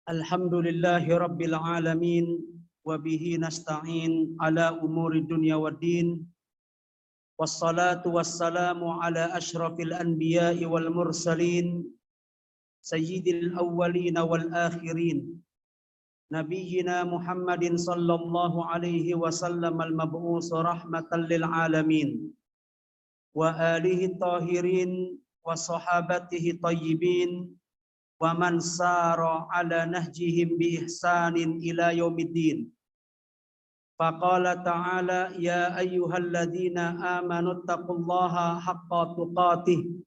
Alhamdulillahi Rabbil Alamin wa bihi nasta'in ala umuri dunya waddin wassalatu wassalamu ala ashrafil anbiya'i wal mursalin sayyidil awwalin wal akhirin nabiyyina Muhammadin sallallahu alaihi wasallam al-mab'us rahmatan lil alamin wa alihi tahirin wa sahabatihi tayyibin wa man sara ala nahjihim bi ihsanin ila yaumiddin. Faqala ta'ala ya ayyuhalladzina amanu taqullaha haqqa tuqatih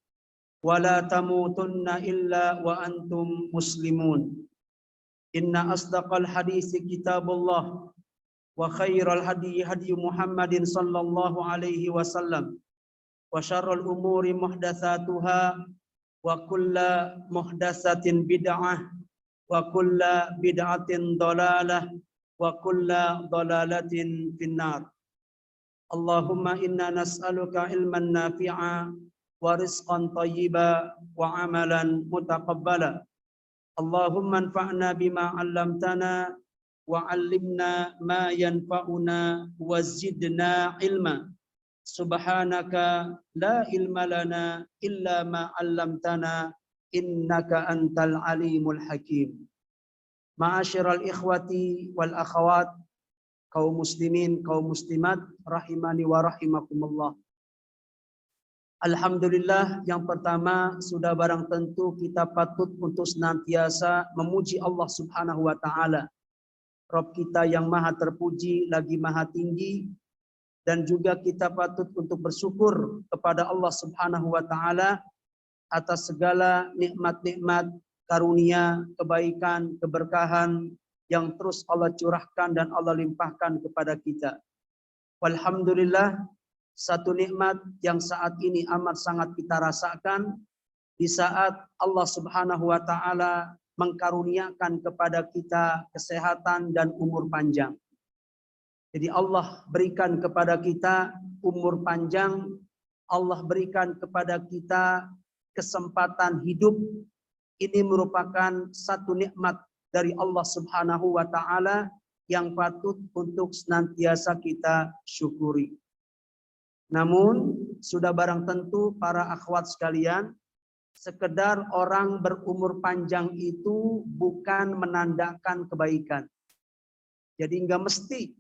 wa la tamutunna illa wa antum muslimun. Inna asdaqal hadisi kitabullah wa khairal hadi hadi Muhammadin sallallahu alaihi wasallam wa syarrul umuri muhdatsatuha wa kulla muhdatsatin bid'ah wa kulla bid'atin dhalalah wa kulla dhalalatin finnar. Allahumma inna nas'aluka ilman nafi'a wa rizqan thayyiba wa amalan mutaqabbala. Allahumma anfa'na bima 'allamtana wa 'allimna ma yanfa'una wa zidna ilma. Subhanaka la ilma lana illa ma 'allamtana innaka antal alimul hakim. Ma'asyiral ikhwati wal akhawat, kaum muslimin, kaum muslimat rahimani wa rahimakumullah. Alhamdulillah, yang pertama sudah barang tentu kita patut untuk senantiasa memuji Allah Subhanahu wa taala. Rabb kita yang maha terpuji lagi maha tinggi. Dan juga kita patut untuk bersyukur kepada Allah Subhanahu wa taala atas segala nikmat-nikmat, karunia, kebaikan, keberkahan yang terus Allah curahkan dan Allah limpahkan kepada kita. Walhamdulillah, satu nikmat yang saat ini amat sangat kita rasakan di saat Allah Subhanahu wa taala mengkaruniakan kepada kita kesehatan dan umur panjang. Jadi Allah berikan kepada kita umur panjang, Allah berikan kepada kita kesempatan hidup. Ini merupakan satu nikmat dari Allah Subhanahu wa taala yang patut untuk senantiasa kita syukuri. Namun sudah barang tentu para akhwat sekalian, sekedar orang berumur panjang itu bukan menandakan kebaikan. Jadi enggak mesti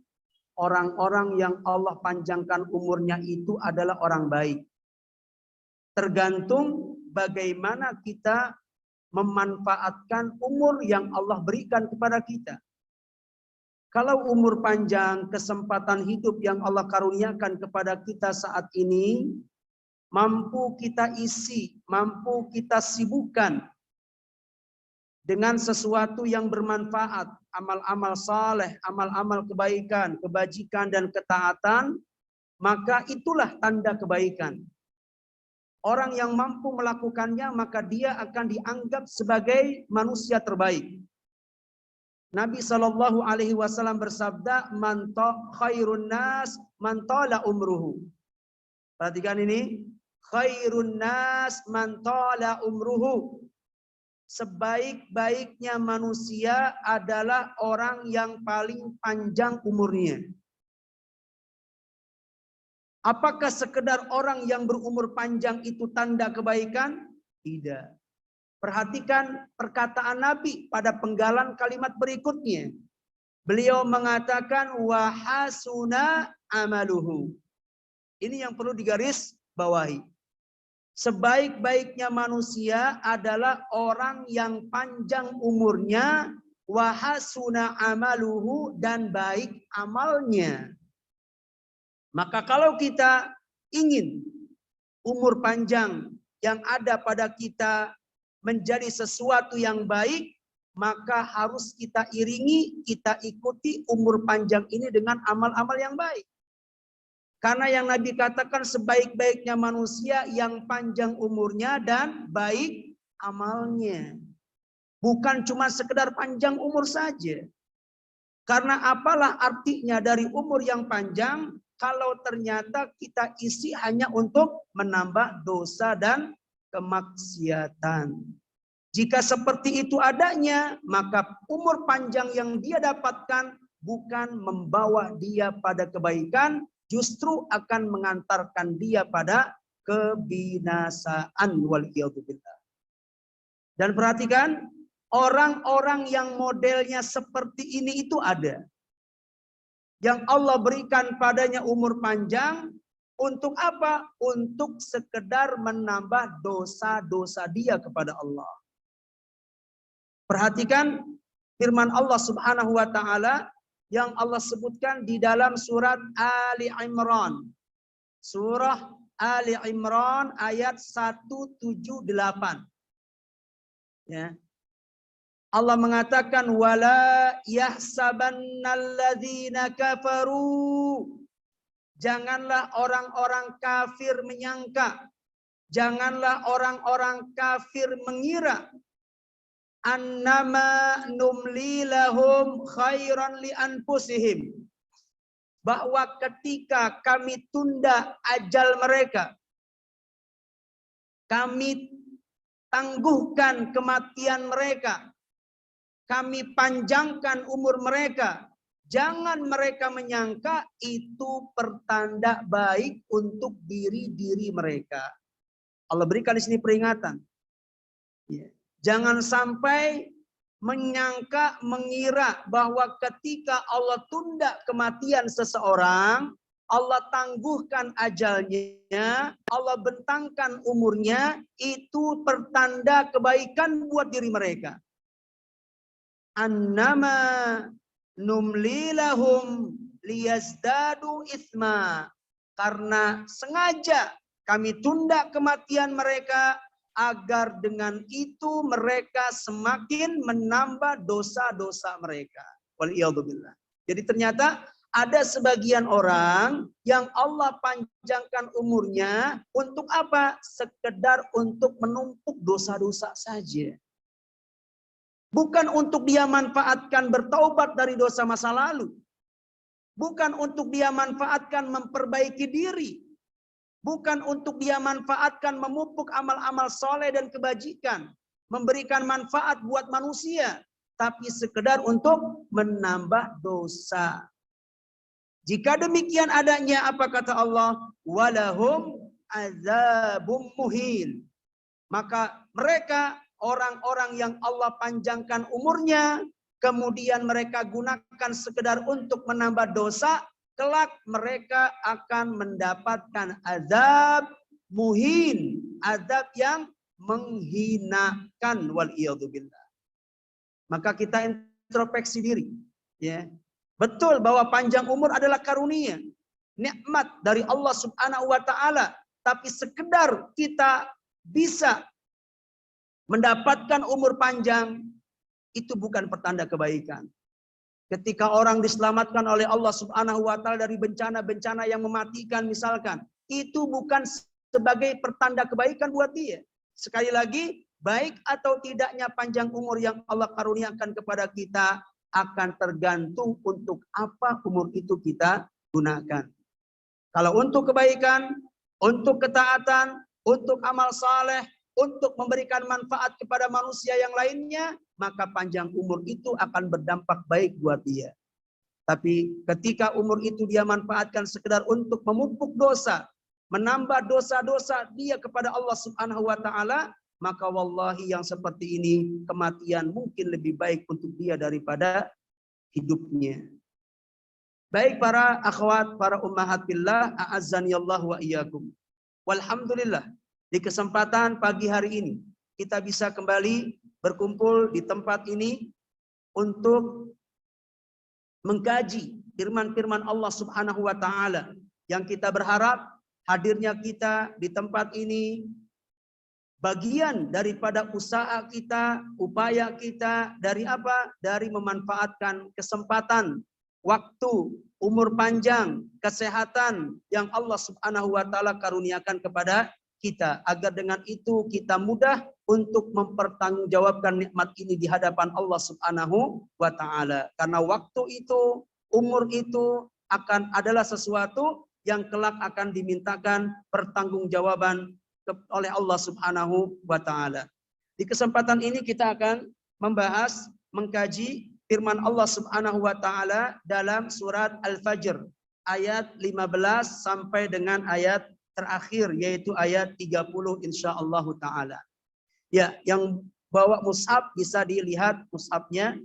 orang-orang yang Allah panjangkan umurnya itu adalah orang baik. Tergantung bagaimana kita memanfaatkan umur yang Allah berikan kepada kita. Kalau umur panjang, kesempatan hidup yang Allah karuniakan kepada kita saat ini, mampu kita isi, mampu kita sibukkan dengan sesuatu yang bermanfaat, amal-amal saleh, amal-amal kebaikan, kebajikan dan ketaatan, maka itulah tanda kebaikan. Orang yang mampu melakukannya, maka dia akan dianggap sebagai manusia terbaik. Nabi Shallallahu Alaihi Wasallam bersabda, "Man khairun nas man tala umruhu." Perhatikan ini, khairun nas man tala umruhu. Sebaik-baiknya manusia adalah orang yang paling panjang umurnya. Apakah sekedar orang yang berumur panjang itu tanda kebaikan? Tidak. Perhatikan perkataan Nabi pada penggalan kalimat berikutnya. Beliau mengatakan wa hasuna amaluhu. Ini yang perlu digaris bawahi. Sebaik-baiknya manusia adalah orang yang panjang umurnya, wa hasuna amaluhu, dan baik amalnya. Maka kalau kita ingin umur panjang yang ada pada kita menjadi sesuatu yang baik, maka harus kita iringi, kita ikuti umur panjang ini dengan amal-amal yang baik. Karena yang Nabi katakan sebaik-baiknya manusia yang panjang umurnya dan baik amalnya. Bukan cuma sekedar panjang umur saja. Karena apalah artinya dari umur yang panjang kalau ternyata kita isi hanya untuk menambah dosa dan kemaksiatan. Jika seperti itu adanya, maka umur panjang yang dia dapatkan bukan membawa dia pada kebaikan, justru akan mengantarkan dia pada kebinasaan, waliyadzubillah. Dan perhatikan, orang-orang yang modelnya seperti ini itu ada. Yang Allah berikan padanya umur panjang, untuk apa? Untuk sekedar menambah dosa-dosa dia kepada Allah. Perhatikan firman Allah Subhanahu wa taala yang Allah sebutkan di dalam surat Ali Imran. Surah Ali Imran ayat 178. Ya. Allah mengatakan wala yahsabannalladzina kafaru. Janganlah orang-orang kafir menyangka, janganlah orang-orang kafir mengira annama numli lahum khairan li anfusihim, bahwa ketika kami tunda ajal mereka, kami tangguhkan kematian mereka, kami panjangkan umur mereka, jangan mereka menyangka itu pertanda baik untuk diri-diri mereka. Allah berikan di sini peringatan. Ya. Jangan sampai menyangka, mengira bahwa ketika Allah tunda kematian seseorang, Allah tangguhkan ajalnya, Allah bentangkan umurnya, itu pertanda kebaikan buat diri mereka. Annama numli lahum liyazdadu itsma. Karena sengaja kami tunda kematian mereka, agar dengan itu mereka semakin menambah dosa-dosa mereka. Waliyadzubillah. Jadi ternyata ada sebagian orang yang Allah panjangkan umurnya untuk apa? Sekedar untuk menumpuk dosa-dosa saja. Bukan untuk dia manfaatkan bertaubat dari dosa masa lalu. Bukan untuk dia manfaatkan memperbaiki diri. Bukan untuk dia manfaatkan memupuk amal-amal soleh dan kebajikan. Memberikan manfaat buat manusia. Tapi sekedar untuk menambah dosa. Jika demikian adanya, apa kata Allah? Walahum azabum muhin. Maka mereka, orang-orang yang Allah panjangkan umurnya, kemudian mereka gunakan sekedar untuk menambah dosa, kelak mereka akan mendapatkan azab muhin, azab yang menghinakan, waliyadzubillah. Maka kita introspeksi diri, ya. Betul bahwa panjang umur adalah karunia, nikmat dari Allah Subhanahu wa taala, tapi sekedar kita bisa mendapatkan umur panjang itu bukan pertanda kebaikan. Ketika orang diselamatkan oleh Allah Subhanahu wa taala dari bencana-bencana yang mematikan misalkan, itu bukan sebagai pertanda kebaikan buat dia. Sekali lagi, baik atau tidaknya panjang umur yang Allah karuniakan kepada kita akan tergantung untuk apa umur itu kita gunakan. Kalau untuk kebaikan, untuk ketaatan, untuk amal saleh, untuk memberikan manfaat kepada manusia yang lainnya, maka panjang umur itu akan berdampak baik buat dia. Tapi ketika umur itu dia manfaatkan sekedar untuk memupuk dosa, menambah dosa-dosa dia kepada Allah Subhanahu wa taala, maka wallahi yang seperti ini kematian mungkin lebih baik untuk dia daripada hidupnya. Baik para akhwat, para ummahat billah, a'azzani Allah wa iyyakum. Walhamdulillah, di kesempatan pagi hari ini kita bisa kembali berkumpul di tempat ini untuk mengkaji firman-firman Allah Subhanahu wa taala, yang kita berharap hadirnya kita di tempat ini bagian daripada usaha kita, upaya kita dari apa? Dari memanfaatkan kesempatan, waktu, umur panjang, kesehatan yang Allah Subhanahu wa taala karuniakan kepada kita, agar dengan itu kita mudah untuk mempertanggungjawabkan nikmat ini di hadapan Allah Subhanahu wa taala. Karena waktu itu, umur itu adalah sesuatu yang kelak akan dimintakan pertanggungjawaban oleh Allah Subhanahu wa taala. Di kesempatan ini kita akan membahas, mengkaji firman Allah Subhanahu wa taala dalam surat Al-Fajr ayat 15 sampai dengan ayat terakhir yaitu ayat 30 insyaallah taala. Ya, yang bawa mushaf bisa dilihat mushafnya.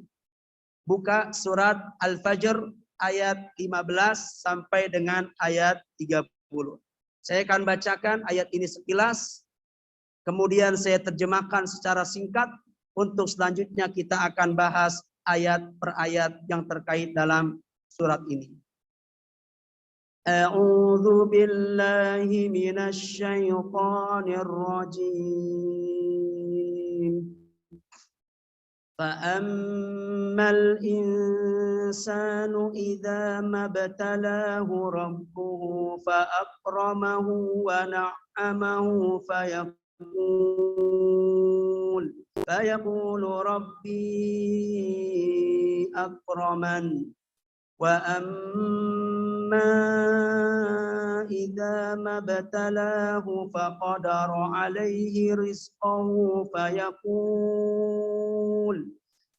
Buka surat Al-Fajr ayat 15 sampai dengan ayat 30. Saya akan bacakan ayat ini sekilas. Kemudian saya terjemahkan secara singkat. Untuk selanjutnya kita akan bahas ayat per ayat yang terkait dalam surat ini. A'udzu billahi minasy syaithanir rajim. Fa'ammal insanu idza mabtalahu rabbuhu fa'akramahu wa na'amahu فيقول ربي أكرمن وأما إذا ما ابتلاه فقدر عليه رزقه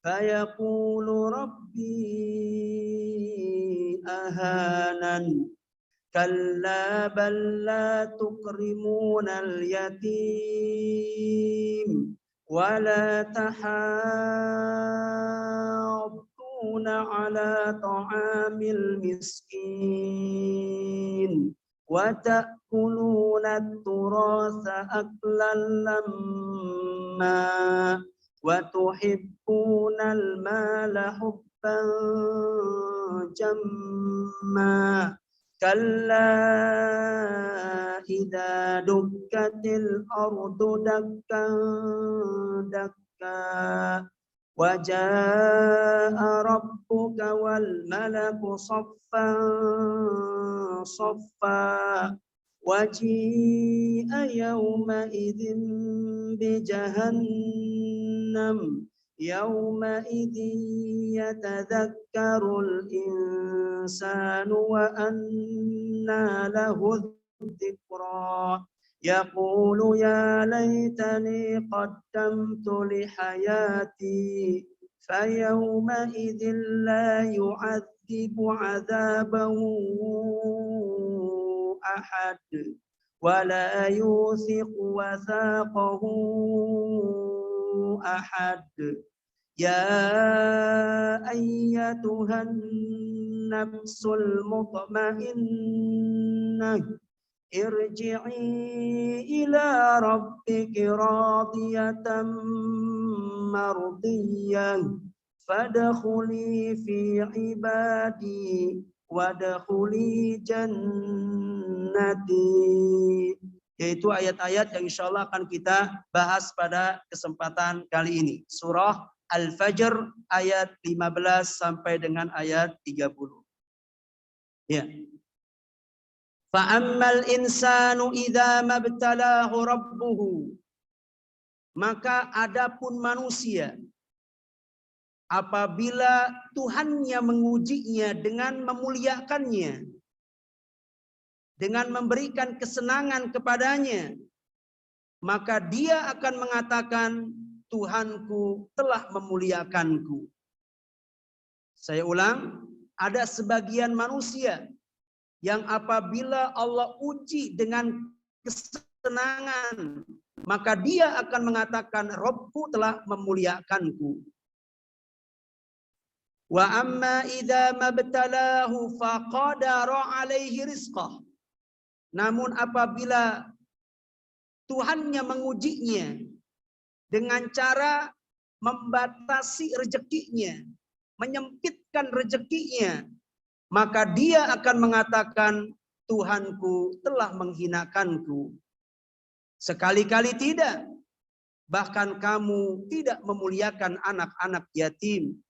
فيقول ربي أهانن كلا بل لا تكرمون اليتيم ولا تحاضون على طعام المسكين وتأكلون التراث أكلا لما وتحبون المال حبا جما كلا إذا دكت الأرض دكا دكا وجاء ربك والملك صفا صفا وجيء يومئذ بجهنم يومئذ يتذكر الإنسان وأنى له الذكرى يقول يا ليتني قدمت لحياتي فيومئذ لا يعذب عذابه أحد ولا يوثق وثاقه أحد يا أيتها النفس المطمئنة ارجعي إلى ربك راضية مرضية فادخلي في عبادي وادخلي جنتي. Yaitu ayat-ayat yang insya Allah akan kita bahas pada kesempatan kali ini. Surah Al-Fajr ayat 15 sampai dengan ayat 30. Ya. Fa'ammal insanu idza mabtalahu rabbuhu. Maka adapun manusia apabila Tuhannya mengujinya dengan memuliakannya, dengan memberikan kesenangan kepadanya, maka dia akan mengatakan, Tuhanku telah memuliakanku. Saya ulang, ada sebagian manusia yang apabila Allah uji dengan kesenangan, maka dia akan mengatakan, Robku telah memuliakanku. Wa amma idza mabtalahu faqadara alaihi rizqah. Namun apabila Tuhannya mengujinya dengan cara membatasi rezekinya, menyempitkan rezekinya, maka dia akan mengatakan, Tuhanku telah menghinakanku. Sekali-kali tidak. Bahkan kamu tidak memuliakan anak-anak yatim.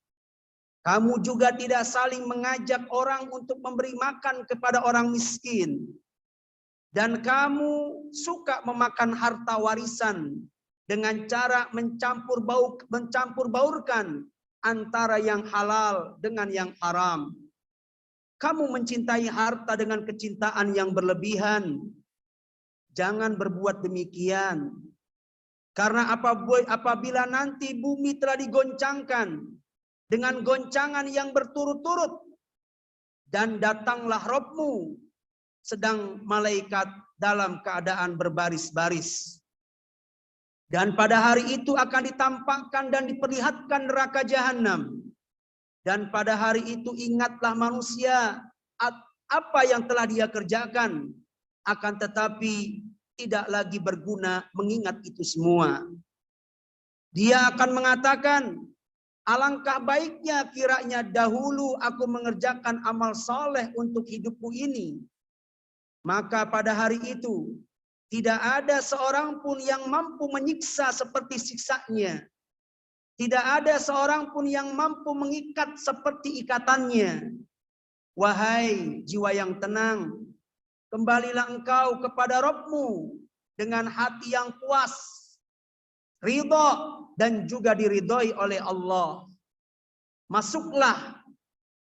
Kamu juga tidak saling mengajak orang untuk memberi makan kepada orang miskin. Dan kamu suka memakan harta warisan dengan cara mencampur baurkan antara yang halal dengan yang haram. Kamu mencintai harta dengan kecintaan yang berlebihan. Jangan berbuat demikian. Karena apabila nanti bumi telah digoncangkan dengan goncangan yang berturut-turut, dan datanglah Rabb-Mu sedang malaikat dalam keadaan berbaris-baris. Dan pada hari itu akan ditampakkan dan diperlihatkan neraka jahanam. Dan pada hari itu ingatlah manusia apa yang telah dia kerjakan. Akan tetapi tidak lagi berguna mengingat itu semua. Dia akan mengatakan, alangkah baiknya kiranya dahulu aku mengerjakan amal soleh untuk hidupku ini. Maka pada hari itu tidak ada seorang pun yang mampu menyiksa seperti siksanya. Tidak ada seorang pun yang mampu mengikat seperti ikatannya. Wahai jiwa yang tenang, kembalilah engkau kepada Rabb-Mu dengan hati yang puas, ridho, dan juga diridhoi oleh Allah. Masuklah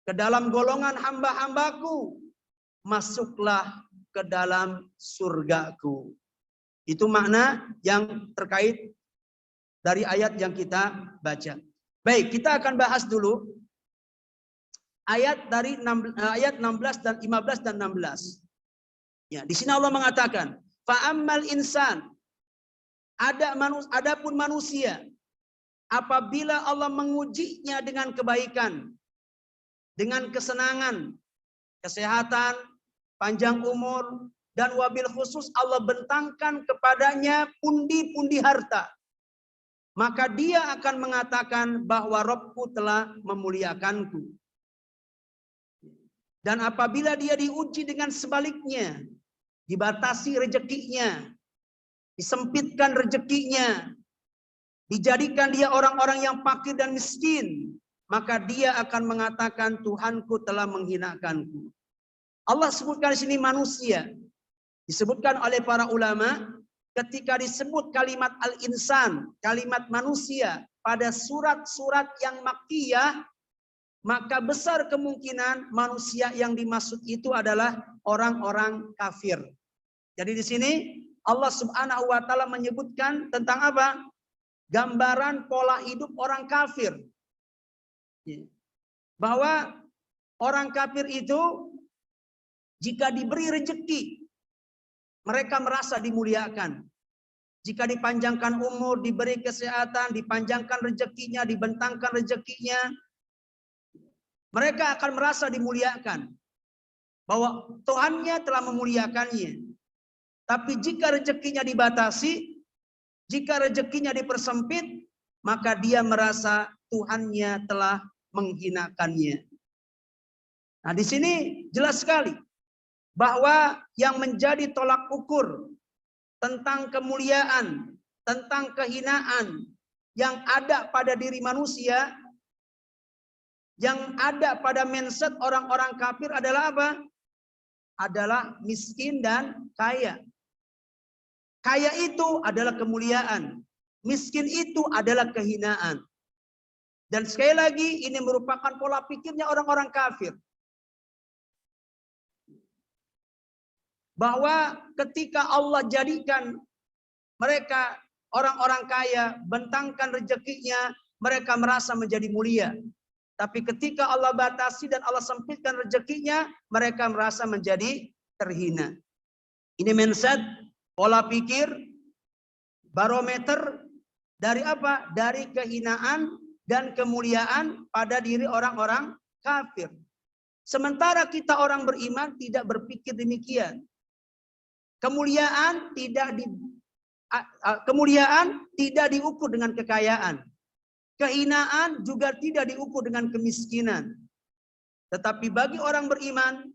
ke dalam golongan hamba-hambaku. Masuklah ke dalam surgaku. Itu makna yang terkait dari ayat yang kita baca. Baik, kita akan bahas dulu ayat dari ayat 16 dan 15 dan 16. Ya, di sini Allah mengatakan, fa'ammal insan, adapun manusia, apabila Allah mengujinya dengan kebaikan, dengan kesenangan, kesehatan, panjang umur, dan wabil khusus Allah bentangkan kepadanya pundi-pundi harta, maka dia akan mengatakan bahwa Rabbku telah memuliakanku. Dan apabila dia diuji dengan sebaliknya, dibatasi rezekinya, disempitkan rezekinya, dijadikan dia orang-orang yang fakir dan miskin, maka dia akan mengatakan Tuhanku telah menghinakanku. Allah sebutkan di sini manusia. Disebutkan oleh para ulama ketika disebut kalimat al-insan, kalimat manusia pada surat-surat yang makkiyah, maka besar kemungkinan manusia yang dimaksud itu adalah orang-orang kafir. Jadi di sini Allah Subhanahu wa taala menyebutkan tentang apa? Gambaran pola hidup orang kafir. Bahwa orang kafir itu jika diberi rezeki, mereka merasa dimuliakan. Jika dipanjangkan umur, diberi kesehatan, dipanjangkan rezekinya, dibentangkan rezekinya, mereka akan merasa dimuliakan. Bahwa Tuhannya telah memuliakannya. Tapi jika rezekinya dibatasi, jika rezekinya dipersempit, maka dia merasa Tuhannya telah menghinakannya. Nah, di sini jelas sekali bahwa yang menjadi tolak ukur tentang kemuliaan, tentang kehinaan yang ada pada diri manusia, yang ada pada mindset orang-orang kafir adalah apa? Adalah miskin dan kaya. Kaya itu adalah kemuliaan, miskin itu adalah kehinaan. Dan sekali lagi ini merupakan pola pikirnya orang-orang kafir. Bahwa ketika Allah jadikan mereka orang-orang kaya, bentangkan rezekinya, mereka merasa menjadi mulia. Tapi ketika Allah batasi dan Allah sempitkan rezekinya, mereka merasa menjadi terhina. Ini mindset, pola pikir, barometer dari apa? Dari kehinaan dan kemuliaan pada diri orang-orang kafir. Sementara kita orang beriman tidak berpikir demikian. Kemuliaan tidak diukur dengan kekayaan. Kehinaan juga tidak diukur dengan kemiskinan. Tetapi bagi orang beriman,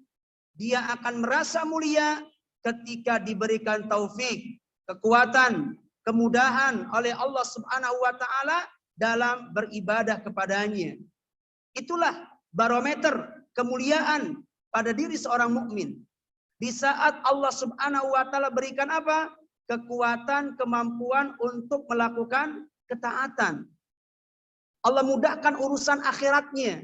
dia akan merasa mulia ketika diberikan taufik, kekuatan, kemudahan oleh Allah Subhanahu wa taala dalam beribadah kepadanya. Itulah barometer kemuliaan pada diri seorang mukmin. Di saat Allah Subhanahu wa taala berikan apa? Kekuatan, kemampuan untuk melakukan ketaatan. Allah mudahkan urusan akhiratnya.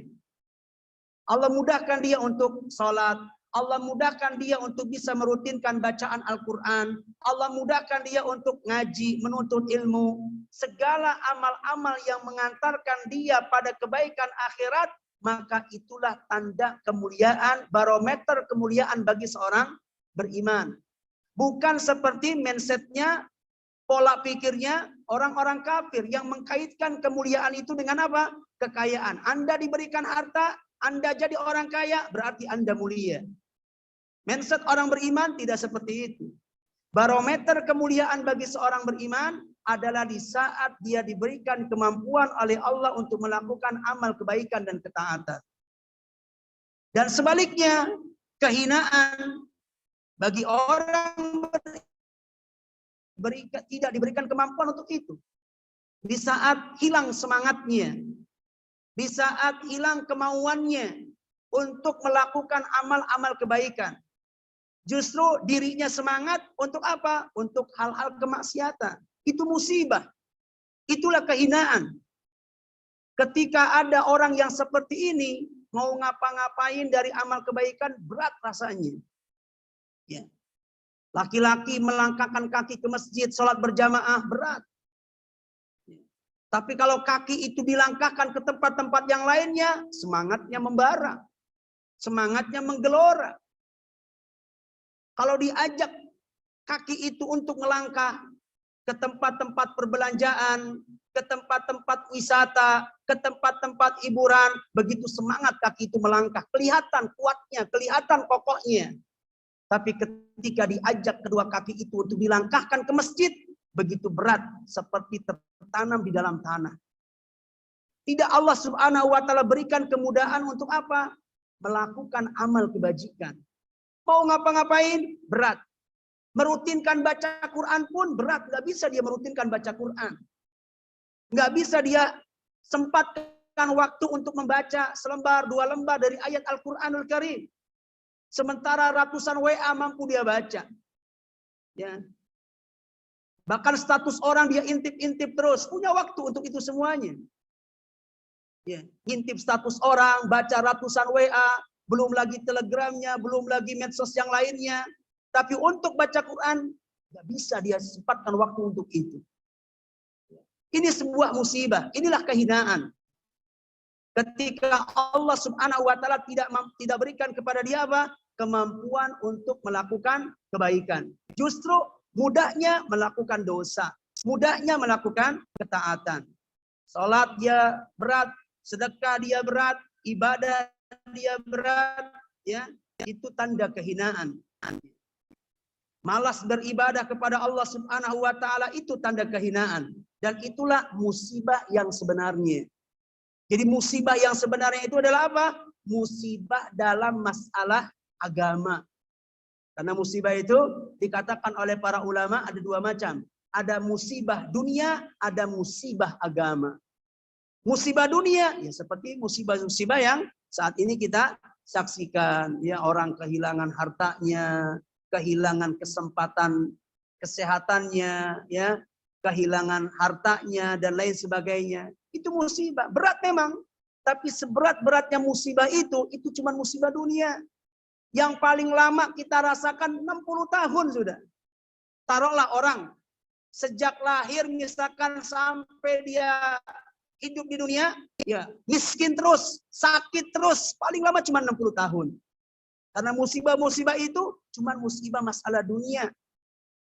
Allah mudahkan dia untuk sholat. Allah mudahkan dia untuk bisa merutinkan bacaan Al-Quran. Allah mudahkan dia untuk ngaji, menuntut ilmu. Segala amal-amal yang mengantarkan dia pada kebaikan akhirat, maka itulah tanda kemuliaan, barometer kemuliaan bagi seorang beriman. Bukan seperti mindsetnya, pola pikirnya orang-orang kafir yang mengkaitkan kemuliaan itu dengan apa? Kekayaan. Anda diberikan harta, Anda jadi orang kaya, berarti Anda mulia. Mindset orang beriman tidak seperti itu. Barometer kemuliaan bagi seorang beriman adalah di saat dia diberikan kemampuan oleh Allah untuk melakukan amal kebaikan dan ketaatan. Dan sebaliknya, kehinaan bagi orang tidak diberikan kemampuan untuk itu. Di saat hilang semangatnya, di saat hilang kemauannya untuk melakukan amal-amal kebaikan, justru dirinya semangat untuk apa? Untuk hal-hal kemaksiatan. Itu musibah. Itulah kehinaan. Ketika ada orang yang seperti ini, mau ngapa-ngapain dari amal kebaikan, berat rasanya. Ya. Laki-laki melangkahkan kaki ke masjid, sholat berjamaah, berat. Tapi kalau kaki itu dilangkahkan ke tempat-tempat yang lainnya, semangatnya membara. Semangatnya menggelora. Kalau diajak kaki itu untuk melangkah ke tempat-tempat perbelanjaan, ke tempat-tempat wisata, ke tempat-tempat hiburan, begitu semangat kaki itu melangkah. Kelihatan kuatnya, kelihatan kokohnya. Tapi ketika diajak kedua kaki itu untuk dilangkahkan ke masjid, begitu berat seperti tertanam di dalam tanah. Tidak Allah Subhanahu wa taala berikan kemudahan untuk apa? Melakukan amal kebajikan. Mau ngapa-ngapain? Berat. Merutinkan baca Quran pun berat. Nggak bisa dia merutinkan baca Quran. Nggak bisa dia sempatkan waktu untuk membaca selembar, 2 lembar dari ayat Al-Quranul Karim. Sementara ratusan WA mampu dia baca. Ya. Bahkan status orang dia intip-intip terus. Punya waktu untuk itu semuanya. Ya. Intip status orang, baca ratusan WA, belum lagi telegramnya, belum lagi medsos yang lainnya. Tapi untuk baca Quran, nggak bisa dia sempatkan waktu untuk itu. Ini sebuah musibah. Inilah kehinaan. Ketika Allah Subhanahu wa taala tidak berikan kepada dia apa? Kemampuan untuk melakukan kebaikan. Justru mudahnya melakukan dosa, mudahnya melakukan ketaatan. Salat dia berat, sedekah dia berat, ibadah dia berat, ya, itu tanda kehinaan. Malas beribadah kepada Allah Subhanahu wa taala itu tanda kehinaan, dan itulah musibah yang sebenarnya. Jadi musibah yang sebenarnya itu adalah apa? Musibah dalam masalah agama. Karena musibah itu dikatakan oleh para ulama ada 2 macam. Ada musibah dunia, ada musibah agama. Musibah dunia ya seperti musibah-musibah yang saat ini kita saksikan, ya, orang kehilangan hartanya, kehilangan kesempatan kesehatannya, ya, kehilangan hartanya dan lain sebagainya. Itu musibah, berat memang. Tapi seberat-beratnya musibah itu cuma musibah dunia. Yang paling lama kita rasakan 60 tahun sudah. Taruhlah orang sejak lahir misalkan sampai dia hidup di dunia, ya miskin terus, sakit terus, paling lama cuma 60 tahun. Karena musibah-musibah itu cuma musibah masalah dunia.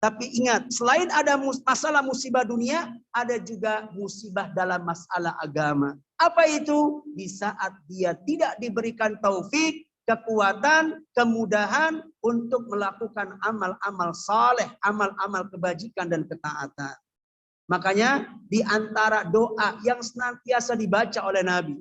Tapi ingat, selain ada masalah musibah dunia, ada juga musibah dalam masalah agama. Apa itu? Di saat dia tidak diberikan taufik, kekuatan, kemudahan untuk melakukan amal-amal saleh, amal-amal kebajikan dan ketaatan. Makanya di antara doa yang senantiasa dibaca oleh Nabi,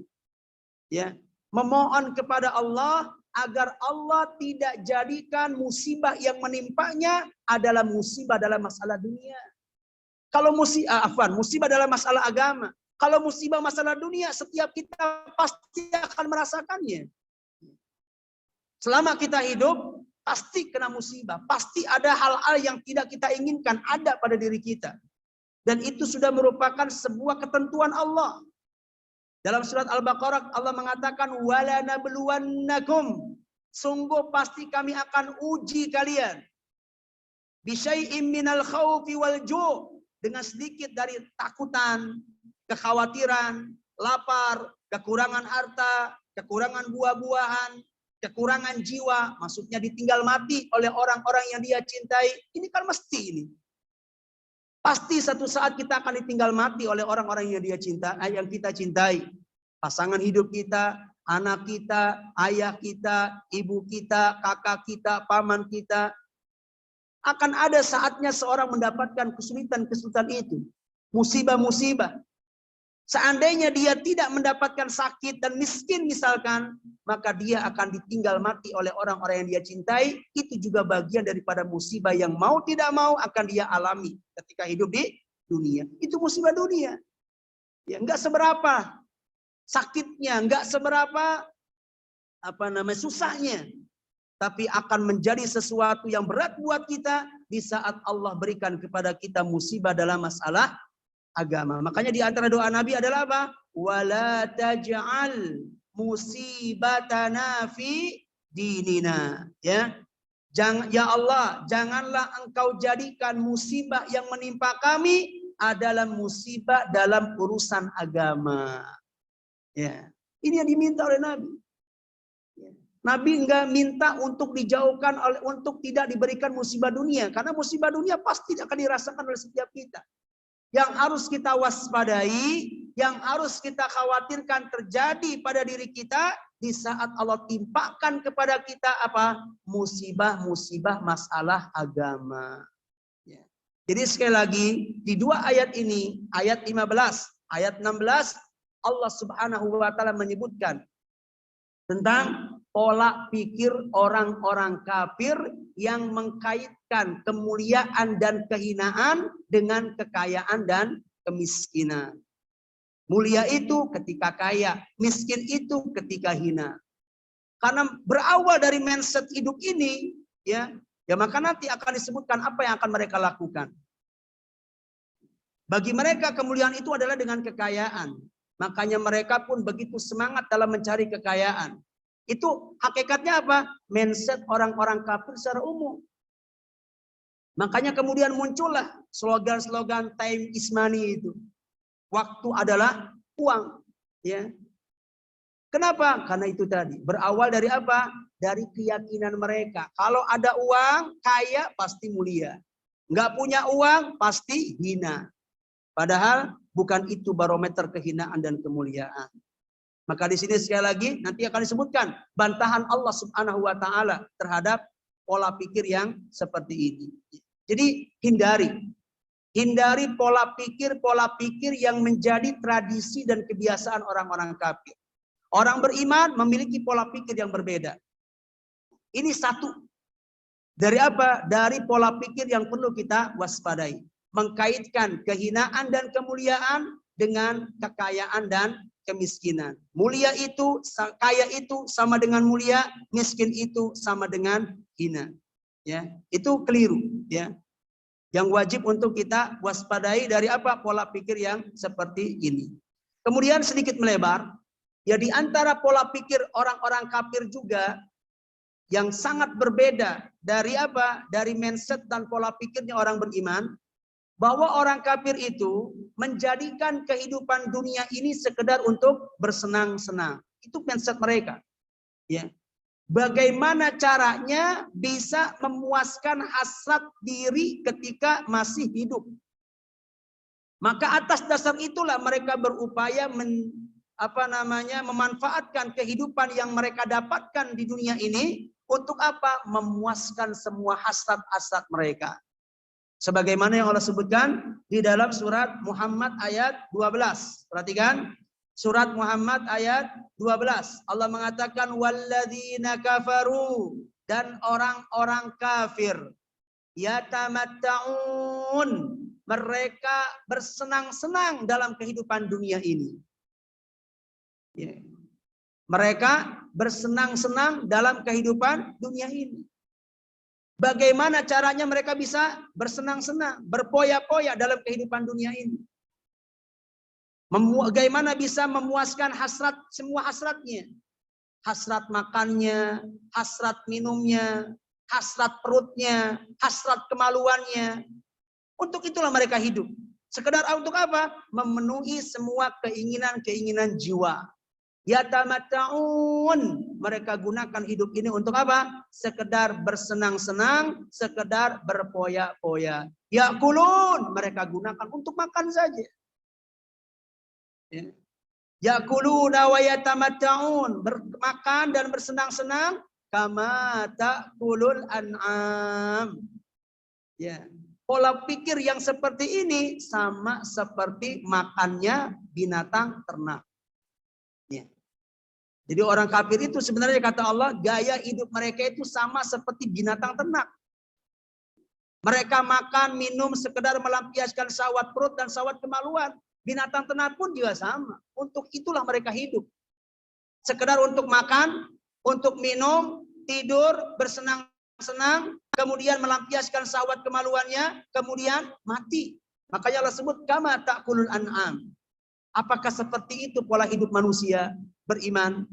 ya, memohon kepada Allah agar Allah tidak jadikan musibah yang menimpanya adalah musibah dalam masalah dunia. Kalau musibah dalam masalah agama. Kalau musibah masalah dunia, setiap kita pasti akan merasakannya. Selama kita hidup, pasti kena musibah. Pasti ada hal-hal yang tidak kita inginkan ada pada diri kita. Dan itu sudah merupakan sebuah ketentuan Allah. Dalam surat Al-Baqarah Allah mengatakan wala nabluwannakum Sungguh pasti kami akan uji kalian. Bisyai'im minal khawfi wal ju', dengan sedikit dari takutan, kekhawatiran, lapar, kekurangan harta, kekurangan buah-buahan, kekurangan jiwa, maksudnya ditinggal mati oleh orang-orang yang dia cintai. Ini kan mesti ini. Pasti satu saat kita akan ditinggal mati oleh orang-orang yang dia cinta, yang kita cintai. Pasangan hidup kita, anak kita, ayah kita, ibu kita, kakak kita, paman kita. Akan ada saatnya seorang mendapatkan kesulitan-kesulitan itu. Musibah-musibah. Seandainya dia tidak mendapatkan sakit dan miskin misalkan, maka dia akan ditinggal mati oleh orang-orang yang dia cintai. Itu juga bagian daripada musibah yang mau tidak mau akan dia alami ketika hidup di dunia. Itu musibah dunia. Ya, enggak seberapa sakitnya, enggak seberapa susahnya. Tapi akan menjadi sesuatu yang berat buat kita di saat Allah berikan kepada kita musibah dalam masalah agama. Makanya di antara doa Nabi adalah apa? Wala taj'al musibatana fi dinina. Ya. Ya Allah, janganlah engkau jadikan musibah yang menimpa kami adalah musibah dalam urusan agama. Ya. Ini yang diminta oleh Nabi. Nabi enggak minta untuk dijauhkan untuk tidak diberikan musibah dunia, karena musibah dunia pasti akan dirasakan oleh setiap kita. Yang harus kita waspadai, yang harus kita khawatirkan terjadi pada diri kita di saat Allah timpakan kepada kita apa? Musibah-musibah masalah agama. Ya. Jadi sekali lagi di dua ayat ini, ayat 15, ayat 16, Allah Subhanahu wa taala menyebutkan tentang pola pikir orang-orang kafir yang mengkaitkan kemuliaan dan kehinaan dengan kekayaan dan kemiskinan. Mulia itu ketika kaya, miskin itu ketika hina. Karena berawal dari mindset hidup ini, ya maka nanti akan disebutkan apa yang akan mereka lakukan. Bagi mereka kemuliaan itu adalah dengan kekayaan. Makanya mereka pun begitu semangat dalam mencari kekayaan. Itu hakikatnya apa? Mindset orang-orang kafir secara umum. Makanya kemudian muncullah slogan-slogan time is money itu. Waktu adalah uang. Ya. Kenapa? Karena itu tadi. Berawal dari apa? Dari keyakinan mereka. Kalau ada uang, kaya pasti mulia. Nggak punya uang, pasti hina. Padahal bukan itu barometer kehinaan dan kemuliaan. Maka di sini sekali lagi nanti akan disebutkan bantahan Allah Subhanahu wa taala terhadap pola pikir yang seperti ini. Jadi hindari pola pikir yang menjadi tradisi dan kebiasaan orang-orang kafir. Orang beriman memiliki pola pikir yang berbeda. Ini satu. Dari apa? Dari pola pikir yang perlu kita waspadai. Mengkaitkan kehinaan dan kemuliaan dengan kekayaan dan kemiskinan. Mulia itu, kaya itu sama dengan mulia, miskin itu sama dengan hina. Ya, itu keliru. Ya, yang wajib untuk kita waspadai dari apa? Pola pikir yang seperti ini. Kemudian sedikit melebar, ya di antara pola pikir orang-orang kafir juga yang sangat berbeda dari apa? Dari mindset dan pola pikirnya orang beriman. Bahwa orang kafir itu menjadikan kehidupan dunia ini sekedar untuk bersenang-senang. Itu mindset mereka. Ya. Bagaimana caranya bisa memuaskan hasrat diri ketika masih hidup. Maka atas dasar itulah mereka berupaya memanfaatkan kehidupan yang mereka dapatkan di dunia ini untuk apa? Memuaskan semua hasrat-hasrat mereka. Sebagaimana yang Allah sebutkan di dalam surat Muhammad ayat 12. Perhatikan. Surat Muhammad ayat 12. Allah mengatakan walladzina kafaru, dan orang-orang kafir yatamatta'un, mereka bersenang-senang dalam kehidupan dunia ini. Ya. Mereka bersenang-senang dalam kehidupan dunia ini. Bagaimana caranya mereka bisa bersenang-senang, berpoya-poya dalam kehidupan dunia ini? Bagaimana bisa memuaskan hasrat, semua hasratnya? hasrat makannya, hasrat minumnya, hasrat perutnya, hasrat kemaluannya. Untuk itulah mereka hidup. Sekedar untuk apa? Memenuhi semua keinginan-keinginan jiwa. Yatamatta'un, mereka gunakan hidup ini untuk apa? Sekedar bersenang-senang, sekedar berpoya-poya. Ya'kulun, mereka gunakan untuk makan saja. Ya'kuluna wa yatamatta'un, bermakan dan bersenang-senang kama ta'kulul an'am. Ya. Pola pikir yang seperti ini sama seperti makannya binatang ternak. Ya. Jadi orang kafir itu sebenarnya kata Allah, gaya hidup mereka itu sama seperti binatang ternak. Mereka makan, minum, sekedar melampiaskan syahwat perut dan syahwat kemaluan. Binatang ternak pun juga sama. Untuk itulah mereka hidup. Sekedar untuk makan, untuk minum, tidur, bersenang-senang, kemudian melampiaskan syahwat kemaluannya, kemudian mati. Makanya Allah sebut kama ta'kulul an'am. Apakah seperti itu pola hidup manusia beriman?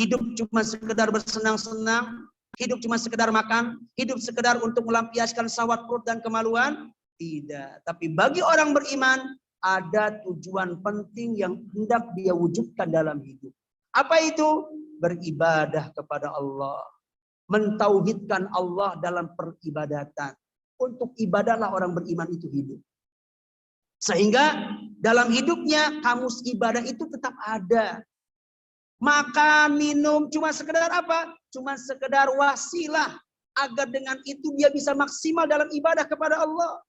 Hidup cuma sekedar bersenang-senang, hidup cuma sekedar makan, hidup sekedar untuk melampiaskan syahwat perut dan kemaluan? Tidak. Tapi bagi orang beriman, ada tujuan penting yang hendak dia wujudkan dalam hidup. Apa itu? Beribadah kepada Allah. Mentauhidkan Allah dalam peribadatan. Untuk ibadahlah orang beriman itu hidup. Sehingga dalam hidupnya kamus ibadah itu tetap ada. Makan, minum, cuma sekedar apa? Cuma sekedar wasilah. Agar dengan itu dia bisa maksimal dalam ibadah kepada Allah.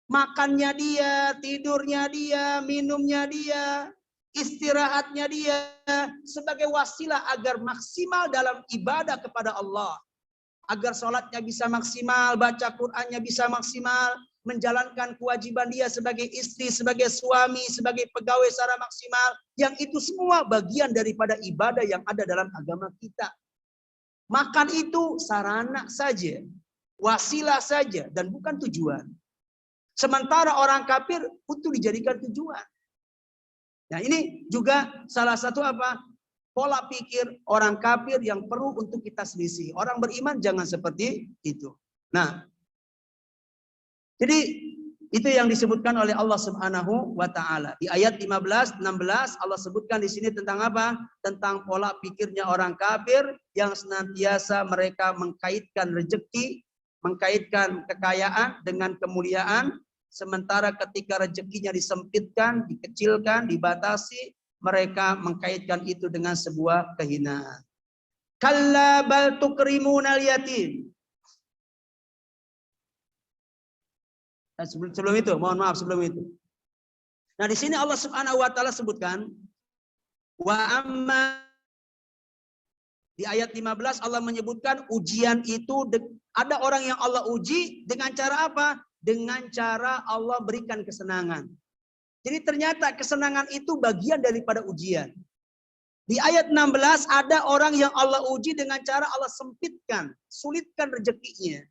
Makannya dia, tidurnya dia, minumnya dia, istirahatnya dia. Sebagai wasilah agar maksimal dalam ibadah kepada Allah. Agar sholatnya bisa maksimal, baca Qur'annya bisa maksimal. Menjalankan kewajiban dia sebagai istri, sebagai suami, sebagai pegawai secara maksimal. Yang itu semua bagian daripada ibadah yang ada dalam agama kita. Makan itu sarana saja, wasilah saja, dan bukan tujuan. Sementara orang kafir itu dijadikan tujuan. Nah ini juga salah satu apa? Pola pikir orang kafir yang perlu untuk kita selisih. Orang beriman jangan seperti itu. Nah, jadi itu yang disebutkan oleh Allah Subhanahu wa taala. Di ayat 15, 16 Allah sebutkan di sini tentang apa? Tentang pola pikirnya orang kafir yang senantiasa mereka mengkaitkan rezeki, mengkaitkan kekayaan dengan kemuliaan, sementara ketika rezekinya disempitkan, dikecilkan, dibatasi, mereka mengkaitkan itu dengan sebuah kehinaan. Kalla bal tukrimunal yatim. Sebelum itu, mohon maaf sebelum itu. Nah, di sini Allah Subhanahu wa taala sebutkan wa amma, di ayat 15 Allah menyebutkan ujian itu ada orang yang Allah uji dengan cara apa? Dengan cara Allah berikan kesenangan. Jadi ternyata kesenangan itu bagian daripada ujian. Di ayat 16 ada orang yang Allah uji dengan cara Allah sempitkan, sulitkan rezekinya.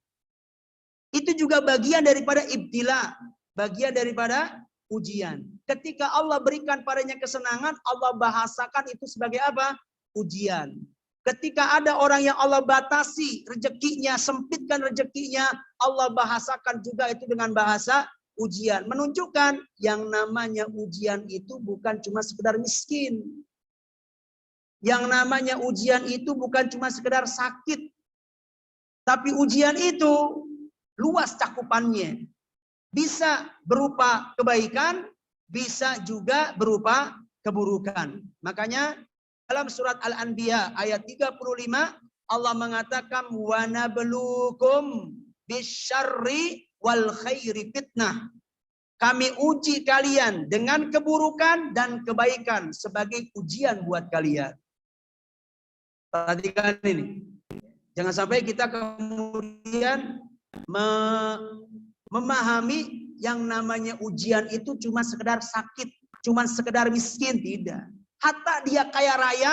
Itu juga bagian daripada ibtila, bagian daripada ujian. Ketika Allah berikan padanya kesenangan, Allah bahasakan itu sebagai apa? Ujian. Ketika ada orang yang Allah batasi rezekinya, sempitkan rezekinya, Allah bahasakan juga itu dengan bahasa ujian. Menunjukkan yang namanya ujian itu bukan cuma sekedar miskin. Yang namanya ujian itu bukan cuma sekedar sakit. Tapi ujian itu luas cakupannya. Bisa berupa kebaikan, bisa juga berupa keburukan. Makanya dalam surat Al-Anbiya ayat 35 Allah mengatakan wa nabluukum bisyarri wal khairi fitnah. Kami uji kalian dengan keburukan dan kebaikan sebagai ujian buat kalian. Perhatikan ini. Jangan sampai kita kemudian memahami yang namanya ujian itu cuma sekedar sakit, cuma sekedar miskin, tidak. Hatta dia kaya raya,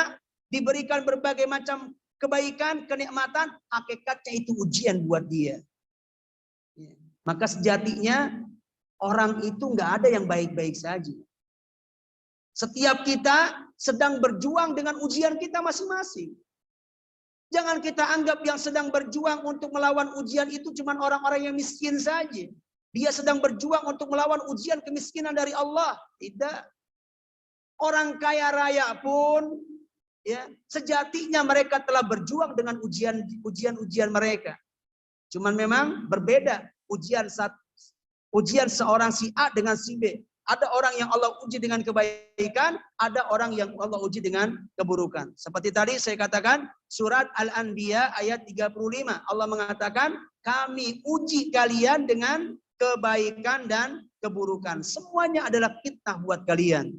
diberikan berbagai macam kebaikan, kenikmatan, hakikatnya itu ujian buat dia. Maka sejatinya orang itu nggak ada yang baik-baik saja. Setiap kita sedang berjuang dengan ujian kita masing-masing. Jangan kita anggap yang sedang berjuang untuk melawan ujian itu cuma orang-orang yang miskin saja. Dia sedang berjuang untuk melawan ujian kemiskinan dari Allah. Tidak. Orang kaya raya pun, ya, sejatinya mereka telah berjuang dengan ujian mereka. Cuman memang berbeda ujian seorang si A dengan si B. Ada orang yang Allah uji dengan kebaikan, ada orang yang Allah uji dengan keburukan. Seperti tadi saya katakan, surat Al-Anbiya ayat 35. Allah mengatakan, kami uji kalian dengan kebaikan dan keburukan. Semuanya adalah fitnah buat kalian.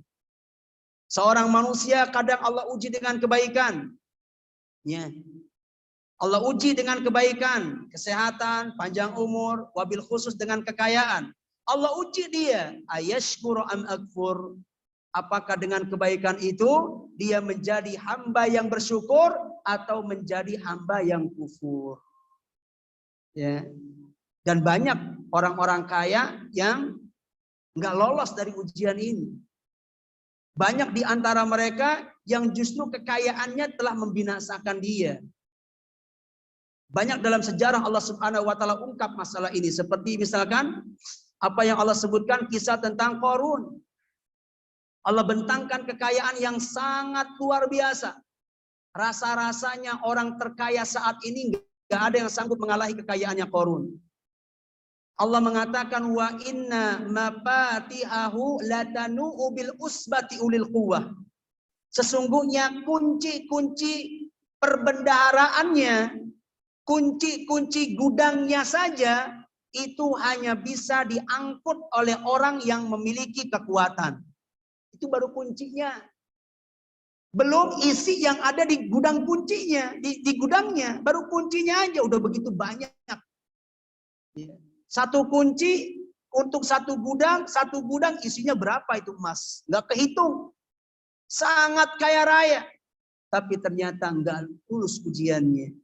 Seorang manusia kadang Allah uji dengan kebaikan. Ya. Allah uji dengan kebaikan, kesehatan, panjang umur, wabil khusus dengan kekayaan. Allah uji dia, ayashkuru am akfur. Apakah dengan kebaikan itu dia menjadi hamba yang bersyukur atau menjadi hamba yang kufur? Ya. Dan banyak orang-orang kaya yang nggak lolos dari ujian ini. Banyak di antara mereka yang justru kekayaannya telah membinasakan dia. Banyak dalam sejarah Allah Subhanahu wa taala ungkap masalah ini, seperti misalkan apa yang Allah sebutkan kisah tentang Qarun. Allah bentangkan kekayaan yang sangat luar biasa. Rasa-rasanya orang terkaya saat ini nggak ada yang sanggup mengalahi kekayaannya Qarun. Allah mengatakan wa inna mafatihahu latanu bil usbati ulil quwwah. Sesungguhnya kunci-kunci perbendaharaannya, kunci-kunci gudangnya saja itu hanya bisa diangkut oleh orang yang memiliki kekuatan. Itu baru kuncinya. Belum isi yang ada di gudang kuncinya, di gudangnya. Baru kuncinya aja udah begitu banyak. Satu kunci untuk satu gudang isinya berapa itu emas? Nggak kehitung. Sangat kaya raya. Tapi ternyata nggak lulus ujiannya.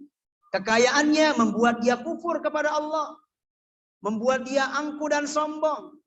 Kekayaannya membuat dia kufur kepada Allah. Membuat dia angkuh dan sombong.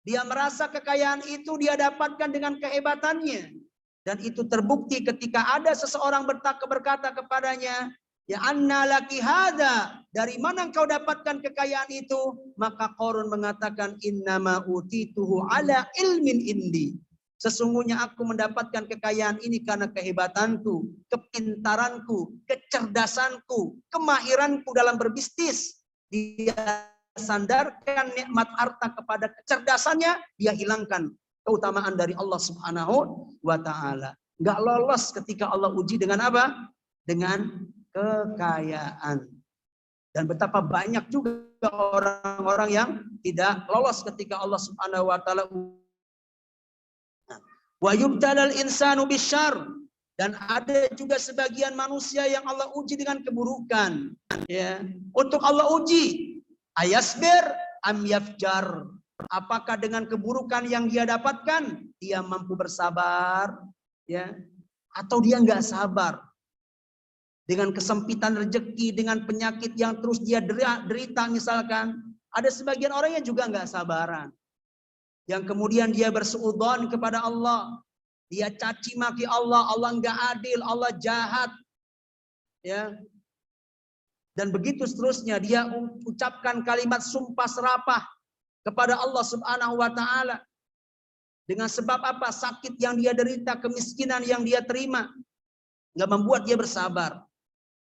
Dia merasa kekayaan itu dia dapatkan dengan kehebatannya. Dan itu terbukti ketika ada seseorang berkata kepadanya, ya anna laki hada, dari mana engkau dapatkan kekayaan itu? Maka Qarun mengatakan, innama utituhu ala ilmin indi. Sesungguhnya aku mendapatkan kekayaan ini karena kehebatanku, kepintaranku, kecerdasanku, kemahiranku dalam berbisnis. Dia sandarkan nikmat harta kepada kecerdasannya, dia hilangkan keutamaan dari Allah Subhanahu wa taala. Enggak lolos ketika Allah uji dengan apa? Dengan kekayaan. Dan betapa banyak juga orang-orang yang tidak lolos ketika Allah Subhanahu wa taala. Wa yubtalal insanu bisyarr, dan ada juga sebagian manusia yang Allah uji dengan keburukan. Ya, untuk Allah uji, ayasbir am yafjar. Apakah dengan keburukan yang dia dapatkan dia mampu bersabar, ya, atau dia nggak sabar? Dengan kesempitan rezeki, dengan penyakit yang terus dia derita misalkan, ada sebagian orang yang juga nggak sabaran, yang kemudian dia bersuudzon kepada Allah, dia caci maki Allah, Allah nggak adil, Allah jahat, ya. Dan begitu seterusnya, dia ucapkan kalimat sumpah serapah kepada Allah Subhanahu wa taala. Dengan sebab apa? Sakit yang dia derita, kemiskinan yang dia terima, nggak membuat dia bersabar.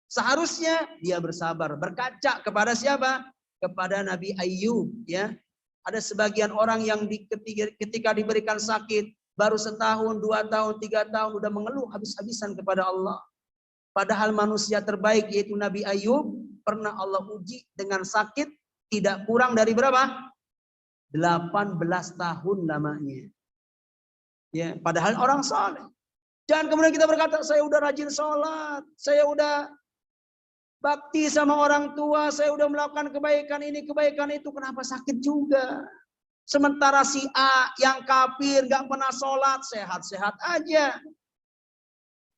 Seharusnya dia bersabar. Berkaca kepada siapa? Kepada Nabi Ayyub, ya. Ada sebagian orang yang ketika diberikan sakit, baru setahun, 2 tahun, 3 tahun, udah mengeluh habis-habisan kepada Allah. Padahal manusia terbaik yaitu Nabi Ayyub pernah Allah uji dengan sakit tidak kurang dari berapa? 18 tahun lamanya. Ya, padahal orang saleh. Jangan kemudian kita berkata, saya udah rajin sholat, saya udah bakti sama orang tua, saya udah melakukan kebaikan ini, kebaikan itu, kenapa sakit juga? Sementara si A yang kafir, gak pernah sholat, sehat-sehat aja.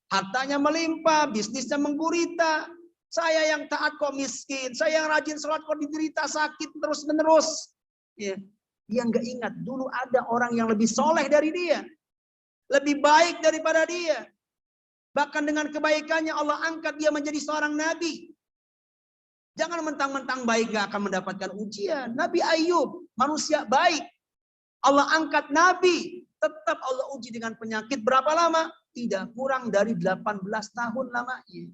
Hartanya melimpah, bisnisnya menggurita. Saya yang taat kok miskin, saya yang rajin sholat kok diderita sakit terus-menerus. Ya. Dia nggak ingat, dulu ada orang yang lebih soleh dari dia. lebih baik daripada dia. Bahkan dengan kebaikannya Allah angkat dia menjadi seorang nabi. Jangan mentang-mentang baik gak akan mendapatkan ujian. Nabi Ayub, manusia baik. Allah angkat nabi. Tetap Allah uji dengan penyakit. Berapa lama? Tidak kurang dari 18 tahun lamanya.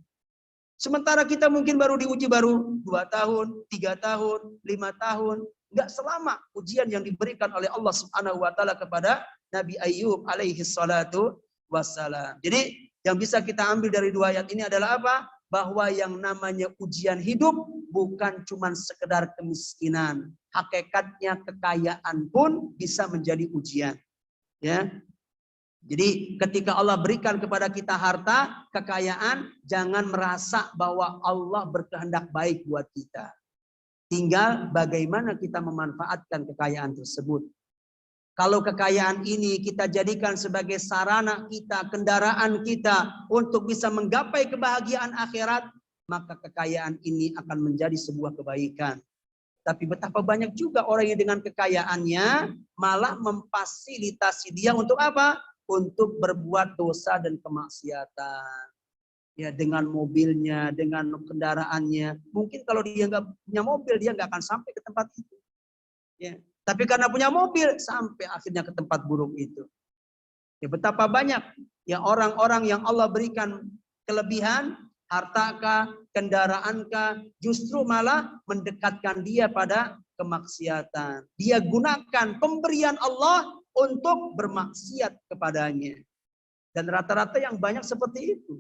Sementara kita mungkin baru diuji 2 tahun, 3 tahun, 5 tahun. Enggak selama ujian yang diberikan oleh Allah Subhanahu wa taala kepada Nabi Ayub alaihi salatu wassalam. Jadi yang bisa kita ambil dari 2 ayat ini adalah apa? Bahwa yang namanya ujian hidup bukan cuma sekedar kemiskinan. Hakikatnya kekayaan pun bisa menjadi ujian. Ya. Jadi ketika Allah berikan kepada kita harta, kekayaan, jangan merasa bahwa Allah berkehendak baik buat kita. Tinggal bagaimana kita memanfaatkan kekayaan tersebut. Kalau kekayaan ini kita jadikan sebagai sarana kita, kendaraan kita untuk bisa menggapai kebahagiaan akhirat, maka kekayaan ini akan menjadi sebuah kebaikan. Tapi betapa banyak juga orang yang dengan kekayaannya malah memfasilitasi dia untuk apa? Untuk berbuat dosa dan kemaksiatan. Ya, dengan mobilnya, dengan kendaraannya. Mungkin kalau dia nggak punya mobil, dia nggak akan sampai ke tempat itu. Ya. Tapi karena punya mobil, sampai akhirnya ke tempat buruk itu. Ya, betapa banyak ya orang-orang yang Allah berikan kelebihan, hartakah, kendaraankah, justru malah mendekatkan dia pada kemaksiatan. Dia gunakan pemberian Allah untuk bermaksiat kepadanya. Dan rata-rata yang banyak seperti itu.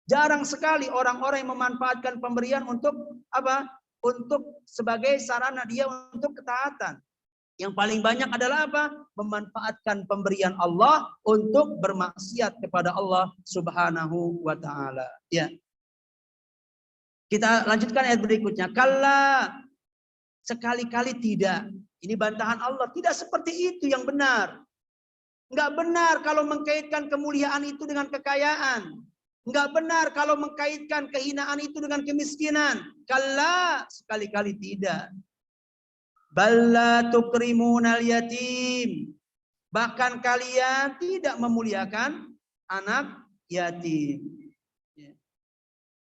Jarang sekali orang-orang yang memanfaatkan pemberian untuk apa? Untuk sebagai sarana dia untuk ketaatan. Yang paling banyak adalah apa? Memanfaatkan pemberian Allah untuk bermaksiat kepada Allah Subhanahu wa taala. Ya. Kita lanjutkan ayat berikutnya. Kalla, sekali-kali tidak. Ini bantahan Allah. Tidak seperti itu yang benar. Enggak benar kalau mengkaitkan kemuliaan itu dengan kekayaan. Enggak benar kalau mengkaitkan kehinaan itu dengan kemiskinan. Kalla, sekali-kali tidak. Balla tukrimunal yatim. Bahkan kalian tidak memuliakan anak yatim.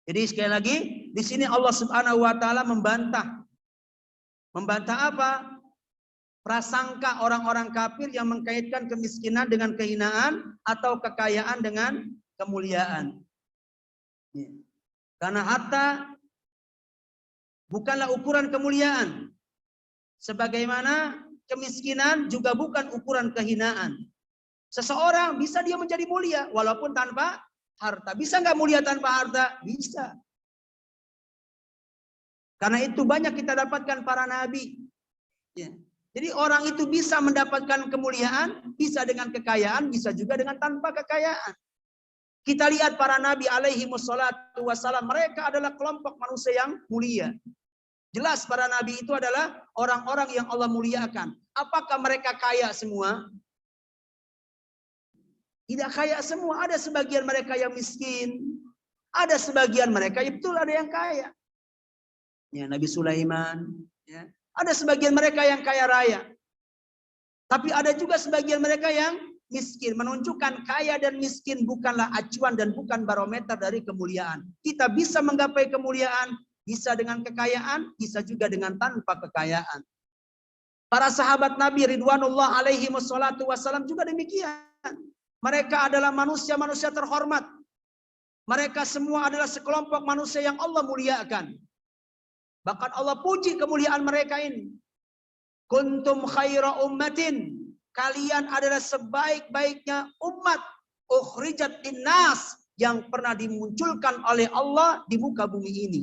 Jadi sekali lagi di sini Allah Subhanahu wa taala membantah. Membantah apa? Prasangka orang-orang kafir yang mengkaitkan kemiskinan dengan kehinaan atau kekayaan dengan kemuliaan. Karena harta bukanlah ukuran kemuliaan. Sebagaimana kemiskinan juga bukan ukuran kehinaan. Seseorang bisa dia menjadi mulia walaupun tanpa harta. Bisa nggak mulia tanpa harta? Bisa. Karena itu banyak kita dapatkan para nabi. Ya. Jadi orang itu bisa mendapatkan kemuliaan, bisa dengan kekayaan, bisa juga dengan tanpa kekayaan. Kita lihat para nabi alaihi wassalatu wassalam, mereka adalah kelompok manusia yang mulia. Jelas para nabi itu adalah orang-orang yang Allah muliakan. Apakah mereka kaya semua? Tidak kaya semua. Ada sebagian mereka yang miskin. Ada sebagian mereka yang betul ada yang kaya. Ya, Nabi Sulaiman. Ya. Ada sebagian mereka yang kaya raya. Tapi ada juga sebagian mereka yang miskin. Menunjukkan kaya dan miskin bukanlah acuan dan bukan barometer dari kemuliaan. Kita bisa menggapai kemuliaan. Bisa dengan kekayaan, bisa juga dengan tanpa kekayaan. Para sahabat Nabi Ridwanullah alaihi wassalatu wassalam juga demikian. Mereka adalah manusia-manusia terhormat. Mereka semua adalah sekelompok manusia yang Allah muliakan. Bahkan Allah puji kemuliaan mereka ini. Kuntum khaira ummatin. Kalian adalah sebaik-baiknya umat. Ukhrijat linnas. Yang pernah dimunculkan oleh Allah di muka bumi ini.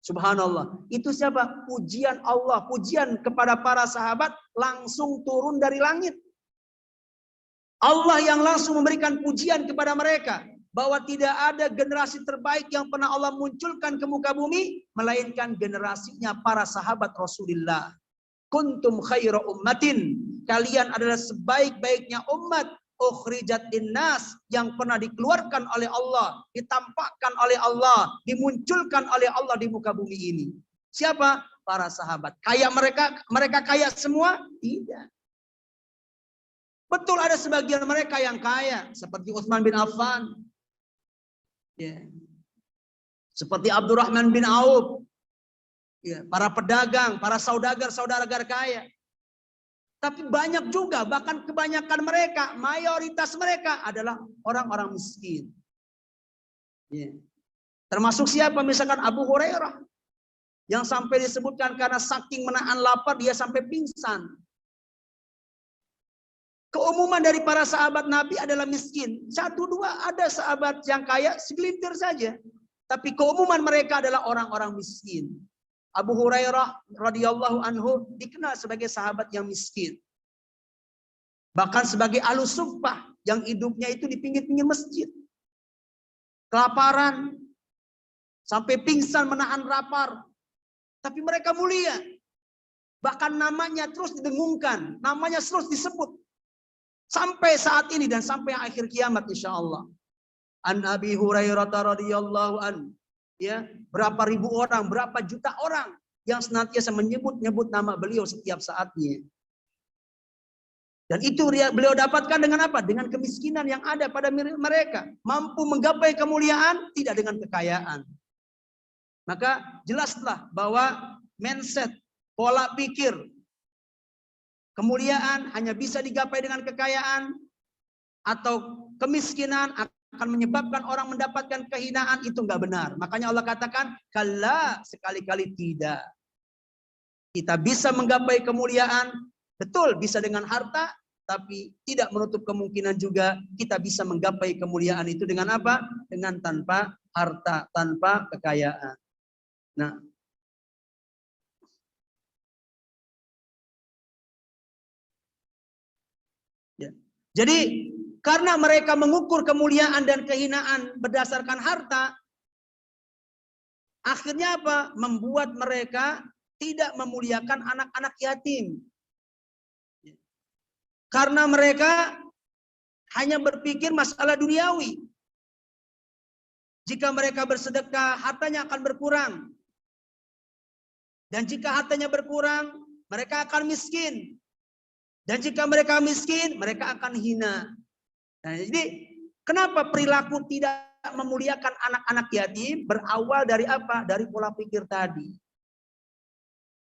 Subhanallah. Itu siapa? Pujian Allah. Pujian kepada para sahabat langsung turun dari langit. Allah yang langsung memberikan pujian kepada mereka. Bahwa tidak ada generasi terbaik yang pernah Allah munculkan ke muka bumi. Melainkan generasinya para sahabat Rasulullah. Kuntum khaira ummatin. Kalian adalah sebaik-baiknya umat. Ukhrijat linnas, yang pernah dikeluarkan oleh Allah, ditampakkan oleh Allah, dimunculkan oleh Allah di muka bumi ini. Siapa? Para sahabat. Kaya mereka kaya semua? Tidak. Betul ada sebagian mereka yang kaya seperti Utsman bin Affan, ya. Seperti Abdurrahman bin Auf, ya. Para pedagang, para saudagar kaya. Tapi banyak juga, bahkan kebanyakan mereka, mayoritas mereka adalah orang-orang miskin. Ya. Termasuk siapa? Misalkan Abu Hurairah, yang sampai disebutkan karena saking menahan lapar dia sampai pingsan. Keumuman dari para sahabat Nabi adalah miskin. Satu dua ada sahabat yang kaya segelintir saja. Tapi keumuman mereka adalah orang-orang miskin. Abu Hurairah radhiyallahu anhu dikenal sebagai sahabat yang miskin. Bahkan sebagai ahlus suffah yang hidupnya itu di pinggir-pinggir masjid. Kelaparan. Sampai pingsan menahan lapar. Tapi mereka mulia. Bahkan namanya terus didengungkan. Namanya terus disebut. Sampai saat ini dan sampai akhir kiamat insyaallah. An Abi Hurairah radhiyallahu an, ya, berapa ribu orang, berapa juta orang yang senantiasa menyebut-nyebut nama beliau setiap saatnya. Dan itu beliau dapatkan dengan apa? Dengan kemiskinan yang ada pada mereka. Mampu menggapai kemuliaan tidak dengan kekayaan. Maka jelaslah bahwa mindset, pola pikir kemuliaan hanya bisa digapai dengan kekayaan atau kemiskinan akan menyebabkan orang mendapatkan kehinaan, itu enggak benar. Makanya Allah katakan, kalla, sekali-kali tidak. Kita bisa menggapai kemuliaan, betul bisa dengan harta, tapi tidak menutup kemungkinan juga kita bisa menggapai kemuliaan itu dengan apa? Dengan tanpa harta, tanpa kekayaan. Nah, jadi karena mereka mengukur kemuliaan dan kehinaan berdasarkan harta, akhirnya apa? Membuat mereka tidak memuliakan anak-anak yatim. Karena mereka hanya berpikir masalah duniawi. Jika mereka bersedekah, hartanya akan berkurang. Dan jika hartanya berkurang, mereka akan miskin. Dan jika mereka miskin, mereka akan hina. Nah, jadi kenapa perilaku tidak memuliakan anak-anak yatim berawal dari apa? Dari pola pikir tadi.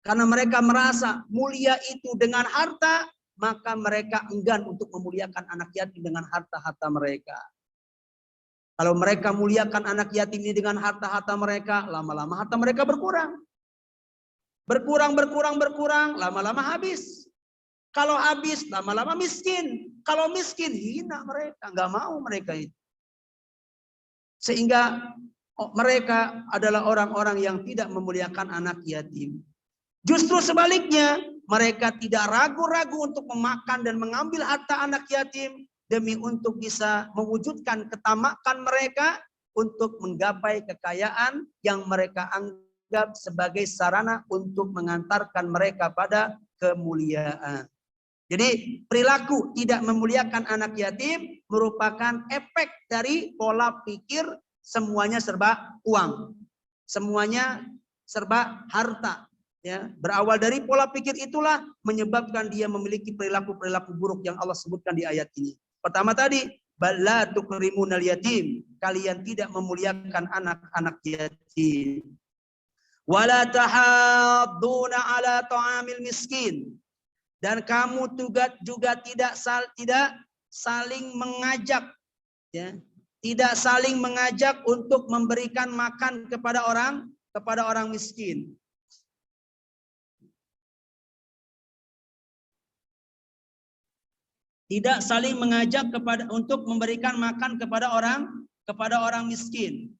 Karena mereka merasa mulia itu dengan harta, maka mereka enggan untuk memuliakan anak yatim dengan harta-harta mereka. Kalau mereka muliakan anak yatim ini dengan harta-harta mereka, lama-lama harta mereka berkurang. Berkurang, lama-lama habis. Kalau habis, lama-lama miskin. Kalau miskin, hina mereka. Nggak mau mereka itu. Sehingga mereka adalah orang-orang yang tidak memuliakan anak yatim. Justru sebaliknya, mereka tidak ragu-ragu untuk memakan dan mengambil harta anak yatim demi untuk bisa mewujudkan ketamakan mereka untuk menggapai kekayaan yang mereka anggap sebagai sarana untuk mengantarkan mereka pada kemuliaan. Jadi perilaku tidak memuliakan anak yatim merupakan efek dari pola pikir semuanya serba uang. Semuanya serba harta. Ya, berawal dari pola pikir itulah menyebabkan dia memiliki perilaku-perilaku buruk yang Allah sebutkan di ayat ini. Pertama tadi, bala tukrimunal yatim, kalian tidak memuliakan anak-anak yatim. Wala tahadduna ala ta'amil miskin. Dan kamu juga tidak saling mengajak, ya, tidak saling mengajak untuk memberikan makan kepada orang miskin. Tidak saling mengajak untuk memberikan makan kepada orang miskin.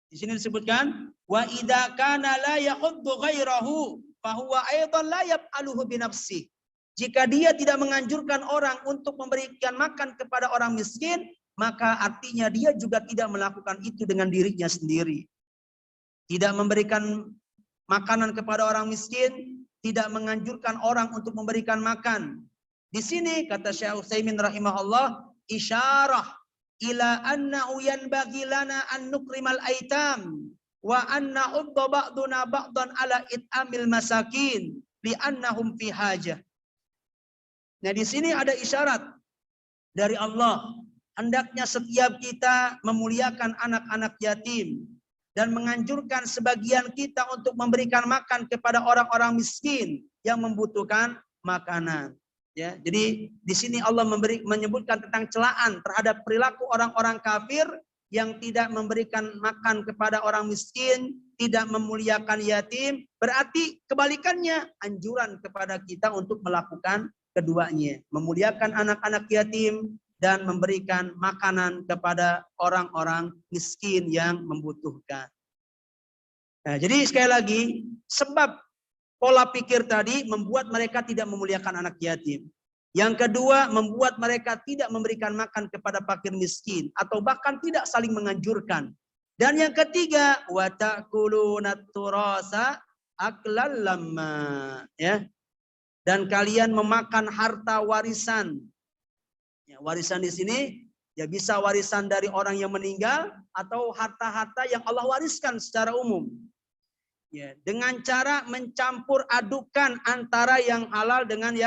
Di sini disebutkan wa idza kana la yahuddu ghairahu fa huwa aidan la yaf'aluhu bi nafsihi. Jika dia tidak menganjurkan orang untuk memberikan makan kepada orang miskin, maka artinya dia juga tidak melakukan itu dengan dirinya sendiri. Tidak memberikan makanan kepada orang miskin, tidak menganjurkan orang untuk memberikan makan. Di sini kata Syekh Utsaimin rahimahullah, isyarah ila annahu yanbaghi lana an nukrimal aitam wa an na'udda ba'duna ba'dan ala it'amil masakin li annahum fi hajah. Nah, di sini ada isyarat dari Allah. Hendaknya setiap kita memuliakan anak-anak yatim dan menganjurkan sebagian kita untuk memberikan makan kepada orang-orang miskin yang membutuhkan makanan. Ya, jadi di sini Allah menyebutkan tentang celaan terhadap perilaku orang-orang kafir yang tidak memberikan makan kepada orang miskin, tidak memuliakan yatim. Berarti kebalikannya, anjuran kepada kita untuk melakukan keduanya, memuliakan anak-anak yatim dan memberikan makanan kepada orang-orang miskin yang membutuhkan. Nah, jadi sekali lagi, sebab pola pikir tadi membuat mereka tidak memuliakan anak yatim. Yang kedua, membuat mereka tidak memberikan makan kepada fakir miskin atau bahkan tidak saling menganjurkan. Dan yang ketiga, wa ta'kulunat turasa aklal lamma, ya. Dan kalian memakan harta warisan. Ya, warisan di sini ya bisa warisan dari orang yang meninggal atau harta-harta yang Allah wariskan secara umum. Ya, dengan cara mencampur adukan antara yang halal dengan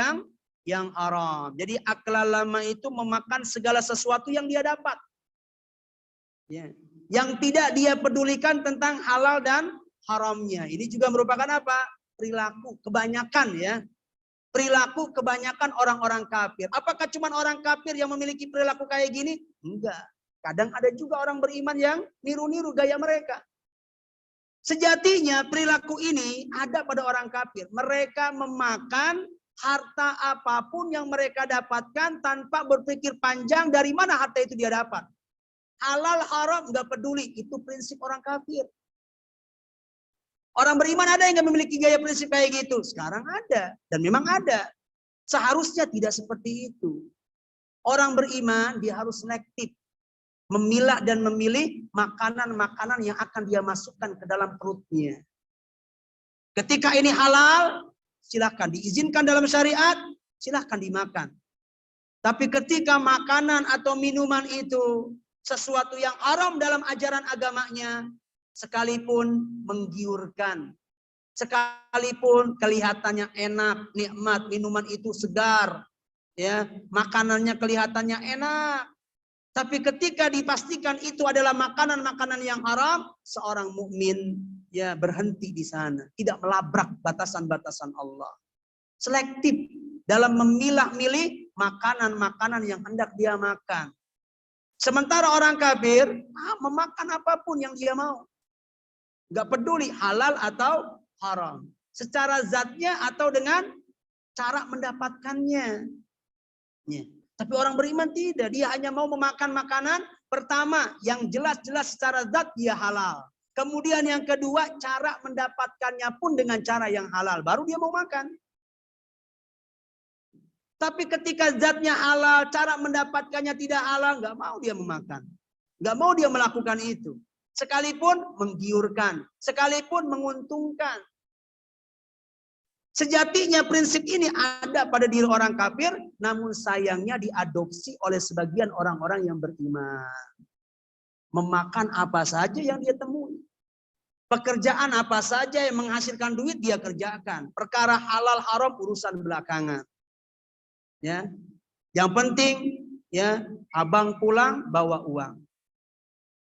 yang haram. Jadi aklal lama itu memakan segala sesuatu yang dia dapat. Ya, yang tidak dia pedulikan tentang halal dan haramnya. Ini juga merupakan apa? Perilaku kebanyakan, ya. Perilaku kebanyakan orang-orang kafir. Apakah cuma orang kafir yang memiliki perilaku kayak gini? Enggak. Kadang ada juga orang beriman yang niru-niru gaya mereka. Sejatinya perilaku ini ada pada orang kafir. Mereka memakan harta apapun yang mereka dapatkan tanpa berpikir panjang dari mana harta itu dia dapat. Halal haram enggak peduli. Itu prinsip orang kafir. Orang beriman ada yang nggak memiliki gaya prinsip kayak gitu? Sekarang ada. Dan memang ada. Seharusnya tidak seperti itu. Orang beriman dia harus selektif. Memilah dan memilih makanan-makanan yang akan dia masukkan ke dalam perutnya. Ketika ini halal, silahkan diizinkan dalam syariat, silahkan dimakan. Tapi ketika makanan atau minuman itu sesuatu yang haram dalam ajaran agamanya, sekalipun menggiurkan, sekalipun kelihatannya enak, nikmat, minuman itu segar, ya, makanannya kelihatannya enak, tapi ketika dipastikan itu adalah makanan-makanan yang haram, seorang mukmin ya berhenti di sana, tidak melabrak batasan-batasan Allah. Selektif dalam memilah-milih makanan-makanan yang hendak dia makan. Sementara orang kafir memakan apapun yang dia mau. Nggak peduli halal atau haram. Secara zatnya atau dengan cara mendapatkannya. Ya. Tapi orang beriman tidak. Dia hanya mau memakan makanan. Pertama, yang jelas-jelas secara zat dia halal. Kemudian yang kedua, cara mendapatkannya pun dengan cara yang halal. Baru dia mau makan. Tapi ketika zatnya halal, cara mendapatkannya tidak halal, nggak mau dia memakan. Nggak mau dia melakukan itu. Sekalipun menggiurkan, sekalipun menguntungkan. Sejatinya prinsip ini ada pada diri orang kafir, namun sayangnya diadopsi oleh sebagian orang-orang yang beriman. Memakan apa saja yang dia temui. Pekerjaan apa saja yang menghasilkan duit dia kerjakan. Perkara halal haram urusan belakangan. Ya. Yang penting ya, abang pulang bawa uang.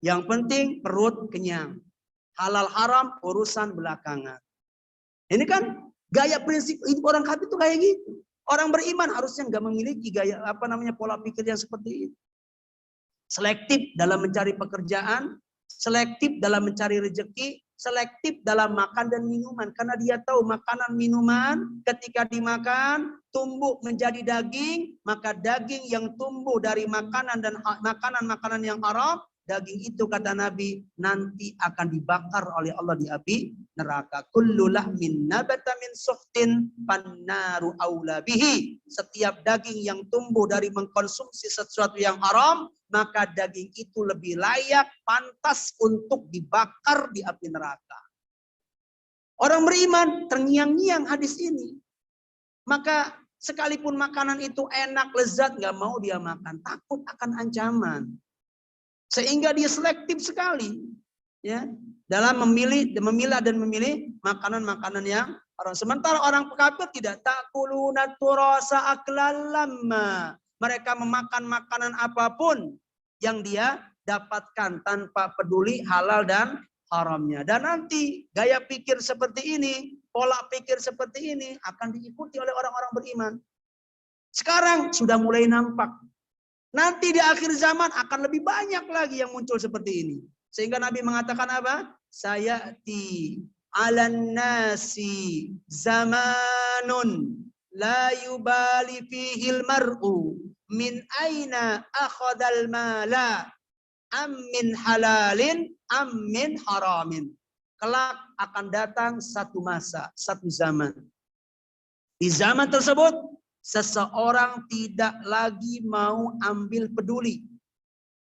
Yang penting perut kenyang. Halal haram urusan belakangan. Ini kan gaya prinsip hidup orang kafir itu kayak gitu. Orang beriman harusnya nggak memiliki gaya pola pikir yang seperti itu. Selektif dalam mencari pekerjaan, selektif dalam mencari rezeki, selektif dalam makan dan minuman. Karena dia tahu makanan minuman ketika dimakan tumbuh menjadi daging, maka daging yang tumbuh dari makanan dan makanan-makanan yang haram, daging itu kata Nabi nanti akan dibakar oleh Allah di api neraka. Kullu lahmin nabata min suhtin fannaru aula bihi. Setiap daging yang tumbuh dari mengkonsumsi sesuatu yang haram, maka daging itu lebih layak, pantas untuk dibakar di api neraka. Orang beriman terngiang-ngiang hadis ini. Maka sekalipun makanan itu enak, lezat, nggak mau dia makan. Takut akan ancaman. Sehingga dia selektif sekali, ya, dalam memilah dan memilih makanan-makanan yang haram. Sementara orang kafir tidak, takuluna turasa aklal lamma. Mereka memakan makanan apapun yang dia dapatkan tanpa peduli halal dan haramnya. Dan nanti gaya pikir seperti ini, pola pikir seperti ini akan diikuti oleh orang-orang beriman. Sekarang sudah mulai nampak. Nanti di akhir zaman akan lebih banyak lagi yang muncul seperti ini. Sehingga Nabi mengatakan apa? Sayati 'alan nasi zamanun la yubali fihil mar'u min aina akhadal mala am min halalin am min haramin. Kelak akan datang satu masa, satu zaman. Di zaman tersebut seseorang tidak lagi mau ambil peduli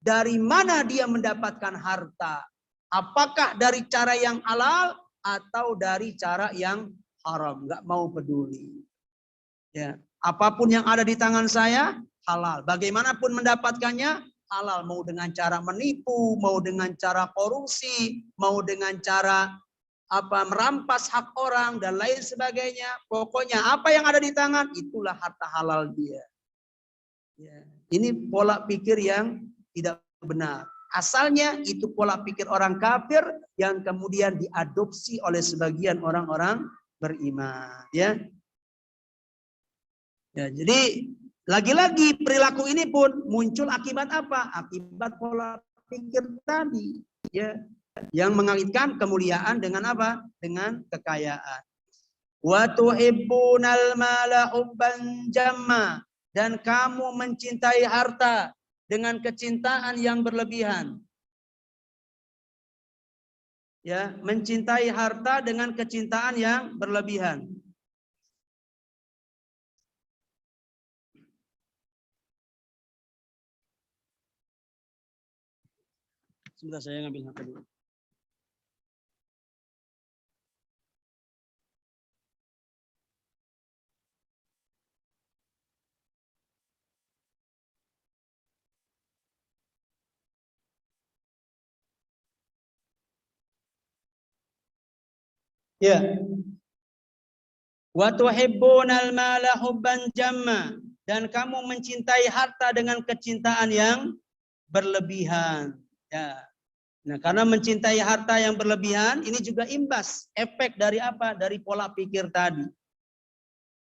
dari mana dia mendapatkan harta. Apakah dari cara yang halal atau dari cara yang haram? Nggak mau peduli. Ya, apapun yang ada di tangan saya halal. Bagaimanapun mendapatkannya halal. Mau dengan cara menipu, mau dengan cara korupsi, mau dengan cara merampas hak orang dan lain sebagainya. Pokoknya apa yang ada di tangan itulah harta halal dia. Ya, ini pola pikir yang tidak benar. Asalnya itu pola pikir orang kafir yang kemudian diadopsi oleh sebagian orang-orang beriman. Ya, jadi lagi-lagi perilaku ini pun muncul akibat apa? Akibat pola pikir tadi. Ya, yang mengaitkan kemuliaan dengan apa? Dengan kekayaan. Wa tuhibbunal mala hubban jamma, dan kamu mencintai harta dengan kecintaan yang berlebihan. Ya, mencintai harta dengan kecintaan yang berlebihan. Sebentar saya ngambil HP dulu. Ya. Wa tuhibbunal mala hubban jamma, dan kamu mencintai harta dengan kecintaan yang berlebihan. Ya. Nah, karena mencintai harta yang berlebihan ini juga imbas efek dari apa? Dari pola pikir tadi.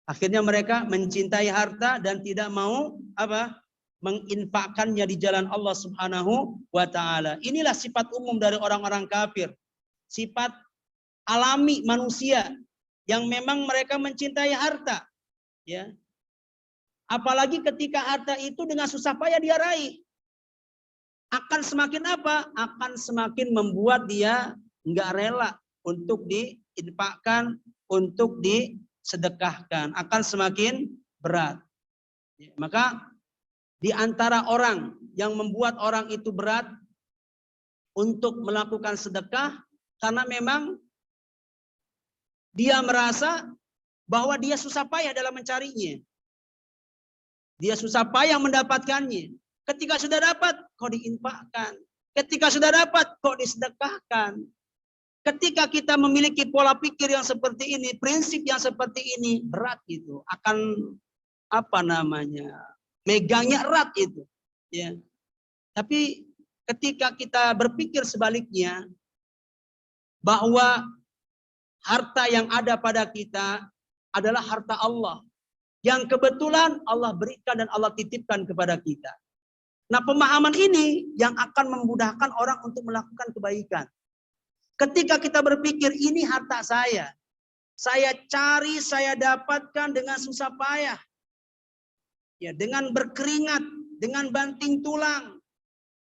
Akhirnya mereka mencintai harta dan tidak mau apa? Menginfakkannya di jalan Allah Subhanahu wa taala. Inilah sifat umum dari orang-orang kafir. Sifat alami manusia yang memang mereka mencintai harta, ya. Apalagi ketika harta itu dengan susah payah dia raih, akan semakin apa? Akan semakin membuat dia nggak rela untuk diinfakkan, untuk disedekahkan, akan semakin berat. Maka di antara orang yang membuat orang itu berat untuk melakukan sedekah karena memang dia merasa bahwa dia susah payah dalam mencarinya. Dia susah payah mendapatkannya. Ketika sudah dapat, kok diinfakkan. Ketika sudah dapat, kok disedekahkan. Ketika kita memiliki pola pikir yang seperti ini, prinsip yang seperti ini, berat itu. Akan megangnya erat itu. Ya. Tapi ketika kita berpikir sebaliknya, bahwa harta yang ada pada kita adalah harta Allah. Yang kebetulan Allah berikan dan Allah titipkan kepada kita. Nah, pemahaman ini yang akan memudahkan orang untuk melakukan kebaikan. Ketika kita berpikir ini harta saya cari, saya dapatkan dengan susah payah. Ya, dengan berkeringat, dengan banting tulang.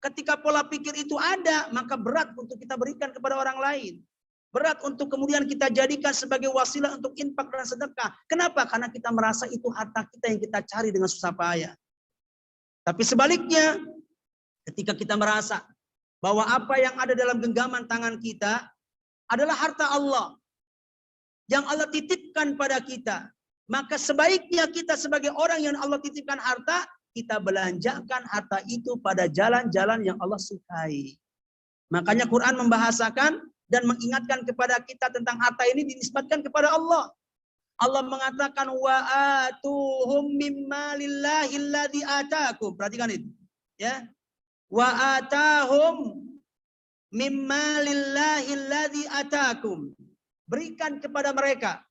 Ketika pola pikir itu ada, maka berat untuk kita berikan kepada orang lain. Berat untuk kemudian kita jadikan sebagai wasilah untuk infak dan sedekah. Kenapa? Karena kita merasa itu harta kita yang kita cari dengan susah payah. Tapi sebaliknya, ketika kita merasa bahwa apa yang ada dalam genggaman tangan kita adalah harta Allah yang Allah titipkan pada kita, maka sebaiknya kita sebagai orang yang Allah titipkan harta, kita belanjakan harta itu pada jalan-jalan yang Allah sukai. Makanya Quran membahasakan dan mengingatkan kepada kita tentang harta ini dinisbatkan kepada Allah. Allah mengatakan wa atuhum mimma lillahi alladzi atakum. Perhatikan itu. Ya. Wa atahum mimma lillahi alladzi atakum. Berikan kepada mereka.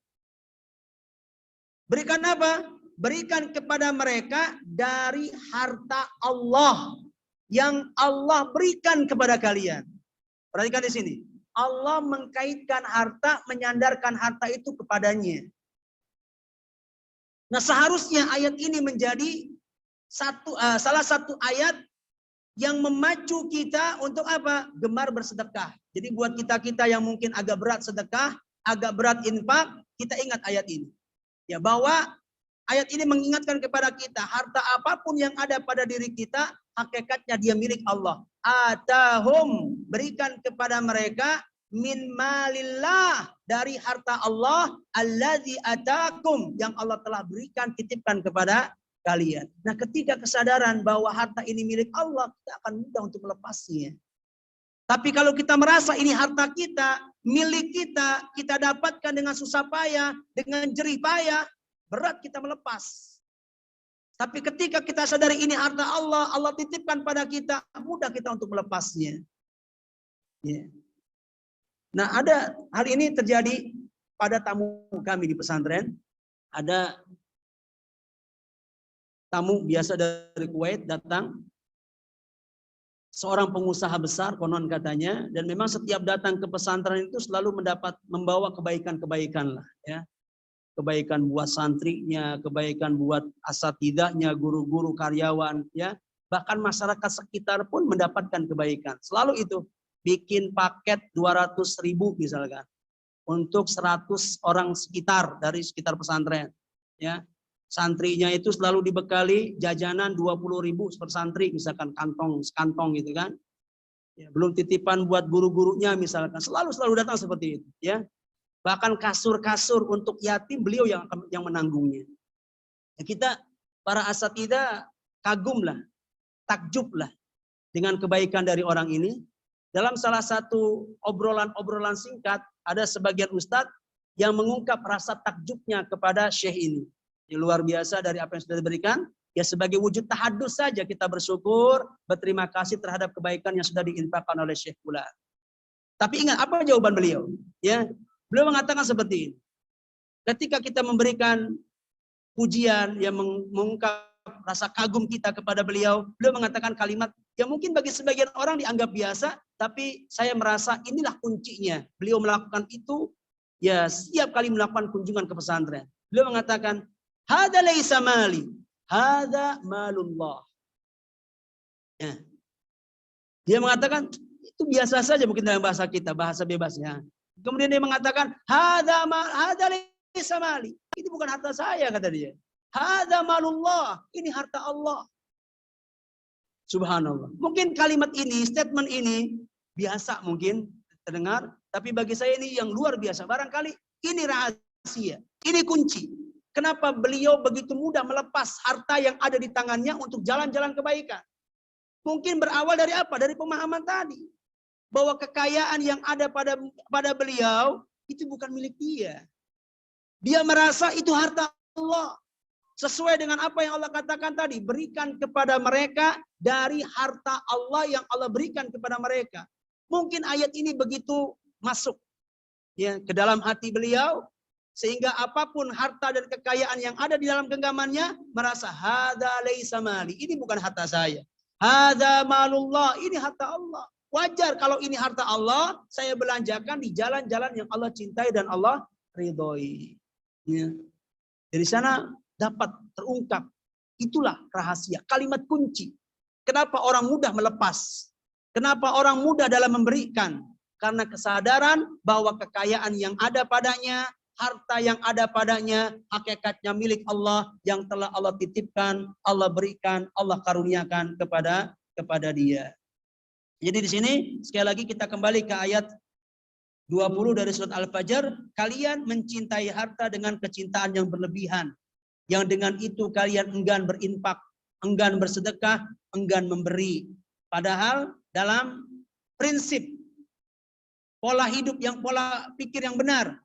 Berikan apa? Berikan kepada mereka dari harta Allah yang Allah berikan kepada kalian. Perhatikan di sini. Allah mengkaitkan harta, menyandarkan harta itu kepadanya. Nah, seharusnya ayat ini menjadi salah satu ayat yang memacu kita untuk apa? Gemar bersedekah. Jadi buat kita-kita yang mungkin agak berat sedekah, agak berat infak, kita ingat ayat ini. Ya, bahwa ayat ini mengingatkan kepada kita, harta apapun yang ada pada diri kita, hakikatnya dia milik Allah. Atahum, berikan kepada mereka min malillah, dari harta Allah, alladzi atakum, yang Allah telah berikan, titipkan kepada kalian. Nah, ketika kesadaran bahwa harta ini milik Allah, kita akan mudah untuk melepasnya. Tapi kalau kita merasa ini harta kita, milik kita, kita dapatkan dengan susah payah, dengan jerih payah, berat kita melepas. Tapi ketika kita sadari ini harta Allah, Allah titipkan pada kita, mudah kita untuk melepasnya. Ya. Nah, ada hal ini terjadi pada tamu kami di pesantren. Ada tamu biasa dari Kuwait datang, seorang pengusaha besar konon katanya, dan memang setiap datang ke pesantren itu selalu membawa kebaikan-kebaikan lah, ya. Kebaikan buat santrinya, kebaikan buat asatidahnya, guru-guru, karyawan, ya. Bahkan masyarakat sekitar pun mendapatkan kebaikan. Selalu itu bikin paket 200.000 misalkan untuk 100 orang sekitar dari sekitar pesantren, ya. Santrinya itu selalu dibekali jajanan 20.000 per santri, misalkan sekantong gitu kan. Ya, belum titipan buat guru-gurunya misalkan, selalu datang seperti itu, ya. Bahkan kasur-kasur untuk yatim beliau yang menanggungnya. Ya, kita para asatidah kagum lah, takjub lah dengan kebaikan dari orang ini. Dalam salah satu obrolan singkat, ada sebagian ustadz yang mengungkap rasa takjubnya kepada syekh ini. Yang luar biasa dari apa yang sudah diberikan. Ya, sebagai wujud tahadus saja kita bersyukur, berterima kasih terhadap kebaikan yang sudah diinfakkan oleh syekh pula. Tapi ingat apa jawaban beliau? Ya, beliau mengatakan seperti ini. Ketika kita memberikan pujian yang mengungkap rasa kagum kita kepada beliau mengatakan kalimat yang mungkin bagi sebagian orang dianggap biasa, tapi saya merasa inilah kuncinya. Beliau melakukan itu ya setiap kali melakukan kunjungan ke pesantren. Beliau mengatakan, "Hada laisa mali, hada malullah." Ya. Dia mengatakan itu biasa saja mungkin dalam bahasa kita, bahasa bebasnya. Kemudian dia mengatakan, "Hada laisa mali." Ini bukan harta saya, kata dia. Hada malullah, ini harta Allah. Subhanallah. Mungkin kalimat ini, statement ini biasa mungkin terdengar, tapi bagi saya ini yang luar biasa. Barangkali ini rahasia, ini kunci. Kenapa beliau begitu mudah melepas harta yang ada di tangannya untuk jalan-jalan kebaikan? Mungkin berawal dari apa? Dari pemahaman tadi. Bahwa kekayaan yang ada pada beliau itu bukan milik dia. Dia merasa itu harta Allah. Sesuai dengan apa yang Allah katakan tadi, berikan kepada mereka dari harta Allah yang Allah berikan kepada mereka. Mungkin ayat ini begitu masuk ya ke dalam hati beliau, sehingga apapun harta dan kekayaan yang ada di dalam genggamannya, merasa hadza laisa mali, ini bukan harta saya. Hadza malullah, ini harta Allah. Wajar kalau ini harta Allah, saya belanjakan di jalan-jalan yang Allah cintai dan Allah ridhoi. Ya. Dari sana dapat terungkap. Itulah rahasia, kalimat kunci. Kenapa orang mudah melepas? Kenapa orang mudah dalam memberikan? Karena kesadaran bahwa kekayaan yang ada padanya, harta yang ada padanya, hakikatnya milik Allah yang telah Allah titipkan, Allah berikan, Allah karuniakan kepada dia. Jadi di sini sekali lagi kita kembali ke ayat 20 dari surat Al-Fajr. Kalian mencintai harta dengan kecintaan yang berlebihan. Yang dengan itu kalian enggan berinfak, enggan bersedekah, enggan memberi. Padahal dalam prinsip pola hidup pola pikir yang benar,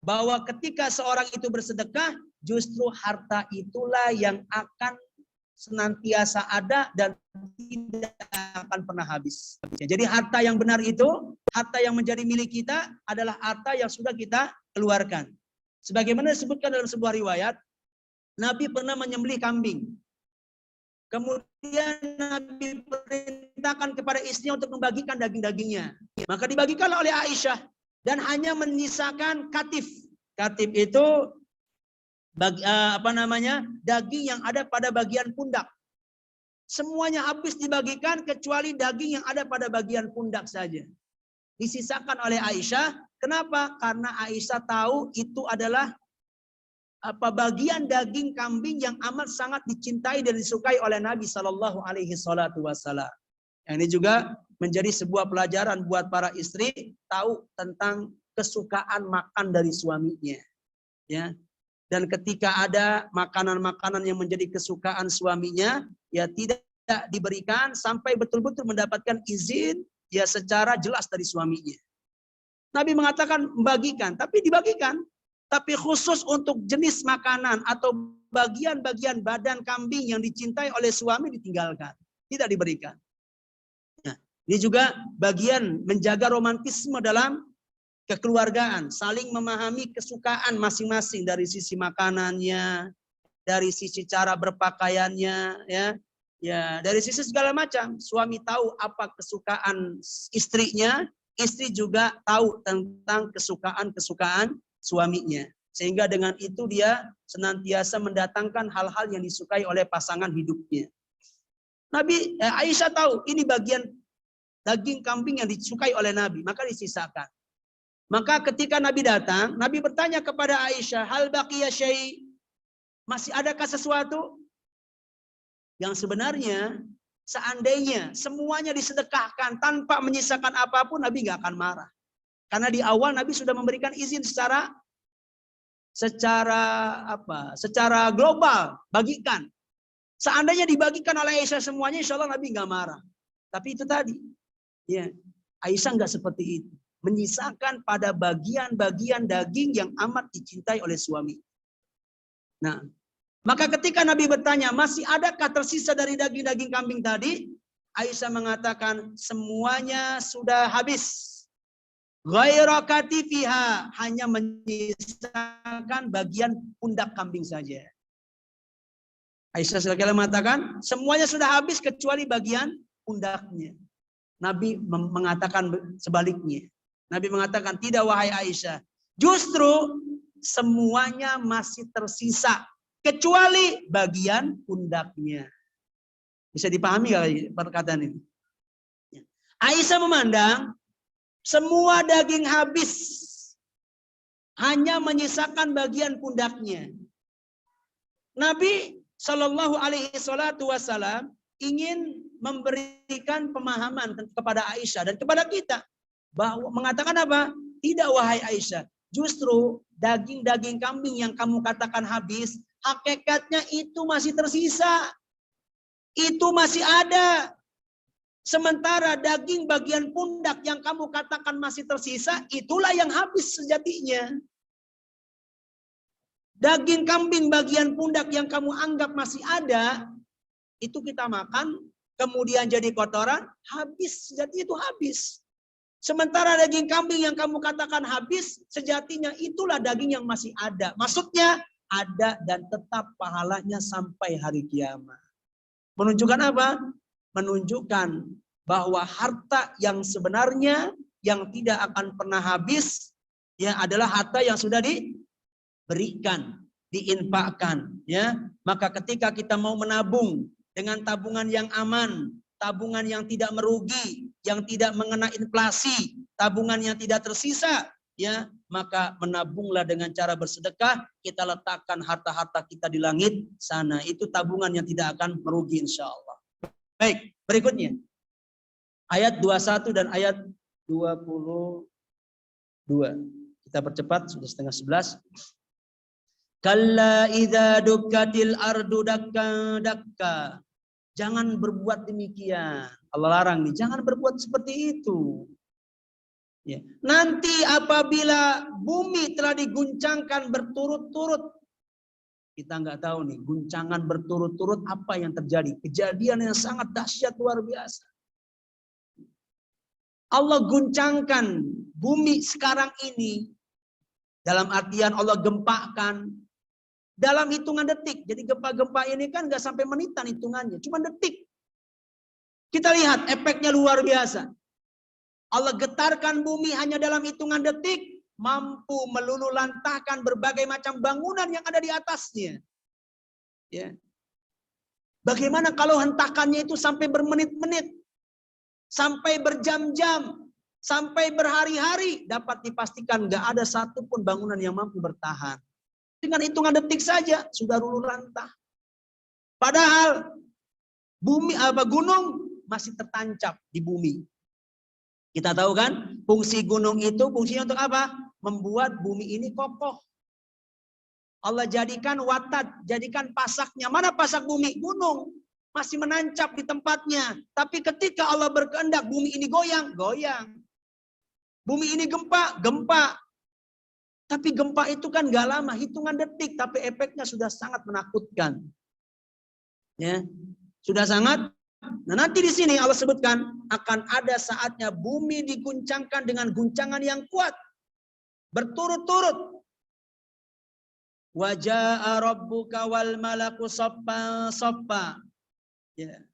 bahwa ketika seorang itu bersedekah, justru harta itulah yang akan senantiasa ada dan tidak akan pernah habis. Jadi harta yang benar itu, harta yang menjadi milik kita adalah harta yang sudah kita keluarkan. Sebagaimana disebutkan dalam sebuah riwayat, Nabi pernah menyembelih kambing. Kemudian Nabi perintahkan kepada istrinya untuk membagikan daging-dagingnya. Maka dibagikan oleh Aisyah dan hanya menyisakan katif. Katif itu daging yang ada pada bagian pundak. Semuanya habis dibagikan kecuali daging yang ada pada bagian pundak saja. Disisakan oleh Aisyah. Kenapa? Karena Aisyah tahu itu adalah bagian daging kambing yang amat sangat dicintai dan disukai oleh Nabi Shallallahu Alaihi Wasallam. Ini juga menjadi sebuah pelajaran buat para istri, tahu tentang kesukaan makan dari suaminya, ya. Dan ketika ada makanan-makanan yang menjadi kesukaan suaminya, ya tidak diberikan sampai betul-betul mendapatkan izin ya secara jelas dari suaminya. Nabi mengatakan membagikan, tapi dibagikan. Tapi khusus untuk jenis makanan atau bagian-bagian badan kambing yang dicintai oleh suami ditinggalkan. Tidak diberikan. Nah, ini juga bagian menjaga romantisme dalam kekeluargaan. Saling memahami kesukaan masing-masing dari sisi makanannya, dari sisi cara berpakaiannya, ya, dari sisi segala macam. Suami tahu apa kesukaan istrinya, istri juga tahu tentang kesukaan-kesukaan suaminya. Sehingga dengan itu dia senantiasa mendatangkan hal-hal yang disukai oleh pasangan hidupnya. Aisyah tahu ini bagian daging kambing yang disukai oleh Nabi, maka disisakan. Maka ketika Nabi datang, Nabi bertanya kepada Aisyah, hal baqiya syai'? Masih adakah sesuatu? Yang sebenarnya seandainya semuanya disedekahkan tanpa menyisakan apapun, Nabi nggak akan marah. Karena di awal Nabi sudah memberikan izin secara global, bagikan. Seandainya dibagikan oleh Aisyah semuanya, insya Allah Nabi nggak marah. Tapi itu tadi, ya, Aisyah nggak seperti itu. Menyisakan pada bagian-bagian daging yang amat dicintai oleh suami. Nah, maka ketika Nabi bertanya, masih adakah tersisa dari daging-daging kambing tadi? Aisyah mengatakan, semuanya sudah habis. Ghaira katifiha, hanya menyisakan bagian pundak kambing saja. Aisyah sekali mengatakan, semuanya sudah habis kecuali bagian pundaknya. Nabi mengatakan sebaliknya. Nabi mengatakan, tidak wahai Aisyah. Justru semuanya masih tersisa. Kecuali bagian pundaknya. Bisa dipahami kali perkataan ini? Aisyah memandang, semua daging habis. Hanya menyisakan bagian pundaknya. Nabi Shallallahu Alaihi Wasallam ingin memberikan pemahaman kepada Aisyah dan kepada kita. Bahwa mengatakan apa? Tidak wahai Aisyah. Justru daging-daging kambing yang kamu katakan habis, hakikatnya itu masih tersisa. Itu masih ada. Sementara daging bagian pundak yang kamu katakan masih tersisa, itulah yang habis sejatinya. Daging kambing bagian pundak yang kamu anggap masih ada, itu kita makan, kemudian jadi kotoran, habis. Sejatinya itu habis. Sementara daging kambing yang kamu katakan habis, sejatinya itulah daging yang masih ada. Maksudnya ada dan tetap pahalanya sampai hari kiamat. Menunjukkan apa? Menunjukkan bahwa harta yang sebenarnya yang tidak akan pernah habis ya adalah harta yang sudah diberikan, diinfakkan, ya. Maka ketika kita mau menabung dengan tabungan yang aman, tabungan yang tidak merugi, yang tidak mengena inflasi, tabungan yang tidak tersisa, ya, maka menabunglah dengan cara bersedekah, kita letakkan harta-harta kita di langit sana. Itu tabungan yang tidak akan merugi insya Allah. Baik, berikutnya. Ayat 21 dan ayat 22. Kita percepat, sudah 10:30. Kalla idza dukkatil ardu dakka dakka. Jangan berbuat demikian. Allah larang nih, jangan berbuat seperti itu. Ya. Nanti apabila bumi telah diguncangkan berturut-turut, kita nggak tahu nih, guncangan berturut-turut apa yang terjadi. Kejadian yang sangat dahsyat luar biasa. Allah guncangkan bumi sekarang ini, dalam artian Allah gempakan dalam hitungan detik. Jadi gempa-gempa ini kan nggak sampai menitan hitungannya, cuma detik. Kita lihat efeknya luar biasa. Allah getarkan bumi hanya dalam hitungan detik, mampu meluluhlantahkan berbagai macam bangunan yang ada di atasnya. Ya. Bagaimana kalau hentakannya itu sampai bermenit-menit, sampai berjam-jam, sampai berhari-hari, dapat dipastikan nggak ada satupun bangunan yang mampu bertahan. Dengan hitungan detik saja sudah luluh lantah. Padahal gunung masih tertancap di bumi. Kita tahu kan, fungsi gunung itu fungsinya untuk apa? Membuat bumi ini kokoh. Allah jadikan watad, jadikan pasaknya. Mana pasak bumi? Gunung. Masih menancap di tempatnya. Tapi ketika Allah berkehendak, bumi ini goyang, goyang. Bumi ini gempa, gempa. Tapi gempa itu kan gak lama, hitungan detik. Tapi efeknya sudah sangat menakutkan. Ya, sudah sangat. Nah, nanti di sini Allah sebutkan akan ada saatnya bumi diguncangkan dengan guncangan yang kuat berturut-turut. Waja'a rabbuka wal malaku saffa saffa. Ya.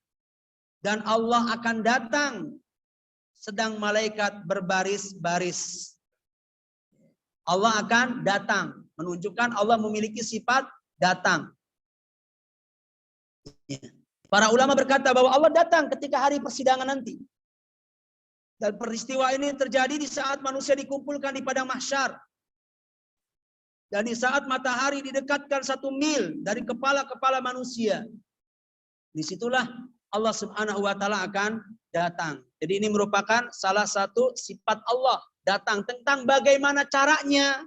Dan Allah akan datang sedang malaikat berbaris-baris. Allah akan datang, menunjukkan Allah memiliki sifat datang. Ya. Para ulama berkata bahwa Allah datang ketika hari persidangan nanti. Dan peristiwa ini terjadi di saat manusia dikumpulkan di padang mahsyar. Dan di saat matahari didekatkan 1 mil dari kepala-kepala manusia. Disitulah Allah Subhanahu wa Ta'ala akan datang. Jadi ini merupakan salah satu sifat Allah. Datang tentang bagaimana caranya.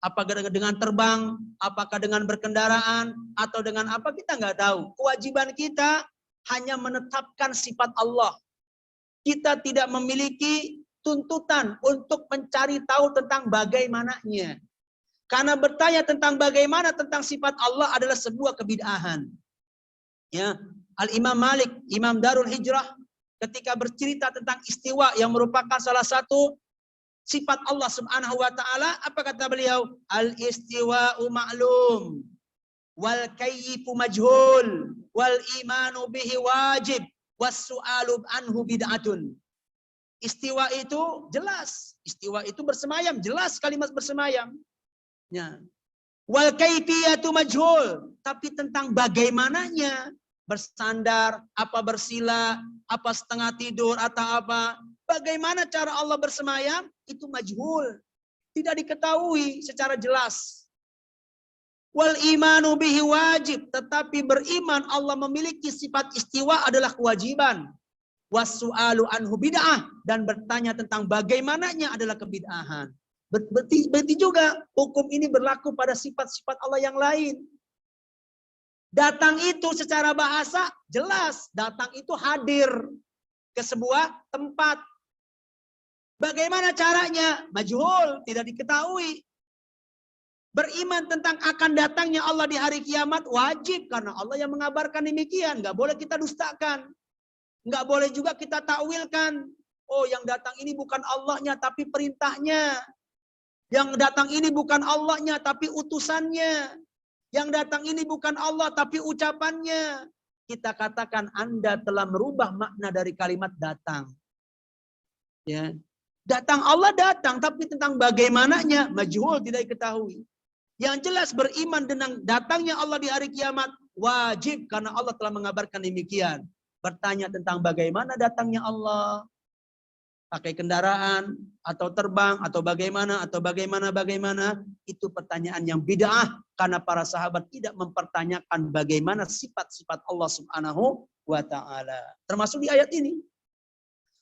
Apakah dengan terbang, apakah dengan berkendaraan, atau dengan apa kita nggak tahu. Kewajiban kita hanya menetapkan sifat Allah. Kita tidak memiliki tuntutan untuk mencari tahu tentang bagaimananya. Karena bertanya tentang bagaimana tentang sifat Allah adalah sebuah kebid'ahan. Ya, Al-Imam Malik, Imam Darul Hijrah, ketika bercerita tentang istiwa yang merupakan salah satu sifat Allah Subhanahu wa Ta'ala, apa kata beliau? Al-istiwa'u ma'lum wal kayyifu majhul wal imanu bihi wajib was su'alu anhu bid'atun. Istiwa itu jelas, istiwa itu bersemayam, jelas kalimat bersemayam. Ya. Wal kayfiyatu majhul, tapi tentang bagaimananya, bersandar, apa bersila, apa setengah tidur atau apa, bagaimana cara Allah bersemayam itu majhul, tidak diketahui secara jelas. Wal imanu bihi wajib, tetapi beriman Allah memiliki sifat istiwa adalah kewajiban. Wasu'alu anhu bid'ah, dan bertanya tentang bagaimananya adalah kebid'ahan. Berarti juga hukum ini berlaku pada sifat-sifat Allah yang lain. Datang itu secara bahasa jelas, datang itu hadir ke sebuah tempat. Bagaimana caranya? Majhul, tidak diketahui. Beriman tentang akan datangnya Allah di hari kiamat wajib, karena Allah yang mengabarkan demikian. Nggak boleh kita dustakan. Nggak boleh juga kita takwilkan. Oh, yang datang ini bukan Allahnya tapi perintahnya. Yang datang ini bukan Allahnya tapi utusannya. Yang datang ini bukan Allah tapi ucapannya. Kita katakan Anda telah merubah makna dari kalimat datang. Ya. Datang Allah datang, tapi tentang bagaimananya majhul, tidak diketahui. Yang jelas beriman dengan datangnya Allah di hari kiamat wajib, karena Allah telah mengabarkan demikian. Bertanya tentang bagaimana datangnya Allah, pakai kendaraan atau terbang atau bagaimana itu pertanyaan yang bid'ah, karena para sahabat tidak mempertanyakan bagaimana sifat-sifat Allah Subhanahu wa Ta'ala. Termasuk di ayat ini.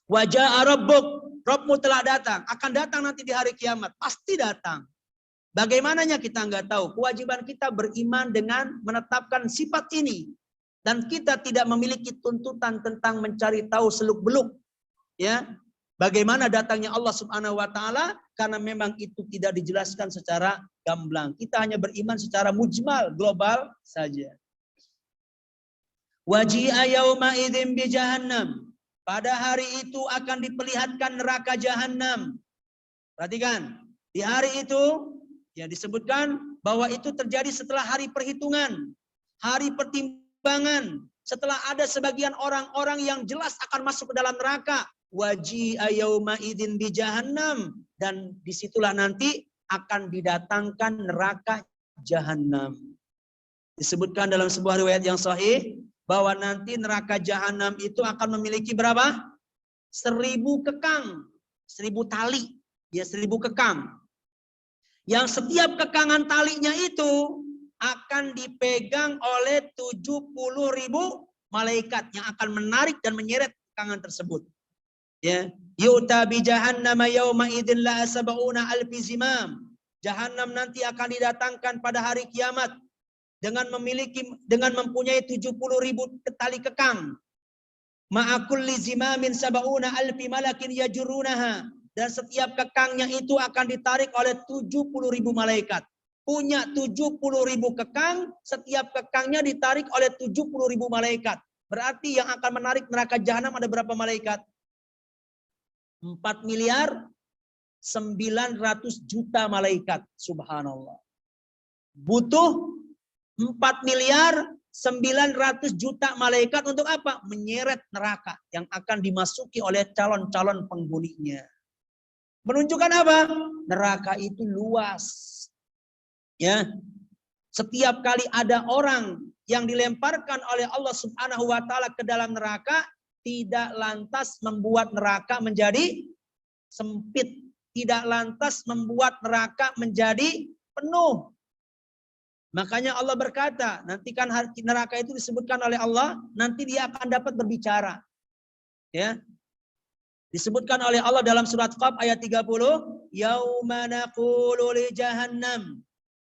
Waja'a rabbuk, Rabbmu telah datang, akan datang nanti di hari kiamat, pasti datang. Bagaimananya kita nggak tahu. Kewajiban kita beriman dengan menetapkan sifat ini, dan kita tidak memiliki tuntutan tentang mencari tahu seluk-beluk. Ya, Bagaimana datangnya Allah Subhanahu wa taala? Karena memang itu tidak dijelaskan secara gamblang. Kita hanya beriman secara mujmal, global saja. Waji'a yauma idzin bi jahannam. Pada hari itu akan diperlihatkan neraka jahanam. Perhatikan, di hari itu ya disebutkan bahwa itu terjadi setelah hari perhitungan, hari pertimbangan, setelah ada sebagian orang-orang yang jelas akan masuk ke dalam neraka. Waji'a yauma idzin bi jahannam, dan disitulah nanti akan didatangkan neraka jahanam. Disebutkan dalam sebuah riwayat yang sahih bahwa nanti neraka jahanam itu akan memiliki berapa? 1000 kekang, 1000 tali, ya 1000 kekang. Yang setiap kekangan talinya itu akan dipegang oleh 70.000 malaikat yang akan menarik dan menyeret kekangan tersebut. Ya, yu'ta bi jahannam yauma idzin la sab'una alfi zimam. Jahannam nanti akan didatangkan pada hari kiamat dengan mempunyai 70.000 tali kekang. Ma'a kulli zimamin sab'una alfi malakin yajrunaha. Dan setiap kekangnya itu akan ditarik oleh 70.000 malaikat. Punya 70.000 kekang, setiap kekangnya ditarik oleh 70.000 malaikat. Berarti yang akan menarik neraka jahanam ada berapa malaikat? 4 miliar 900 juta malaikat. Subhanallah. Butuh 4 miliar 900 juta malaikat untuk apa? Menyeret neraka yang akan dimasuki oleh calon-calon penghuninya. Menunjukkan apa? Neraka itu luas. Ya. Setiap kali ada orang yang dilemparkan oleh Allah Subhanahu wa taala ke dalam neraka, tidak lantas membuat neraka menjadi sempit, tidak lantas membuat neraka menjadi penuh. Makanya Allah berkata, nanti kan neraka itu disebutkan oleh Allah, nanti dia akan dapat berbicara. Ya. Disebutkan oleh Allah dalam surat Qaf ayat 30, yauma naqulu li jahannam.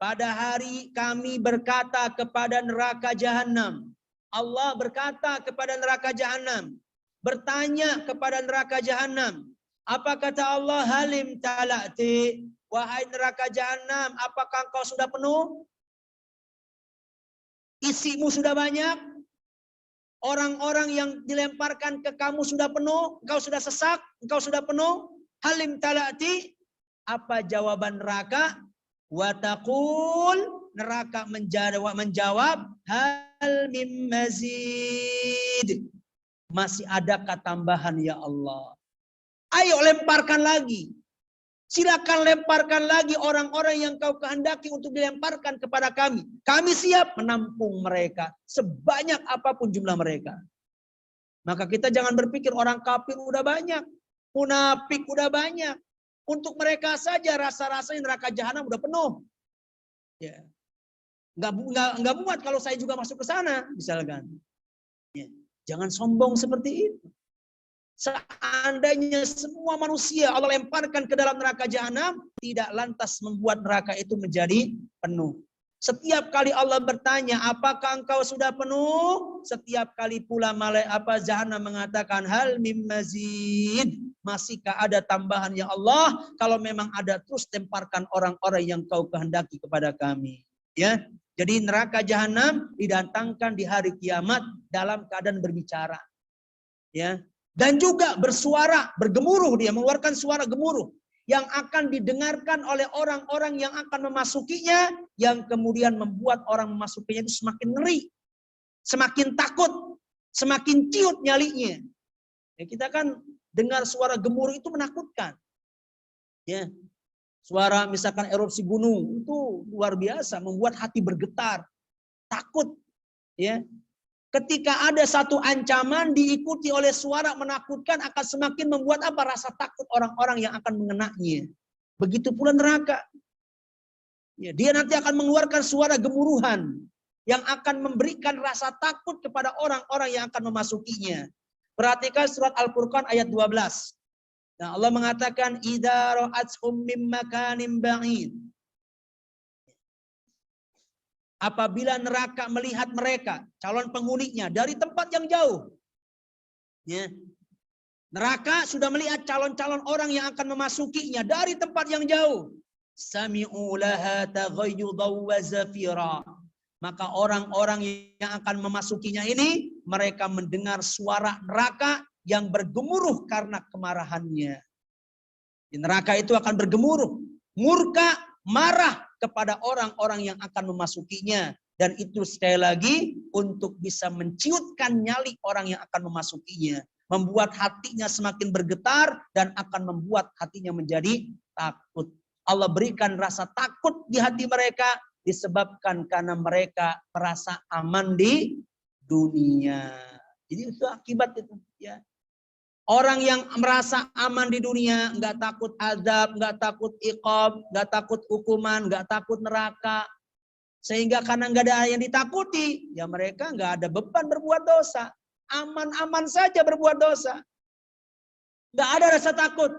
Pada hari kami berkata kepada neraka jahanam. Allah berkata kepada neraka jahanam, bertanya kepada neraka jahanam. Apa kata Allah? Halim talati. Wahai neraka jahanam, apakah engkau sudah penuh? Isimu sudah banyak? Orang-orang yang dilemparkan ke kamu sudah penuh? Engkau sudah sesak? Engkau sudah penuh? Halim talati. Apa jawaban neraka? Wataqul, neraka menjawab, hal mim mazid. Masih adakah tambahan ya Allah? Ayo lemparkan lagi. Silakan lemparkan lagi orang-orang yang kau kehendaki untuk dilemparkan kepada kami. Kami siap menampung mereka sebanyak apapun jumlah mereka. Maka kita jangan berpikir orang kafir udah banyak, munafik udah banyak. Untuk mereka saja rasa-rasanya neraka jahanam udah penuh. Ya. Nggak muat kalau saya juga masuk ke sana, misalkan. Ya. Jangan sombong seperti itu. Seandainya semua manusia Allah lemparkan ke dalam neraka jahanam, tidak lantas membuat neraka itu menjadi penuh. Setiap kali Allah bertanya, apakah engkau sudah penuh? Setiap kali pula jahanam mengatakan, hal mim mazid. Masihkah ada tambahan ya Allah? Kalau memang ada, terus lemparkan orang-orang yang kau kehendaki kepada kami. Ya, jadi neraka jahanam didatangkan di hari kiamat dalam keadaan berbicara. Ya, dan juga bersuara, bergemuruh, dia mengeluarkan suara gemuruh yang akan didengarkan oleh orang-orang yang akan memasukinya, yang kemudian membuat orang memasukinya itu semakin ngeri, semakin takut, semakin ciut nyalinya. Ya, kita kan dengar suara gemuruh itu menakutkan. Ya, suara misalkan erupsi gunung itu luar biasa, membuat hati bergetar, takut. Ya, ketika ada satu ancaman diikuti oleh suara menakutkan, akan semakin membuat apa? Rasa takut orang-orang yang akan mengenanya. Begitu pula neraka. Ya, dia nanti akan mengeluarkan suara gemuruhan yang akan memberikan rasa takut kepada orang-orang yang akan memasukinya. Perhatikan surat Al-Furqan ayat 12. Nah, Allah mengatakan, idza ra'athum mim makanin ba'id. Apabila neraka melihat mereka, calon penghuninya dari tempat yang jauh. Ya. Neraka sudah melihat calon-calon orang yang akan memasukinya dari tempat yang jauh. Sami'u laha taghayyudaw wa zafira. Maka orang-orang yang akan memasukinya ini, mereka mendengar suara neraka yang bergemuruh karena kemarahannya. Di neraka itu akan bergemuruh, murka, marah kepada orang-orang yang akan memasukinya. Dan itu sekali lagi untuk bisa menciutkan nyali orang yang akan memasukinya. Membuat hatinya semakin bergetar dan akan membuat hatinya menjadi takut. Allah berikan rasa takut di hati mereka disebabkan karena mereka merasa aman di dunia. Jadi itu akibat itu ya. Orang yang merasa aman di dunia, nggak takut azab, nggak takut iqab, nggak takut hukuman, nggak takut neraka. Sehingga karena nggak ada yang ditakuti, ya mereka nggak ada beban berbuat dosa. Aman-aman saja berbuat dosa. Nggak ada rasa takut.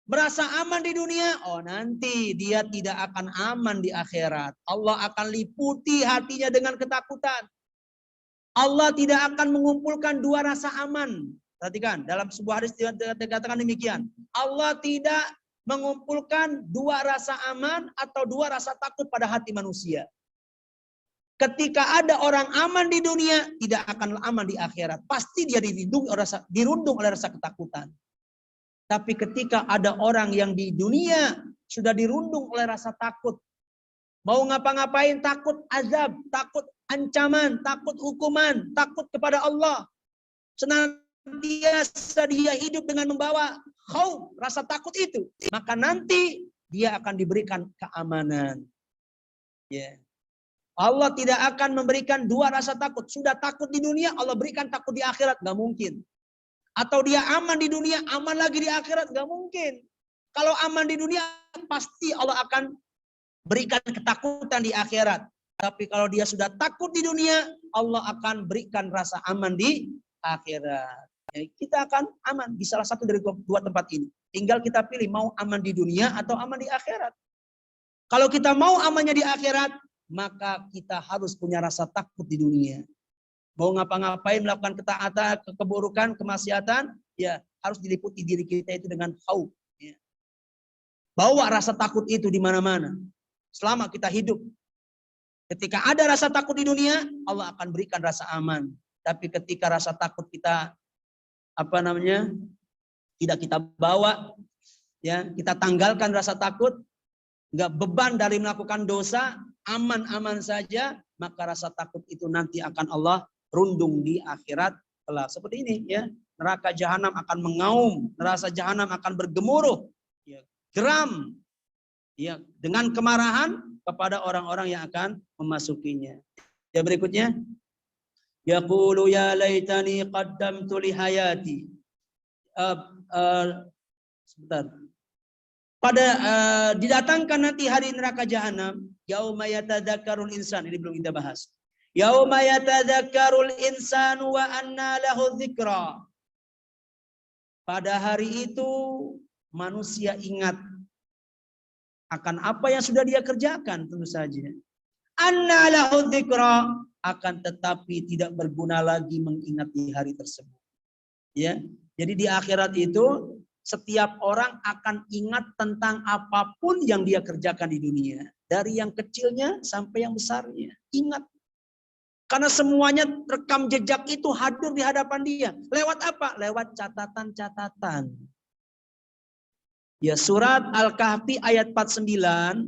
Merasa aman di dunia, oh nanti dia tidak akan aman di akhirat. Allah akan liputi hatinya dengan ketakutan. Allah tidak akan mengumpulkan dua rasa aman. Perhatikan, dalam sebuah hadis dikatakan demikian. Allah tidak mengumpulkan dua rasa aman atau dua rasa takut pada hati manusia. Ketika ada orang aman di dunia, tidak akan aman di akhirat. Pasti dia dirundung oleh rasa ketakutan. Tapi ketika ada orang yang di dunia sudah dirundung oleh rasa takut. Mau ngapa-ngapain takut azab, takut ancaman, takut hukuman, takut kepada Allah. Senantiasa dia hidup dengan membawa khauf, rasa takut itu. Maka nanti dia akan diberikan keamanan. Ya. Allah tidak akan memberikan dua rasa takut. Sudah takut di dunia, Allah berikan takut di akhirat. Nggak mungkin. Atau dia aman di dunia, aman lagi di akhirat. Nggak mungkin. Kalau aman di dunia, pasti Allah akan berikan ketakutan di akhirat. Tapi kalau dia sudah takut di dunia, Allah akan berikan rasa aman di akhirat. Jadi kita akan aman di salah satu dari dua tempat ini. Tinggal kita pilih mau aman di dunia atau aman di akhirat. Kalau kita mau amannya di akhirat, maka kita harus punya rasa takut di dunia. Mau ngapa-ngapain, melakukan ketaatan, keburukan, kemaksiatan, ya harus diliputi diri kita itu dengan khauf. Ya. Bawa rasa takut itu di mana-mana. Selama kita hidup. Ketika ada rasa takut di dunia, Allah akan berikan rasa aman. Tapi ketika rasa takut kita, tidak kita bawa, ya kita tanggalkan rasa takut, nggak beban dari melakukan dosa, aman-aman saja, maka rasa takut itu nanti akan Allah rundung di akhirat kelak. Seperti ini ya, neraka jahanam akan mengaum, neraka jahanam akan bergemuruh, ya, geram, ya, dengan kemarahan kepada orang-orang yang akan memasukinya. Ya berikutnya, yaqulu ya laitani qaddamtu li hayati. Sebentar. Didatangkan nanti hari neraka jahanam, yauma yatadzakkarul insan, ini belum kita bahas. Yauma yatadzakkarul insanu wa anna lahu dzikra. Pada hari itu manusia ingat akan apa yang sudah dia kerjakan, tentu saja. Anna lahu dzikra, akan tetapi tidak berguna lagi mengingat di hari tersebut. Ya. Jadi di akhirat itu setiap orang akan ingat tentang apapun yang dia kerjakan di dunia. Dari yang kecilnya sampai yang besarnya. Ingat. Karena semuanya rekam jejak itu hadir di hadapan dia. Lewat apa? Lewat catatan-catatan. Ya, surat Al-Kahfi ayat 49.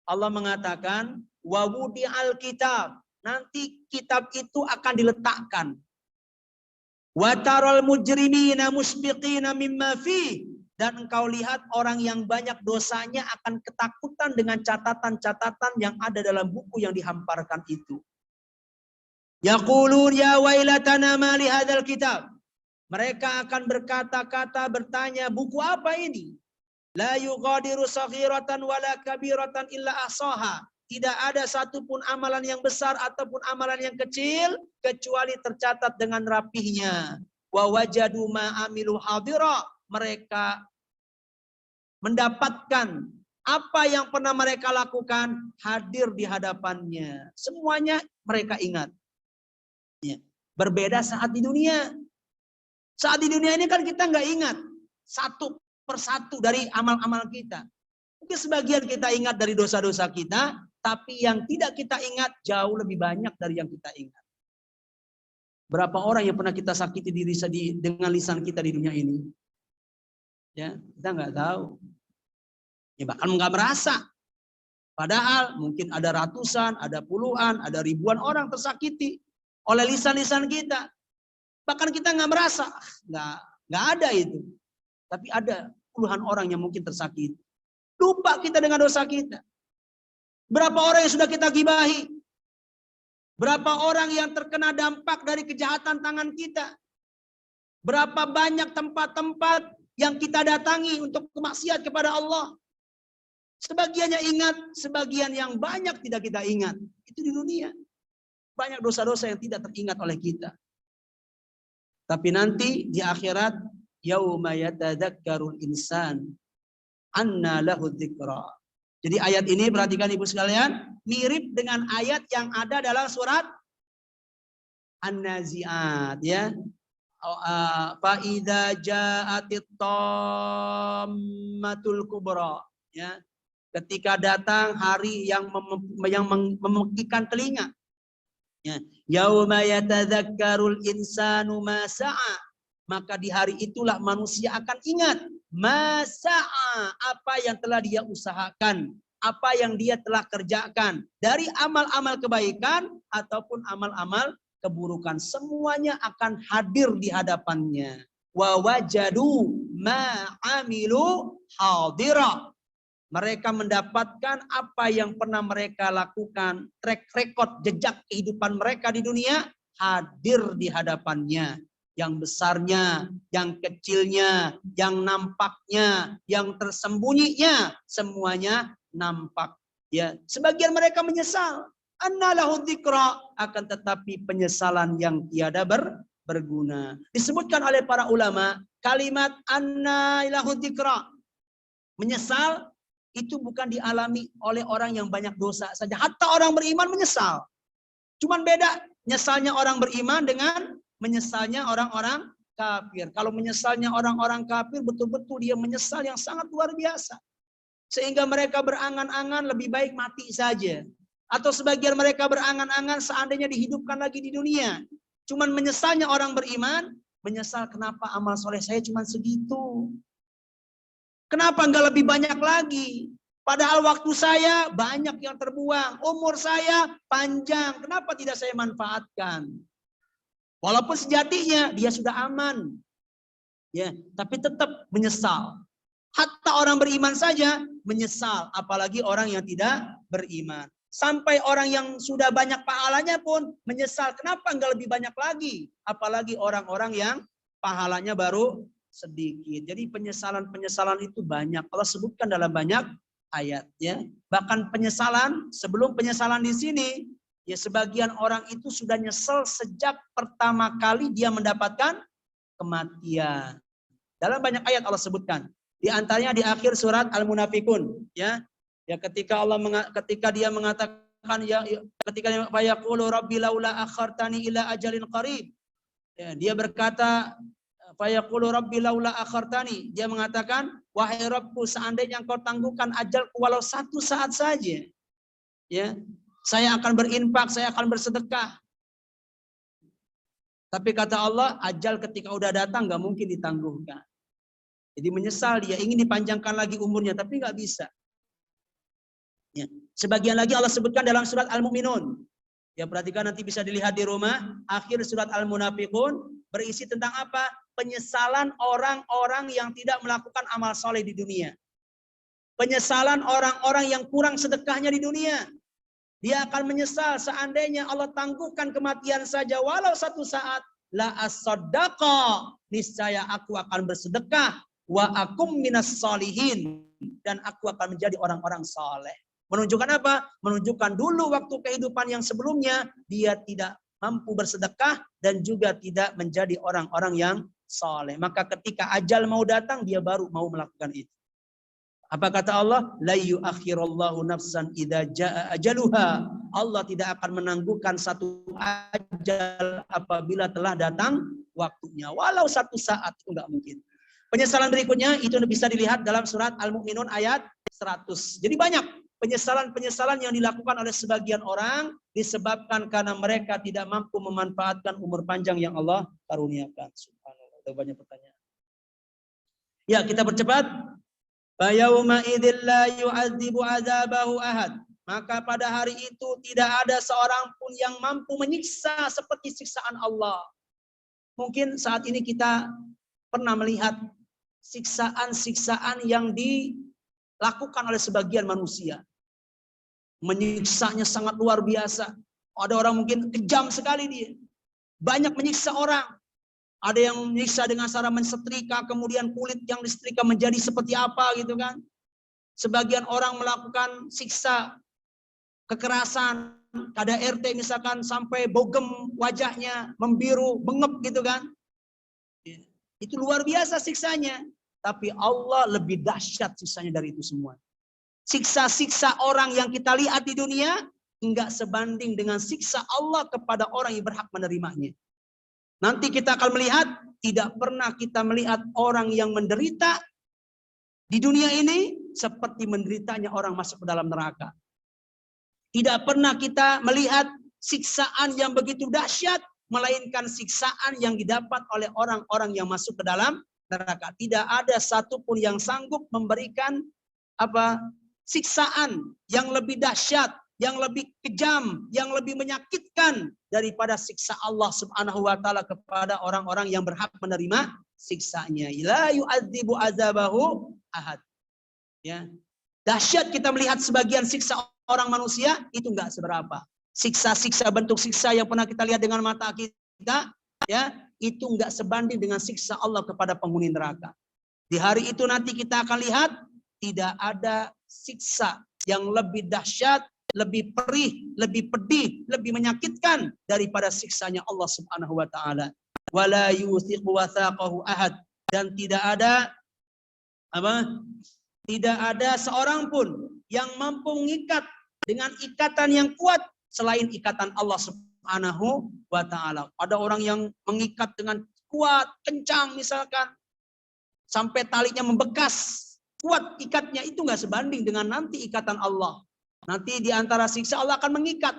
Allah mengatakan, wa wudi'al kitab. Nanti kitab itu akan diletakkan. Wa taral mujrimina musbiqina mimma fi, dan engkau lihat orang yang banyak dosanya akan ketakutan dengan catatan-catatan yang ada dalam buku yang dihamparkan itu. Yaqulun ya wailatana ma li hadzal kitab. Mereka akan berkata-kata, bertanya, buku apa ini? La yughadiru saghiratan wala kabiratan illa ahsaha. Tidak ada satupun amalan yang besar ataupun amalan yang kecil kecuali tercatat dengan rapihnya. Wa wajadu ma amilu hadira. Mereka mendapatkan apa yang pernah mereka lakukan hadir di hadapannya. Semuanya mereka ingat. Ya. Berbeda saat di dunia. Saat di dunia ini kan kita nggak ingat satu persatu dari amal-amal kita. Mungkin sebagian kita ingat dari dosa-dosa kita, tapi yang tidak kita ingat jauh lebih banyak dari yang kita ingat. Berapa orang yang pernah kita sakiti diri dengan lisan kita di dunia ini? Ya, kita nggak tahu. Ya, bahkan nggak merasa. Padahal mungkin ada ratusan, ada puluhan, ada ribuan orang tersakiti oleh lisan-lisan kita. Bahkan kita nggak merasa, nggak ada itu. Tapi ada puluhan orang yang mungkin tersakiti. Lupa kita dengan dosa kita. Berapa orang yang sudah kita gibahi? Berapa orang yang terkena dampak dari kejahatan tangan kita? Berapa banyak tempat-tempat yang kita datangi untuk kemaksiat kepada Allah? Sebagiannya ingat, sebagian yang banyak tidak kita ingat. Itu di dunia. Banyak dosa-dosa yang tidak teringat oleh kita. Tapi nanti di akhirat, yauma yatadzakkarul insan anna lahu dzikra. Jadi ayat ini perhatikan Ibu sekalian, mirip dengan ayat yang ada dalam surat An-Nazi'at ya. Fa idza ja'atit tammatul kubra ya. Ketika datang hari yang memekikkan telinga. Ya, yauma yatadzakkarul insanu ma sa'a. Maka di hari itulah manusia akan ingat ma sa'a, apa yang telah dia usahakan, apa yang dia telah kerjakan dari amal-amal kebaikan ataupun amal-amal keburukan, semuanya akan hadir di hadapannya. Wa wajadu ma amilu hadira. Mereka mendapatkan apa yang pernah mereka lakukan, track record, jejak kehidupan mereka di dunia, hadir di hadapannya. Yang besarnya, yang kecilnya, yang nampaknya, yang tersembunyinya, semuanya nampak. Ya, sebagian mereka menyesal. Anna lahu dzikra, akan tetapi penyesalan yang tiada berguna. Disebutkan oleh para ulama, kalimat anna lahu dzikra, menyesal itu bukan dialami oleh orang yang banyak dosa saja. Hatta orang beriman menyesal. Cuman beda nyesalnya orang beriman dengan menyesalnya orang-orang kafir. Kalau menyesalnya orang-orang kafir, betul-betul dia menyesal yang sangat luar biasa. Sehingga mereka berangan-angan lebih baik mati saja. Atau sebagian mereka berangan-angan seandainya dihidupkan lagi di dunia. Cuman menyesalnya orang beriman, menyesal kenapa amal soleh saya cuma segitu. Kenapa enggak lebih banyak lagi? Padahal waktu saya banyak yang terbuang. Umur saya panjang. Kenapa tidak saya manfaatkan? Walaupun sejatinya dia sudah aman. Ya, tapi tetap menyesal. Hatta orang beriman saja menyesal. Apalagi orang yang tidak beriman. Sampai orang yang sudah banyak pahalanya pun menyesal. Kenapa enggak lebih banyak lagi? Apalagi orang-orang yang pahalanya baru sedikit. Jadi penyesalan-penyesalan itu banyak. Allah sebutkan dalam banyak ayat ya. Bahkan penyesalan, sebelum penyesalan di sini, ya sebagian orang itu sudah nyesel sejak pertama kali dia mendapatkan kematian. Dalam banyak ayat Allah sebutkan. Di antaranya di akhir surat Al-Munafikun ya. Ya ketika dia mengatakan ya ketika yaqulu rabbi laula akhartani ila ajalin qarib. Ya, dia berkata fayaqulu rabbi laula akhartani, dia mengatakan wahai Rabbku, seandainya engkau tangguhkan ajalku walau satu saat saja, ya saya akan berinfak, saya akan bersedekah. Tapi kata Allah, ajal ketika udah datang nggak mungkin ditangguhkan. Jadi menyesal, dia ingin dipanjangkan lagi umurnya tapi nggak bisa. Ya. Sebagian lagi Allah sebutkan dalam surat Al-Mu'minun. Ya perhatikan, nanti bisa dilihat di rumah. Akhir surat Al-Munafiqun berisi tentang apa? Penyesalan orang-orang yang tidak melakukan amal soleh di dunia. Penyesalan orang-orang yang kurang sedekahnya di dunia. Dia akan menyesal seandainya Allah tangguhkan kematian saja walau satu saat. La as-saddaqa, niscaya aku akan bersedekah. Wa akum minas solihin, dan aku akan menjadi orang-orang soleh. Menunjukkan apa? Menunjukkan dulu waktu kehidupan yang sebelumnya dia tidak mampu bersedekah dan juga tidak menjadi orang-orang yang soleh. Maka ketika ajal mau datang dia baru mau melakukan itu. Apa kata Allah? La yu'akhirallahu nafsan idza jaa ajaluha. Allah tidak akan menangguhkan satu ajal apabila telah datang waktunya. Walau satu saat itu enggak mungkin. Penyesalan berikutnya itu bisa dilihat dalam surat Al-Mu'minun ayat 100. Jadi banyak penyesalan-penyesalan yang dilakukan oleh sebagian orang disebabkan karena mereka tidak mampu memanfaatkan umur panjang yang Allah karuniakan. Subhanallah. Ada banyak pertanyaan. Ya, kita percepat. Fayauma idzil la yu'adzibu 'adzabahu ahad. Maka pada hari itu tidak ada seorang pun yang mampu menyiksa seperti siksaan Allah. Mungkin saat ini kita pernah melihat siksaan-siksaan yang dilakukan oleh sebagian manusia. Menyiksanya sangat luar biasa. Ada orang mungkin kejam sekali dia. Banyak menyiksa orang. Ada yang menyiksa dengan cara mensetrika, kemudian kulit yang disetrika menjadi seperti apa gitu kan. Sebagian orang melakukan siksa kekerasan, ada RT misalkan sampai bogem wajahnya, membiru, bengep gitu kan. Itu luar biasa siksanya. Tapi Allah lebih dahsyat siksanya dari itu semua. Siksa-siksa orang yang kita lihat di dunia enggak sebanding dengan siksa Allah kepada orang yang berhak menerimanya. Nanti kita akan melihat, tidak pernah kita melihat orang yang menderita di dunia ini seperti menderitanya orang masuk ke dalam neraka. Tidak pernah kita melihat siksaan yang begitu dahsyat, melainkan siksaan yang didapat oleh orang-orang yang masuk ke dalam neraka. Tidak ada satupun yang sanggup memberikan siksaan yang lebih dahsyat, yang lebih kejam, yang lebih menyakitkan daripada siksa Allah Subhanahu wa taala kepada orang-orang yang berhak menerima siksanya. La yu'adzibu 'adzabahu ahad. Ya. Dahsyat kita melihat sebagian siksa orang manusia itu enggak seberapa. Siksa-siksa, bentuk siksa yang pernah kita lihat dengan mata kita, ya, itu enggak sebanding dengan siksa Allah kepada penghuni neraka. Di hari itu nanti kita akan lihat tidak ada siksa yang lebih dahsyat, lebih perih, lebih pedih, lebih menyakitkan daripada siksanya Allah Subhanahu wa taala. Wala yuthiqu wathaqahu ahad, dan tidak ada tidak ada seorang pun yang mampu mengikat dengan ikatan yang kuat selain ikatan Allah Subhanahu wa taala. Ada orang yang mengikat dengan kuat, kencang misalkan sampai talinya membekas. Kuat ikatnya, itu enggak sebanding dengan nanti ikatan Allah. Nanti di antara siksa Allah akan mengikat,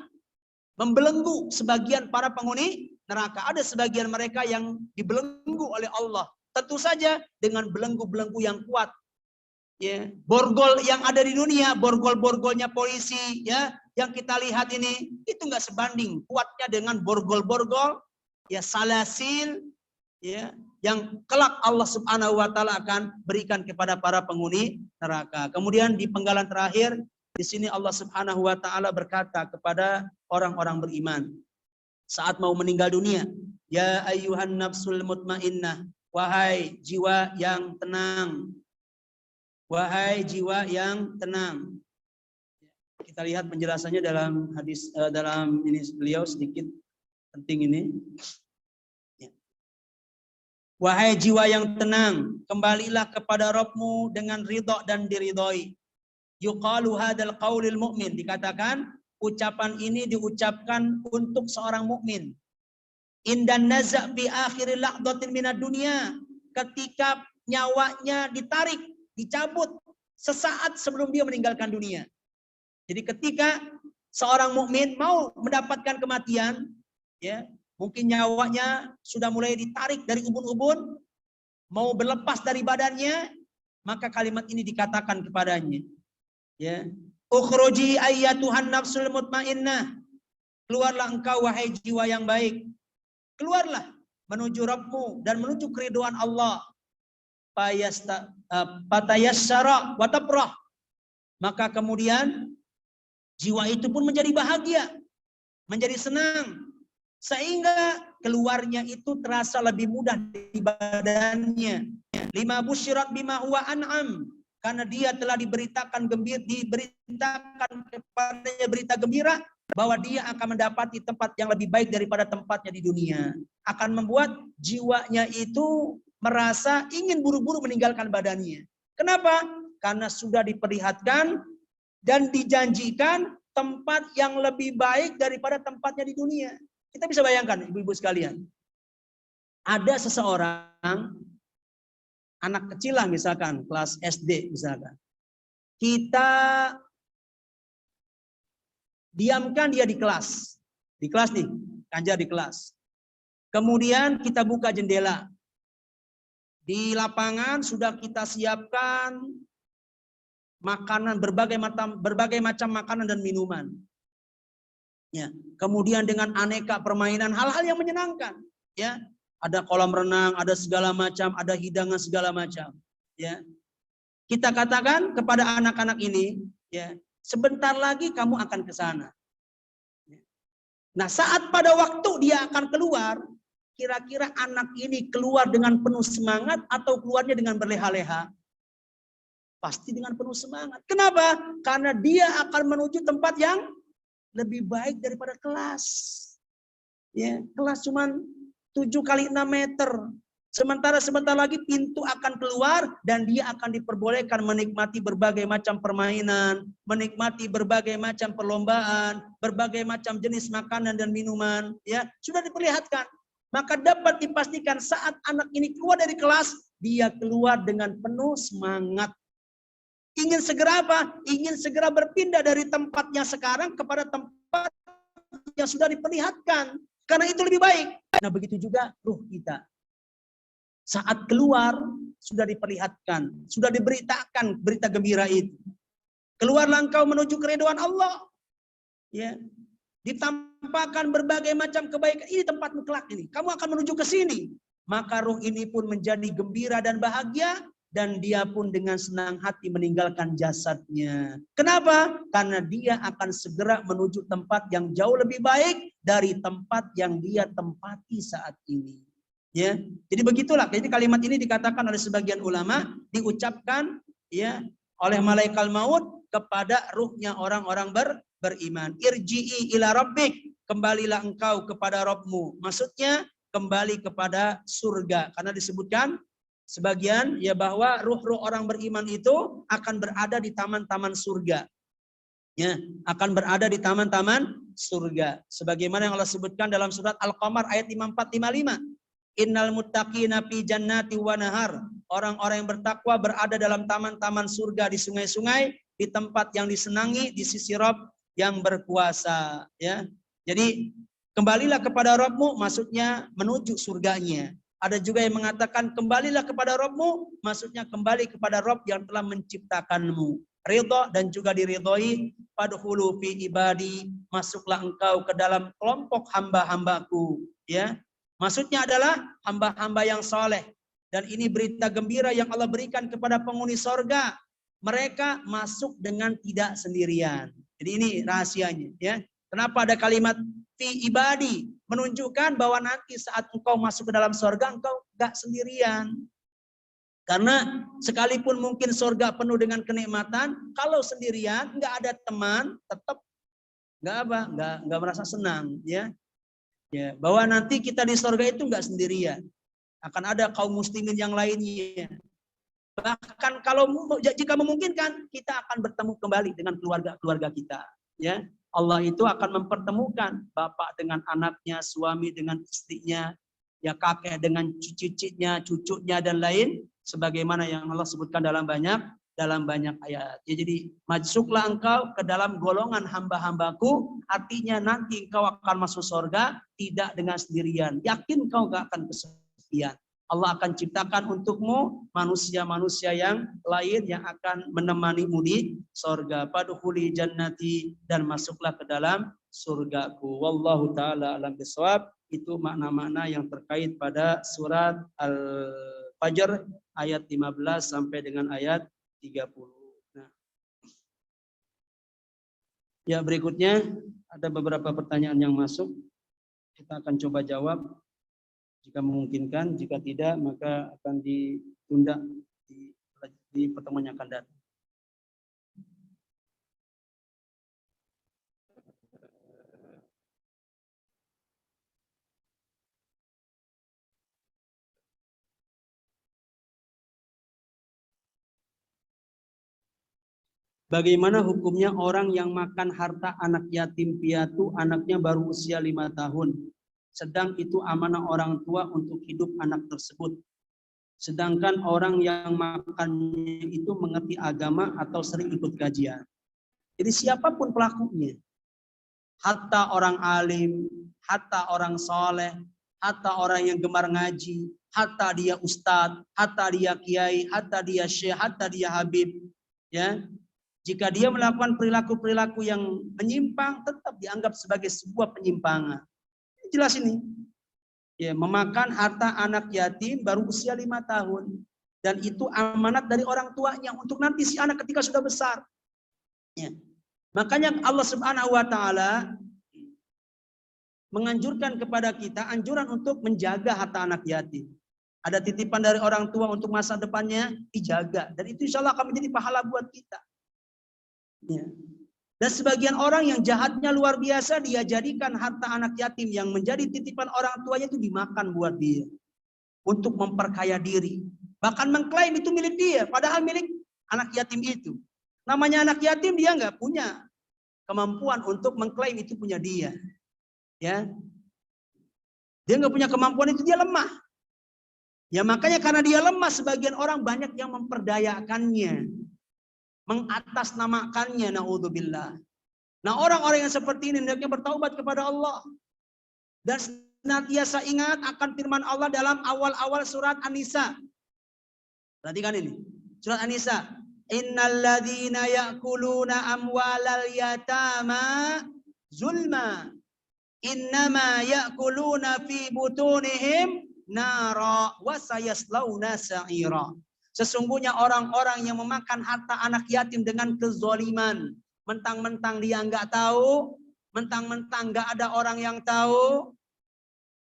membelenggu sebagian para penghuni neraka. Ada sebagian mereka yang dibelenggu oleh Allah. Tentu saja dengan belenggu-belenggu yang kuat. Ya, borgol yang ada di dunia, borgol-borgolnya polisi, ya, yang kita lihat ini, itu enggak sebanding kuatnya dengan borgol-borgol, ya, salasil, ya, yang kelak Allah Subhanahu wa taala akan berikan kepada para penghuni neraka. Kemudian di penggalan terakhir, di sini Allah Subhanahu wa taala berkata kepada orang-orang beriman saat mau meninggal dunia, ya ayyuhan nafsul mutmainnah, wahai jiwa yang tenang. Wahai jiwa yang tenang. Kita lihat penjelasannya dalam hadis dalam ini beliau sedikit penting ini. Wahai jiwa yang tenang, kembalilah kepada Rabbmu dengan ridha dan diridhoi. Yuqalu hadzal qaulil mu'min, dikatakan ucapan ini diucapkan untuk seorang mukmin. Indan naza' bi akhiril laqdatin minad dunya, ketika nyawanya ditarik, dicabut sesaat sebelum dia meninggalkan dunia. Jadi ketika seorang mukmin mau mendapatkan kematian, ya, mungkin nyawanya sudah mulai ditarik dari ubun-ubun, mau berlepas dari badannya, maka kalimat ini dikatakan kepadanya. Ya, ukhruji ayyatuhan nafsul mutmainnah, keluarlah engkau wahai jiwa yang baik, keluarlah menuju Rabbmu dan menuju keridhaan Allah. Patayassara wa tabrah, maka kemudian jiwa itu pun menjadi bahagia, menjadi senang, sehingga keluarnya itu terasa lebih mudah di badannya. Lima busyirat bima huwa an'am, karena dia telah diberitakan kepadanya berita gembira bahwa dia akan mendapati tempat yang lebih baik daripada tempatnya di dunia. Akan membuat jiwanya itu merasa ingin buru-buru meninggalkan badannya. Kenapa? karena sudah diperlihatkan dan dijanjikan tempat yang lebih baik daripada tempatnya di dunia. Kita bisa bayangkan ibu-ibu sekalian. Ada seseorang, anak kecil lah misalkan, kelas SD misalkan. Kita diamkan dia di kelas. Di kelas nih, ngajar di kelas. Kemudian kita buka jendela. Di lapangan sudah kita siapkan makanan, berbagai macam makanan dan minuman. Ya, kemudian dengan aneka permainan, hal-hal yang menyenangkan. Ya, ada kolam renang, ada segala macam, ada hidangan segala macam. Ya, kita katakan kepada anak-anak ini, ya, sebentar lagi kamu akan ke sana. Nah, saat pada waktu dia akan keluar, kira-kira anak ini keluar dengan penuh semangat atau keluarnya dengan berleha-leha? Pasti dengan penuh semangat. Kenapa? Karena dia akan menuju tempat yang lebih baik daripada kelas. Ya, kelas cuman 7 kali 6 meter. Sementara sebentar lagi pintu akan keluar dan dia akan diperbolehkan menikmati berbagai macam permainan, menikmati berbagai macam perlombaan, berbagai macam jenis makanan dan minuman, ya, sudah diperlihatkan. Maka dapat dipastikan saat anak ini keluar dari kelas, dia keluar dengan penuh semangat. Ingin segera apa? Ingin segera berpindah dari tempatnya sekarang kepada tempat yang sudah diperlihatkan. Karena itu lebih baik. Nah, begitu juga ruh kita. Saat keluar sudah diperlihatkan, sudah diberitakan berita gembira itu. Keluarlah engkau menuju keridhaan Allah. Ya. Ditampakkan berbagai macam kebaikan. Ini tempatmu kelak ini. Kamu akan menuju ke sini. Maka ruh ini pun menjadi gembira dan bahagia. Dan dia pun dengan senang hati meninggalkan jasadnya. Kenapa? Karena dia akan segera menuju tempat yang jauh lebih baik dari tempat yang dia tempati saat ini. Ya, jadi begitulah. Jadi kalimat ini dikatakan oleh sebagian ulama, diucapkan ya oleh malaikat maut kepada ruhnya orang-orang beriman. Irji'i ila rabbik, kembalilah engkau kepada Rabbmu. Maksudnya kembali kepada surga. Karena disebutkan sebagian ya bahwa ruh-ruh orang beriman itu akan berada di taman-taman surga. Ya, akan berada di taman-taman surga. Sebagaimana yang Allah sebutkan dalam surat Al-Qamar ayat 54-55. Innal muttaqina fi jannati wa nahar. Orang-orang yang bertakwa berada dalam taman-taman surga, di sungai-sungai, di tempat yang disenangi, di sisi Rabb yang berkuasa. Ya, jadi kembalilah kepada Rabbmu, maksudnya menuju surganya. Ada juga yang mengatakan kembalilah kepada Rabbmu, maksudnya kembali kepada Rabb yang telah menciptakanmu. Ridho dan juga diridhoi. Fadkhulu fi ibadi, masuklah engkau ke dalam kelompok hamba-hambaku. Ya, maksudnya adalah hamba-hamba yang soleh. Dan ini berita gembira yang Allah berikan kepada penghuni sorga. Mereka masuk dengan tidak sendirian. Jadi ini rahasianya. Ya, kenapa ada kalimat fi ibadi? Menunjukkan bahwa nanti saat engkau masuk ke dalam sorga, engkau gak sendirian. Karena sekalipun mungkin sorga penuh dengan kenikmatan, kalau sendirian, nggak ada teman, tetap nggak merasa senang, ya. Ya, bahwa nanti kita di sorga itu nggak sendirian, akan ada kaum muslimin yang lainnya. Bahkan kalau jika memungkinkan, kita akan bertemu kembali dengan keluarga kita, ya. Allah itu akan mempertemukan bapak dengan anaknya, suami dengan istrinya, ya kakek dengan cucunya, dan lain sebagaimana yang Allah sebutkan dalam banyak ayat. Ya, jadi masuklah engkau ke dalam golongan hamba-hambaku, artinya nanti engkau akan masuk surga tidak dengan sendirian. Yakin kau gak akan kesepian. Allah akan ciptakan untukmu manusia-manusia yang lain yang akan menemanimu di surga. Padkhuli jannati, dan masuklah ke dalam surgaku. Wallahu taala alam bisawab. Itu makna-makna yang terkait pada surat Al-Fajr ayat 15 sampai dengan ayat 30. Nah. Ya, berikutnya ada beberapa pertanyaan yang masuk. Kita akan coba jawab jika memungkinkan, jika tidak maka akan ditunda di pertemuan yang akan datang. Bagaimana hukumnya orang yang makan harta anak yatim piatu, anaknya baru usia 5 tahun. Sedang itu amanah orang tua untuk hidup anak tersebut. Sedangkan orang yang makannya itu mengerti agama atau sering ikut kajian. Jadi siapapun pelakunya, hatta orang alim, hatta orang soleh, hatta orang yang gemar ngaji, hatta dia ustadz, hatta dia kiai, hatta dia syekh, hatta dia habib, ya. Jika dia melakukan perilaku-perilaku yang menyimpang, tetap dianggap sebagai sebuah penyimpangan. Jelas ini. Ya, memakan harta anak yatim baru usia 5 tahun. Dan itu amanat dari orang tuanya untuk nanti si anak ketika sudah besar. Ya. Makanya Allah Subhanahu wa Ta'ala menganjurkan kepada kita anjuran untuk menjaga harta anak yatim. Ada titipan dari orang tua untuk masa depannya dijaga. Dan itu insya Allah akan menjadi pahala buat kita. Ya. Dan sebagian orang yang jahatnya luar biasa, dia jadikan harta anak yatim yang menjadi titipan orang tuanya itu dimakan buat dia. Untuk memperkaya diri. Bahkan mengklaim itu milik dia, padahal milik anak yatim itu. Namanya anak yatim, dia nggak punya kemampuan untuk mengklaim itu punya dia. Ya, dia nggak punya kemampuan itu, dia lemah. Ya makanya karena dia lemah, sebagian orang banyak yang memperdayakannya. Mengatasnamakannya, naudzubillah. Nah orang-orang yang seperti ini hendaknya bertaubat kepada Allah dan senantiasa ingat akan firman Allah dalam awal-awal surat An-Nisa. Perhatikan ini, surat An-Nisa. Innalladzina ya'kuluna amwalal yatama zulma innama ya'kuluna fi butunihim nara wa sayaslawna sa'ira. Sesungguhnya orang-orang yang memakan harta anak yatim dengan kezaliman, mentang-mentang dia nggak tahu, mentang-mentang nggak ada orang yang tahu,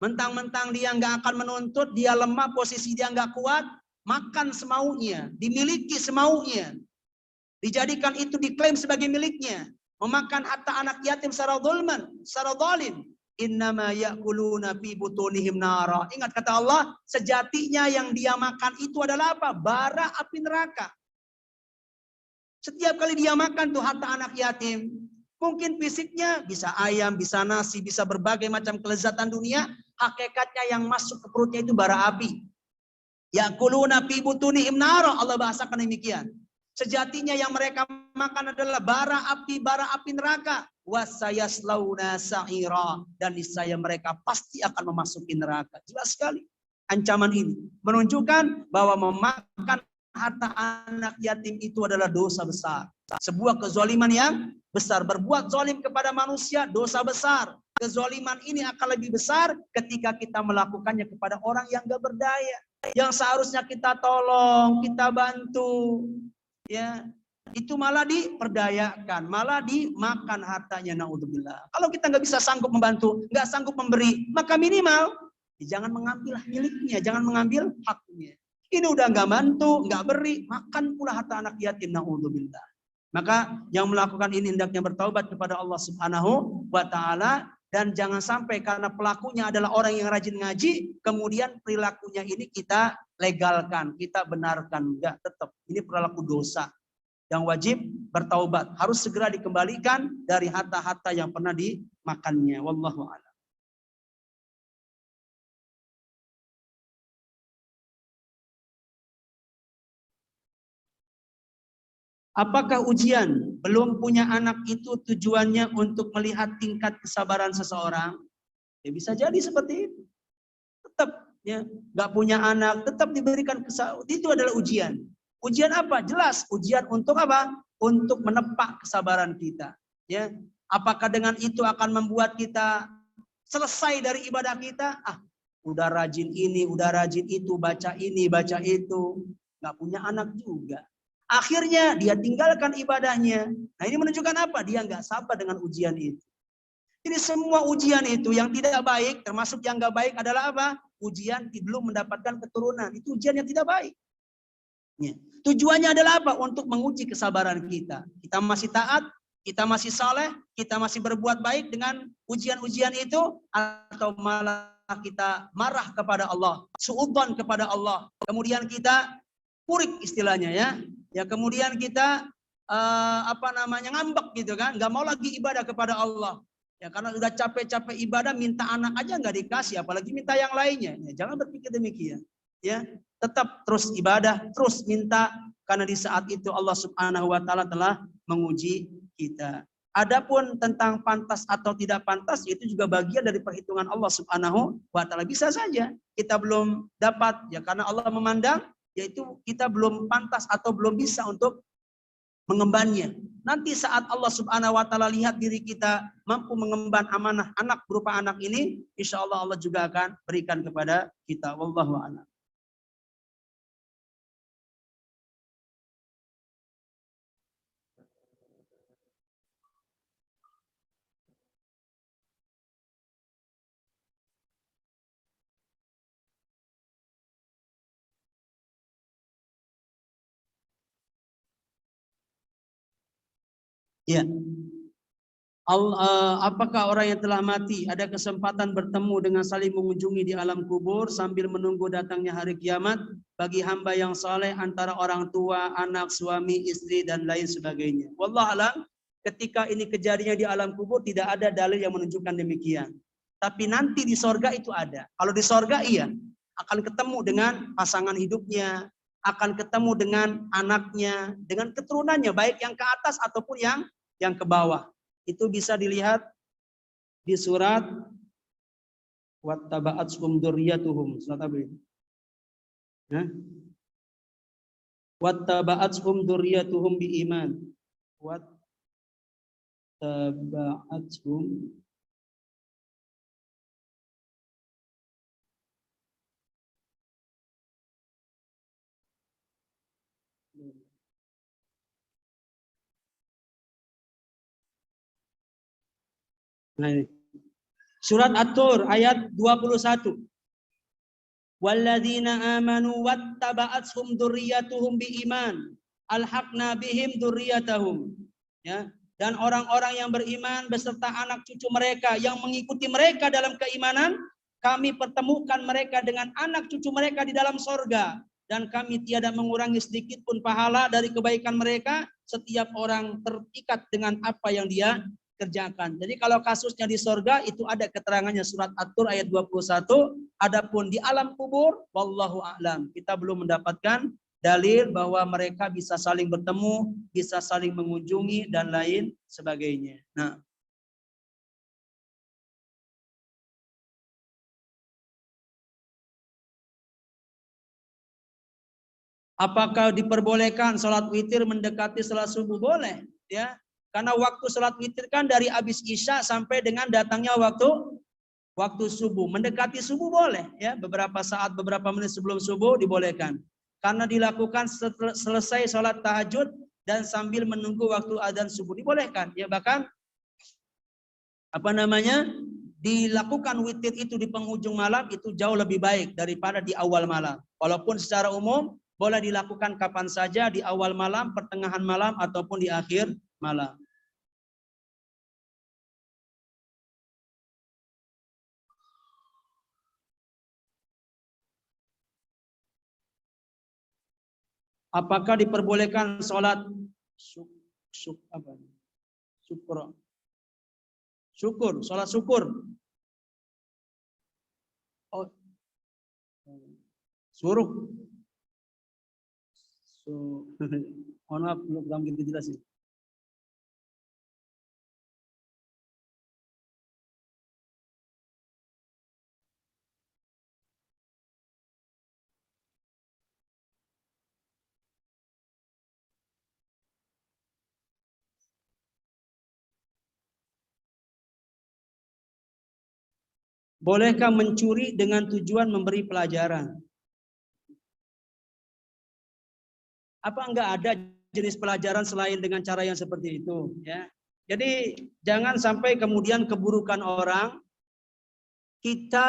mentang-mentang dia nggak akan menuntut, dia lemah, posisi dia nggak kuat, makan semaunya, dimiliki semaunya, dijadikan itu diklaim sebagai miliknya, memakan harta anak yatim secara zulman, secara zalim. Innama ya'kuluna fi butunihim nara. Ingat kata Allah, sejatinya yang dia makan itu adalah apa? Bara api neraka. Setiap kali dia makan tuh harta anak yatim, mungkin fisiknya bisa ayam, bisa nasi, bisa berbagai macam kelezatan dunia, hakikatnya yang masuk ke perutnya itu bara api. Ya'kuluna fi butunihim nara, Allah bahasakan demikian. Sejatinya yang mereka makan adalah bara api neraka. Wasayaslawna sa'ira, dan niscaya mereka pasti akan memasuki neraka. Jelas sekali ancaman ini menunjukkan bahwa memakan harta anak yatim itu adalah dosa besar, sebuah kezaliman yang besar. Berbuat zalim kepada manusia dosa besar. Kezaliman ini akan lebih besar ketika kita melakukannya kepada orang yang gak berdaya, yang seharusnya kita tolong, kita bantu, ya. Itu malah diperdayakan, malah dimakan hartanya, naudzubillah. Kalau kita nggak bisa sanggup membantu, nggak sanggup memberi, maka minimal jangan mengambil miliknya, jangan mengambil haknya. Ini udah nggak bantu, nggak beri, makan pula harta anak yatim, naudzubillah. Maka yang melakukan ini hendaknya bertaubat kepada Allah Subhanahu wa Ta'ala, dan jangan sampai karena pelakunya adalah orang yang rajin ngaji, kemudian perilakunya ini kita legalkan, kita benarkan. Enggak, tetap ini perilaku dosa yang wajib bertaubat, harus segera dikembalikan dari harta-harta yang pernah dimakannya. Wallahu a'lam. Apakah ujian belum punya anak itu tujuannya untuk melihat tingkat kesabaran seseorang? Ya bisa jadi seperti itu. Tetap ya, nggak punya anak, tetap diberikan kesabaran. Itu adalah ujian. Ujian apa? Jelas, ujian untuk apa? Untuk menepak kesabaran kita. Ya, apakah dengan itu akan membuat kita selesai dari ibadah kita? Udah rajin ini, udah rajin itu, baca ini, baca itu, nggak punya anak juga. Akhirnya dia tinggalkan ibadahnya. Nah ini menunjukkan apa? Dia nggak sabar dengan ujian itu. Jadi semua ujian itu yang tidak baik, termasuk yang nggak baik adalah apa? Ujian belum mendapatkan keturunan. Itu ujian yang tidak baik. Ya. Tujuannya adalah apa? Untuk menguji kesabaran kita. Kita masih taat, kita masih saleh, kita masih berbuat baik dengan ujian-ujian itu, atau malah kita marah kepada Allah, suudzon kepada Allah. Kemudian kita purik istilahnya ya. Ya kemudian kita ngambek gitu kan, nggak mau lagi ibadah kepada Allah. Ya karena sudah capek-capek ibadah, minta anak aja nggak dikasih, apalagi minta yang lainnya. Ya, jangan berpikir demikian. Ya, tetap terus ibadah, terus minta, karena di saat itu Allah Subhanahu wa taala telah menguji kita. Adapun tentang pantas atau tidak pantas, itu juga bagian dari perhitungan Allah Subhanahu wa taala. Bisa saja kita belum dapat, ya karena Allah memandang yaitu kita belum pantas atau belum bisa untuk mengembannya. Nanti saat Allah Subhanahu wa taala lihat diri kita mampu mengemban amanah anak berupa anak ini, insya Allah Allah juga akan berikan kepada kita. Wallahu a'lam. Ya. Apakah orang yang telah mati ada kesempatan bertemu dengan saling mengunjungi di alam kubur sambil menunggu datangnya hari kiamat bagi hamba yang saleh antara orang tua, anak, suami, istri dan lain sebagainya. Wallahu alam, ketika ini kejadiannya di alam kubur tidak ada dalil yang menunjukkan demikian. Tapi nanti di sorga itu ada. Kalau di sorga iya, akan ketemu dengan pasangan hidupnya, akan ketemu dengan anaknya, dengan keturunannya, baik yang ke atas ataupun yang ke bawah. Itu bisa dilihat di surat wattaba'athum dzurriyyatuhum. Surat apa itu? Wattaba'athum dzurriyyatuhum biiman. Wattaba'athum Nah, ini. Surat At-Tur ayat 21. Walladzina amanu wattaba'athum dzurriyyatuhum biiman alhaqna bihim dzurriyyatahum. Ya, dan orang-orang yang beriman beserta anak cucu mereka yang mengikuti mereka dalam keimanan, kami pertemukan mereka dengan anak cucu mereka di dalam sorga, dan kami tiada mengurangi sedikit pun pahala dari kebaikan mereka. Setiap orang terikat dengan apa yang dia kerjakan. Jadi kalau kasusnya di sorga itu ada keterangannya surat At-Tur ayat 21. Adapun di alam kubur, wallahu a'lam. Kita belum mendapatkan dalil bahwa mereka bisa saling bertemu, bisa saling mengunjungi dan lain sebagainya. Nah, apakah diperbolehkan sholat witir mendekati sholat subuh? Boleh, ya. Karena waktu sholat witir kan dari habis isya sampai dengan datangnya waktu subuh. Mendekati subuh boleh, ya. Beberapa saat, beberapa menit sebelum subuh dibolehkan. Karena dilakukan selesai sholat tahajud dan sambil menunggu waktu adzan subuh dibolehkan. Ya bahkan dilakukan witir itu di penghujung malam itu jauh lebih baik daripada di awal malam. Walaupun secara umum boleh dilakukan kapan saja, di awal malam, pertengahan malam, ataupun di akhir malam. Apakah diperbolehkan sholat syukur, sholat syukur? Oh, suruh. Mohon maaf, belum begitu jelas ya. Bolehkah mencuri dengan tujuan memberi pelajaran? Apa enggak ada jenis pelajaran selain dengan cara yang seperti itu? Ya. Jadi jangan sampai kemudian keburukan orang kita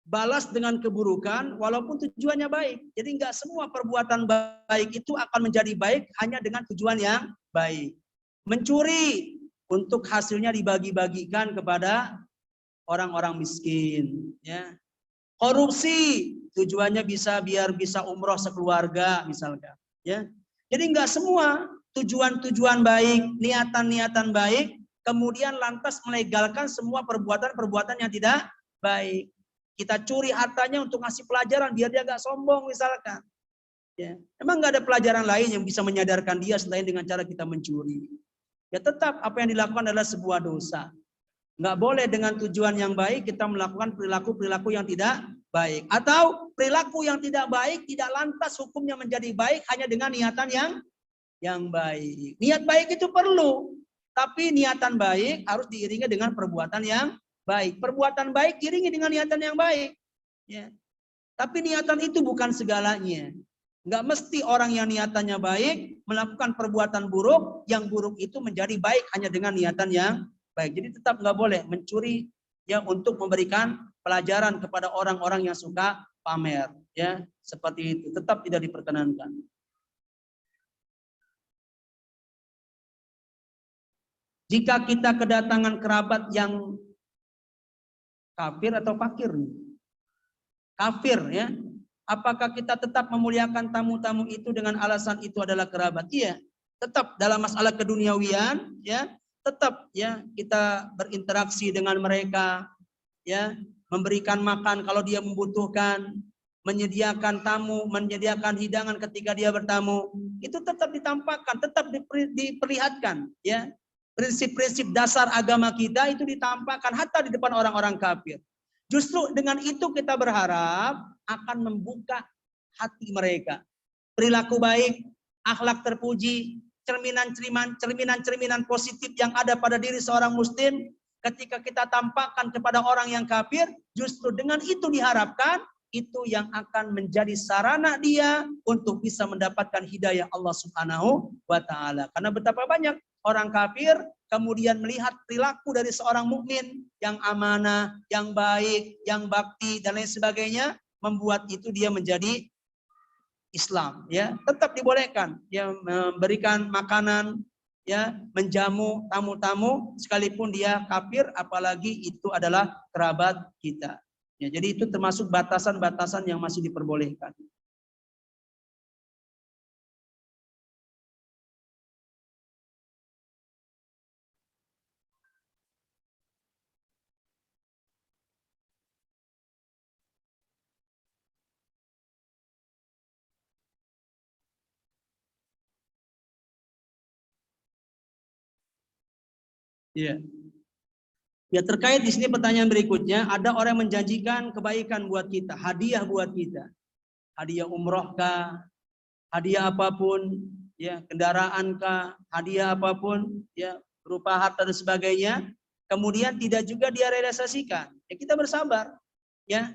balas dengan keburukan walaupun tujuannya baik. Jadi enggak semua perbuatan baik itu akan menjadi baik hanya dengan tujuan yang baik. Mencuri untuk hasilnya dibagi-bagikan kepada orang-orang miskin, ya. Korupsi tujuannya biar bisa umroh sekeluarga misalkan, ya. Jadi nggak semua tujuan-tujuan baik, niatan-niatan baik, kemudian lantas melegalkan semua perbuatan-perbuatan yang tidak baik. Kita curi hartanya untuk ngasih pelajaran biar dia nggak sombong misalkan. Ya. Emang nggak ada pelajaran lain yang bisa menyadarkan dia selain dengan cara kita mencuri. Ya tetap apa yang dilakukan adalah sebuah dosa. Nggak boleh dengan tujuan yang baik kita melakukan perilaku-perilaku yang tidak baik. Atau perilaku yang tidak baik tidak lantas hukumnya menjadi baik hanya dengan niatan yang baik. Niat baik itu perlu. Tapi niatan baik harus diiringi dengan perbuatan yang baik. Perbuatan baik diiringi dengan niatan yang baik. Ya. Tapi niatan itu bukan segalanya. Nggak mesti orang yang niatannya baik melakukan perbuatan buruk, yang buruk itu menjadi baik hanya dengan niatan yang baik. Jadi tetap nggak boleh mencuri ya untuk memberikan pelajaran kepada orang-orang yang suka pamer. Ya, seperti itu tetap tidak diperkenankan. Jika kita kedatangan kerabat yang kafir atau fakir, kafir ya, apakah kita tetap memuliakan tamu-tamu itu dengan alasan itu adalah kerabat? Iya, tetap dalam masalah keduniawian ya, tetap ya kita berinteraksi dengan mereka ya, memberikan makan kalau dia membutuhkan, menyediakan tamu, menyediakan hidangan ketika dia bertamu, itu tetap ditampakkan, tetap diperlihatkan ya. Prinsip-prinsip dasar agama kita itu ditampakkan hatta di depan orang-orang kafir. Justru dengan itu kita berharap akan membuka hati mereka. Perilaku baik, akhlak terpuji, cerminan-cerminan positif yang ada pada diri seorang muslim, ketika kita tampakkan kepada orang yang kafir, justru dengan itu diharapkan itu yang akan menjadi sarana dia untuk bisa mendapatkan hidayah Allah Subhanahu wa taala. Karena betapa banyak orang kafir kemudian melihat perilaku dari seorang mukmin yang amanah, yang baik, yang bakti dan lain sebagainya, membuat itu dia menjadi Islam ya. Tetap dibolehkan ya memberikan makanan ya, menjamu tamu-tamu sekalipun dia kafir, apalagi itu adalah kerabat kita. Ya, jadi itu termasuk batasan-batasan yang masih diperbolehkan. Iya. Ya, terkait di sini pertanyaan berikutnya, ada orang yang menjanjikan kebaikan buat kita, hadiah buat kita. Hadiah umroh kah, hadiah apapun, ya, kendaraan kah, hadiah apapun, ya, berupa harta dan sebagainya. Kemudian tidak juga dia realisasikan. Ya kita bersabar, ya.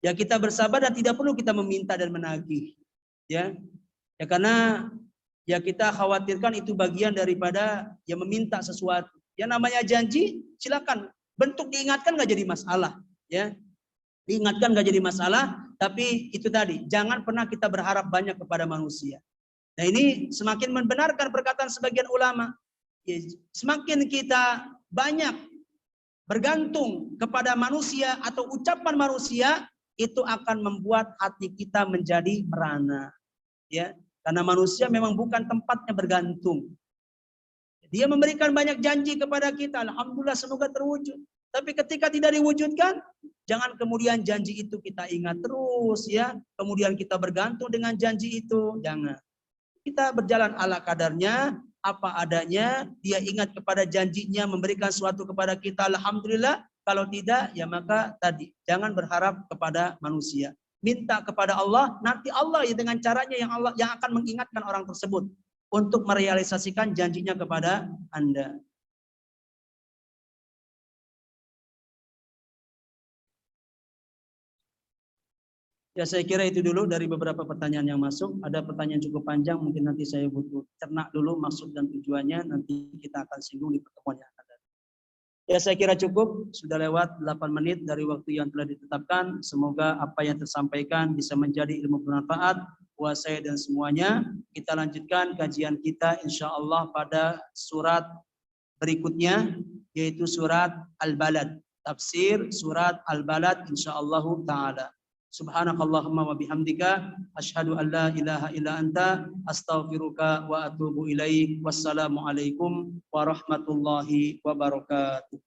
Ya kita bersabar dan tidak perlu kita meminta dan menagih. Ya. Ya karena ya kita khawatirkan itu bagian daripada ya meminta sesuatu. Ya namanya janji, silakan bentuk diingatkan nggak jadi masalah, ya. Diingatkan nggak jadi masalah, tapi itu tadi, jangan pernah kita berharap banyak kepada manusia. Nah ini semakin membenarkan perkataan sebagian ulama. Ya, semakin kita banyak bergantung kepada manusia atau ucapan manusia, itu akan membuat hati kita menjadi merana. Ya, karena manusia memang bukan tempatnya bergantung. Dia memberikan banyak janji kepada kita, alhamdulillah semoga terwujud. Tapi ketika tidak diwujudkan, jangan kemudian janji itu kita ingat terus ya. Kemudian kita bergantung dengan janji itu, jangan. Kita berjalan ala kadarnya, apa adanya, dia ingat kepada janjinya, memberikan sesuatu kepada kita, alhamdulillah. Kalau tidak, ya maka tadi, jangan berharap kepada manusia. Minta kepada Allah, nanti Allah ya dengan caranya yang akan mengingatkan orang tersebut untuk merealisasikan janjinya kepada Anda. Ya saya kira itu dulu dari beberapa pertanyaan yang masuk. Ada pertanyaan cukup panjang, mungkin nanti saya butuh cernak dulu maksud dan tujuannya, nanti kita akan singgung di pertemuan yang akan datang. Ya saya kira cukup, sudah lewat 8 menit dari waktu yang telah ditetapkan. Semoga apa yang tersampaikan bisa menjadi ilmu bermanfaat buat saya dan semuanya. Kita lanjutkan kajian kita insya Allah pada surat berikutnya, yaitu surat Al-Balad. Tafsir surat Al-Balad insya Allah ta'ala. Subhanakallahumma wa bihamdika asyhadu an la ilaha illa anta astaghfiruka wa atubu ilaik. Wassalamualaikum warahmatullahi wabarakatuh.